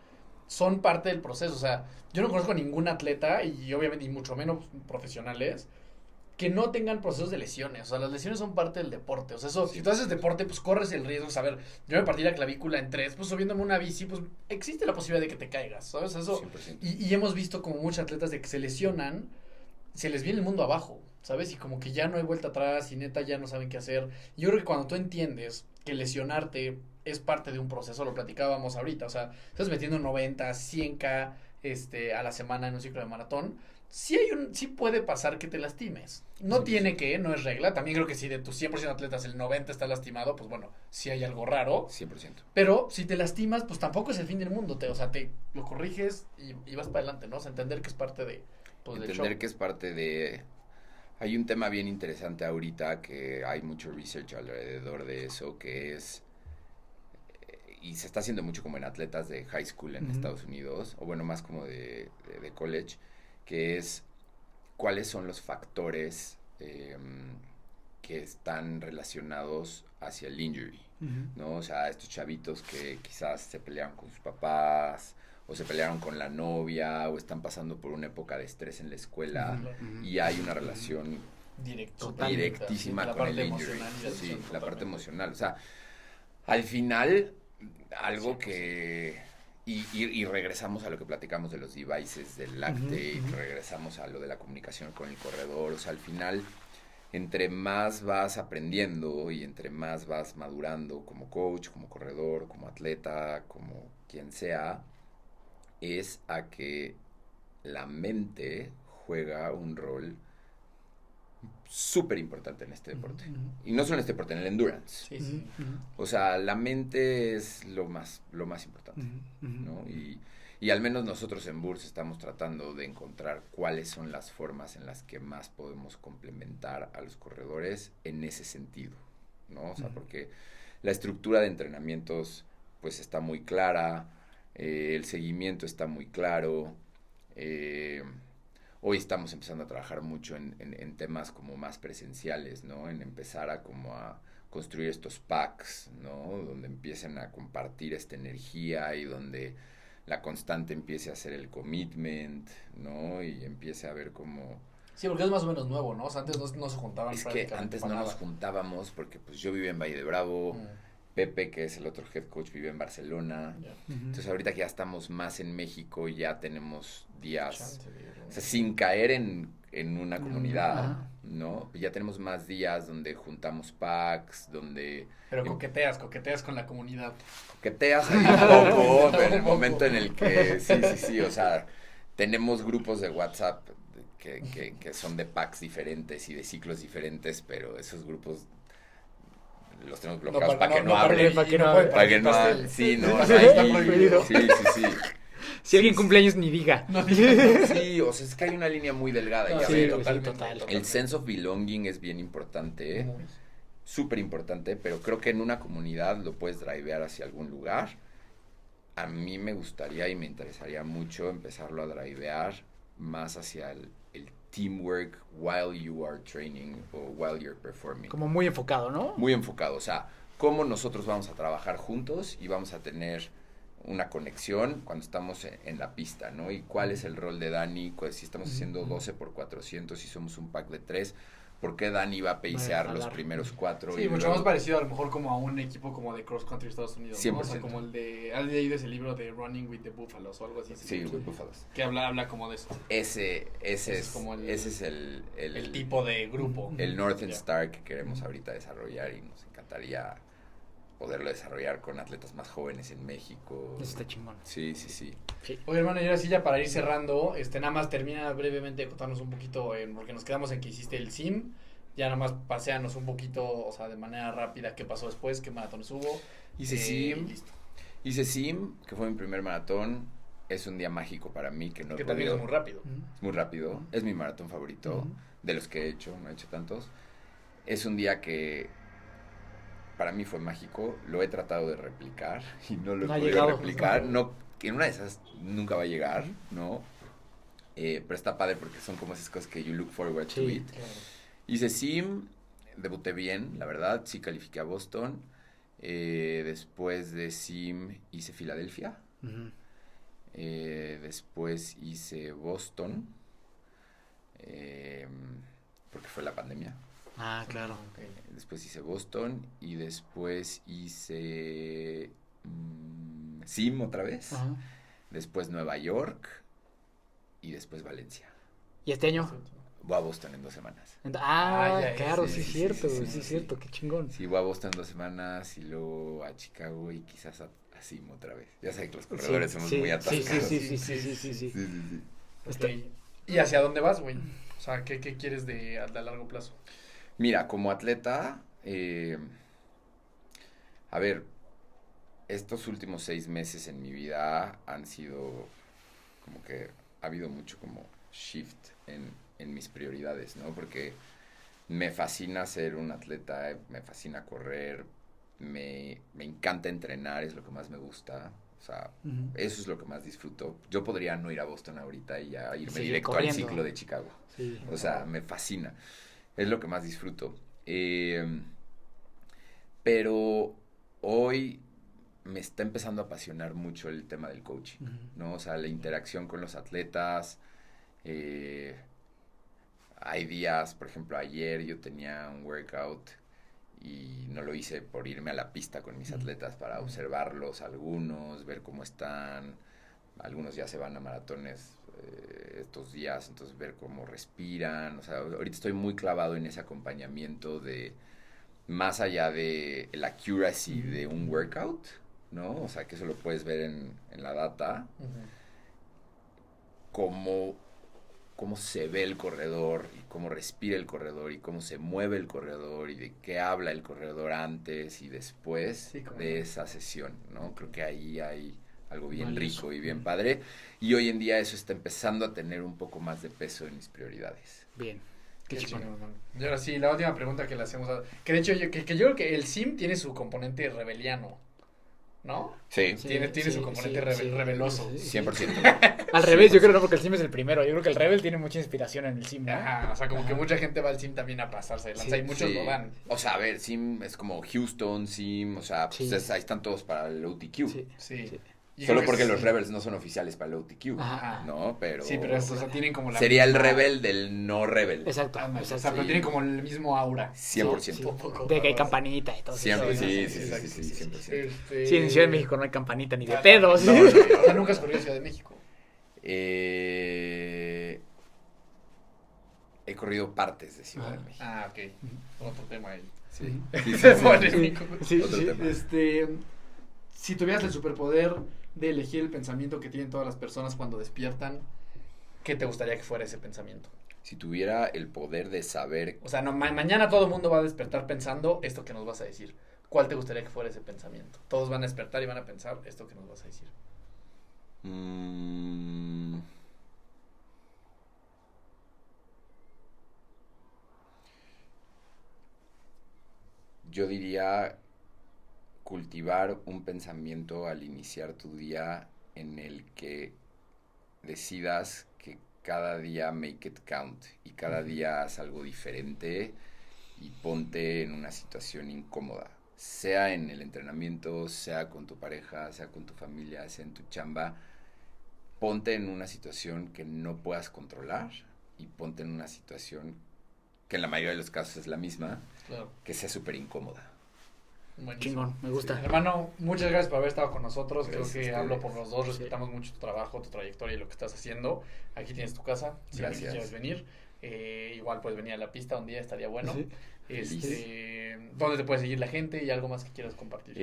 son parte del proceso. O sea, yo no conozco a ningún atleta y obviamente y mucho menos profesionales que no tengan procesos de lesiones. O sea, las lesiones son parte del deporte. O sea, eso, si tú haces deporte, pues corres el riesgo. O sea, a ver, yo me partí la clavícula en 3, pues subiéndome una bici, pues existe la posibilidad de que te caigas, ¿sabes? Eso. 100%. Y hemos visto como muchos atletas de que se lesionan, se les viene el mundo abajo, ¿sabes? Y como que ya no hay vuelta atrás y neta ya no saben qué hacer. Yo creo que cuando tú entiendes que lesionarte es parte de un proceso, lo platicábamos ahorita, o sea, estás metiendo 90, 100K a la semana en un ciclo de maratón, sí puede pasar que te lastimes. No Sí, tiene sí. que, no es regla. También creo que si de tus 100% de atletas el 90 está lastimado, pues bueno, sí hay algo raro. 100%. Pero si te lastimas, pues tampoco es el fin del mundo. O sea, te lo corriges y vas para adelante, ¿no? O sea, entender que es parte de, pues, del Entender show. que es parte de... Hay un tema bien interesante ahorita que hay mucho research alrededor de eso, que es... Y se está haciendo mucho como en atletas de high school en Ujú. Estados Unidos, o bueno, más como de college, que es cuáles son los factores que están relacionados hacia el injury, ¿no? O sea, estos chavitos que quizás se pelearon con sus papás, o se pelearon con la novia, o están pasando por una época de estrés en la escuela, y hay una relación directísima la con el parte injury. emocional y la Sí, lesión, la parte totalmente. emocional. O sea, al final, algo 100%. que... Y regresamos a lo que platicamos de los devices, del lactate, Ujú, ujú. regresamos a lo de la comunicación con el corredor. O sea, al final, entre más vas aprendiendo y entre más vas madurando como coach, como corredor, como atleta, como quien sea, es a que la mente juega un rol súper importante en este deporte. Y no solo en este deporte, en el endurance. Sí, sí. O sea, la mente es lo más importante, ¿no? Y al menos nosotros en Burs estamos tratando de encontrar cuáles son las formas en las que más podemos complementar a los corredores en ese sentido, ¿no? O sea, porque la estructura de entrenamientos pues está muy clara, el seguimiento está muy claro, hoy estamos empezando a trabajar mucho en temas como más presenciales, ¿no? En empezar a como a construir estos packs, ¿no? Donde empiecen a compartir esta energía y donde la constante empiece a hacer el commitment, ¿no? Y empiece a ver como... Sí, porque es más o menos nuevo, ¿no? O sea, antes no se juntaban Es que prácticamente antes para no nos nada. juntábamos porque pues yo vivía en Valle de Bravo, Pepe, que es el otro head coach, vive en Barcelona. Ya. Entonces ahorita que ya estamos más en México y ya tenemos días, Chance de- o sea, sin caer en una comunidad, Ajá. ¿no? Ya tenemos más días donde juntamos packs, donde Pero coqueteas con la comunidad. coqueteas ahí un poco, pero en el Un poco. momento en el que, sí, o sea, tenemos grupos de WhatsApp que son de packs diferentes y de ciclos diferentes, pero esos grupos los tenemos bloqueados para que no hablen. para que no puede Para que no participar hable. del- Sí, no, Sí, no hay- está prohibido. Sí. Si alguien cumple años, ni diga. Sí, o sea, es que hay una línea muy delgada. No, y a sí, ver, totalmente. el sense of belonging es bien importante, Muy. súper importante, pero creo que en una comunidad lo puedes drivear hacia algún lugar. A mí me gustaría y me interesaría mucho empezarlo a drivear más hacia el teamwork while you are training o while you're performing. Como muy enfocado, ¿no? Muy enfocado, o sea, cómo nosotros vamos a trabajar juntos y vamos a tener una conexión cuando estamos en la pista, ¿no? Y cuál es el rol de Dani, si estamos haciendo 12x400 y somos un pack de 3, ¿por qué Dani va a pacear los jalar. primeros 4? Sí, mucho más parecido a lo mejor como a un equipo como de cross country de Estados Unidos, ¿no? O sea, 100%. como el de... ¿Has leído ese libro de Running with the Buffaloes o algo así? Sí, with Buffaloes. Que habla como de eso. Ese es es como el tipo de grupo. el Northern Ya. Star que queremos ahorita desarrollar y nos encantaría poderlo desarrollar con atletas más jóvenes en México. Eso está chingón. Sí. Oye, hermano, y ahora sí ya para ir cerrando, nada más termina brevemente de contarnos un poquito, porque nos quedamos en que hiciste el sim, ya nada más paséanos un poquito, o sea, de manera rápida, qué pasó después, qué maratones hubo. Hice y sim, listo. que fue mi primer maratón. Es un día mágico para mí que no he Que también podido. es muy rápido. Es muy rápido. Es mi maratón favorito de los que he hecho. No he hecho tantos. Es un día que para mí fue mágico. Lo he tratado de replicar y no lo he No ha podido llegado. replicar. No, que en una de esas nunca va a llegar, ¿no? Pero está padre porque son como esas cosas que you look forward to Sí. it. Claro. Hice sim, debuté bien, la verdad. Sí califiqué a Boston. Después de sim hice Filadelfia. Ujú. Después hice Boston, porque fue la pandemia. Ah, claro. Después hice Boston y después hice Sim otra vez. Ajá. Después Nueva York y después Valencia. ¿Y este año? Voy a Boston en 2 semanas. Claro, sí, sí, es sí, cierto, sí, sí, sí, es sí. cierto, qué chingón. Sí, voy a Boston en 2 semanas y luego a Chicago y quizás a Sim otra vez. Ya sé que los corredores somos muy atascados. Sí. Ok. ¿Y hacia dónde vas, güey? O sea, ¿qué quieres a largo plazo? Mira, como atleta, a ver, estos últimos 6 meses en mi vida han sido como que ha habido mucho como shift en mis prioridades, ¿no? Porque me fascina ser un atleta, me fascina correr, me encanta entrenar, es lo que más me gusta. O sea, Ujú. eso es lo que más disfruto. Yo podría no ir a Boston ahorita y ya irme Seguir directo corriendo. al ciclo de Chicago. Sí. O sea, me fascina. Es lo que más disfruto. Pero hoy me está empezando a apasionar mucho el tema del coaching, Ujú. ¿no? O sea, la interacción con los atletas. Hay días, por ejemplo, ayer yo tenía un workout y no lo hice por irme a la pista con mis atletas para observarlos, algunos, ver cómo están. Algunos ya se van a maratones estos días, entonces ver cómo respiran. O sea, ahorita estoy muy clavado en ese acompañamiento de, más allá de la accuracy de un workout, ¿no? O sea, que eso lo puedes ver en la data, cómo se ve el corredor y cómo respira el corredor y cómo se mueve el corredor y de qué habla el corredor antes y después de esa sesión, ¿no? Creo que ahí hay algo bien rico y bien padre, y hoy en día eso está empezando a tener un poco más de peso en mis prioridades. Bien. Qué chingón, hermano. Y ahora sí, la última pregunta que le hacemos, que de hecho yo creo que el sim tiene su componente rebeliano, ¿no? Sí, Tiene su componente rebeloso. 100%. Al revés, yo creo no, porque el sim es el primero. Yo creo que el rebel tiene mucha inspiración en el sim, ¿no? Ajá, o sea, como que mucha gente va al sim también a pasarse de lanza y muchos lo dan. O sea, a ver, Sim es como Houston, Sim, o sea, pues ahí están todos para el OTQ. Sí. Y Solo creo que porque sí. los Rebels no son oficiales para el OTQ, Ajá. ¿no? Pero... Sí, pero o sea, tienen como la sería el misma- rebel del no rebel. Exacto. Ándale, exacto. o sea, pero Sí. tienen como el mismo aura. 100%. Un poco. De que hay campanita y todo. Siempre, Sí, sí, sí, sí, exacto, sí, 100%. Sí, en Ciudad de México no hay campanita ni de Ah, pedos. no, o sea, nunca has corrido Ciudad de México. He corrido partes de Ciudad de México. Ah, ok. Otro tema ahí. Sí. Polémico. Sí, Otro sí. tema. Si tuvieras el superpoder de elegir el pensamiento que tienen todas las personas cuando despiertan, ¿qué te gustaría que fuera ese pensamiento? Si tuviera el poder de saber... O sea, no, mañana todo el mundo va a despertar pensando esto que nos vas a decir. ¿Cuál te gustaría que fuera ese pensamiento? Todos van a despertar y van a pensar esto que nos vas a decir. Yo diría cultivar un pensamiento al iniciar tu día en el que decidas que cada día make it count y cada día haz algo diferente y ponte en una situación incómoda, sea en el entrenamiento, sea con tu pareja, sea con tu familia, sea en tu chamba. Ponte en una situación que no puedas controlar y ponte en una situación que en la mayoría de los casos es la misma, Claro. que sea súper incómoda. Buenísimo. Chingón, me gusta. Hermano, muchas gracias por haber estado con nosotros. Gracias Creo a que ustedes. hablo por los dos. Respetamos mucho tu trabajo, tu trayectoria y lo que estás haciendo. Aquí tienes tu casa. Siempre que Gracias. quieras venir. Igual puedes venir a la pista un día, estaría bueno. Sí. ¿Dónde te puede seguir la gente y algo más que quieras compartir?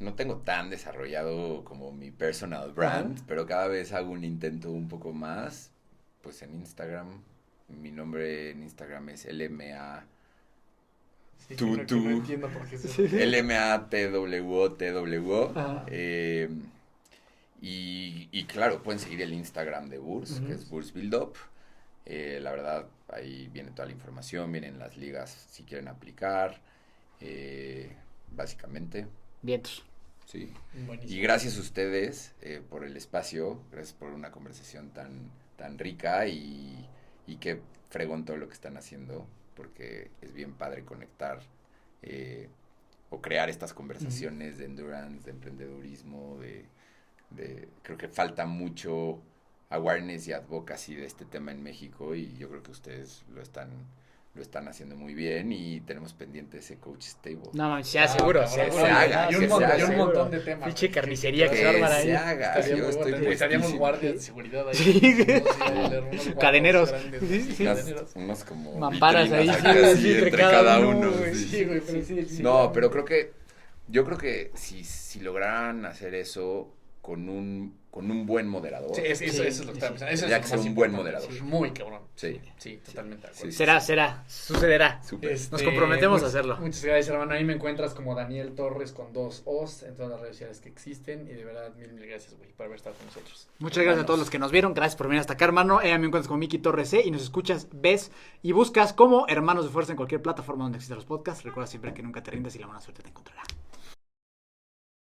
No tengo tan desarrollado como mi personal brand, pero cada vez hago un intento un poco más. Pues en Instagram, mi nombre en Instagram es LMA. Sí, tú. creo que no entiendo por qué LMATWOTW. Ajá. Y claro, pueden seguir el Instagram de Burs, que es Burs Build Up. La verdad, ahí viene toda la información, vienen las ligas si quieren aplicar. Básicamente, Vientos. sí. Buenísimo. Y gracias a ustedes por el espacio, gracias por una conversación tan rica y qué fregón todo lo que están haciendo, porque es bien padre conectar o crear estas conversaciones de endurance, de emprendedurismo, creo que falta mucho awareness y advocacy de este tema en México y yo creo que ustedes lo están haciendo muy bien y tenemos pendiente ese coach stable. No, ya seguro. se haga, Y que un se haga. montón de temas. Pinche güey, carnicería que Que se arman ahí. se haga, Estaría yo muy estoy bueno. Necesitaríamos puestísimo. guardias de seguridad ahí. Sí. Unos Cadeneros. guardias Sí, sí. cadeneros. Unos como Mamparas vitrinas ahí, acá, sí, así, entre entre cada cada uno, uno. güey, sí. sí, güey, pero sí. No, pero yo creo que si lograran hacer eso con un buen moderador. Sí, eso es lo que estaba pensando. Eso Tendría es que lo ser más un buen importante, moderador. sí, muy cabrón. Sí. Sí, totalmente de acuerdo. Sí. Sucederá. Súper. Nos comprometemos a muchas- hacerlo. Muchas gracias, hermano. Ahí me encuentras como Daniel Torres con 2 O's en todas las redes sociales que existen. Y de verdad, mil gracias, güey, por haber estado con nosotros. Muchas gracias a todos los que nos vieron. Gracias por venir hasta acá, hermano. A mí me encuentras como Miki Torres C y nos escuchas, ves y buscas como Hermanos de Fuerza en cualquier plataforma donde existan los podcasts. Recuerda siempre que nunca te rindas y la buena suerte te encontrará.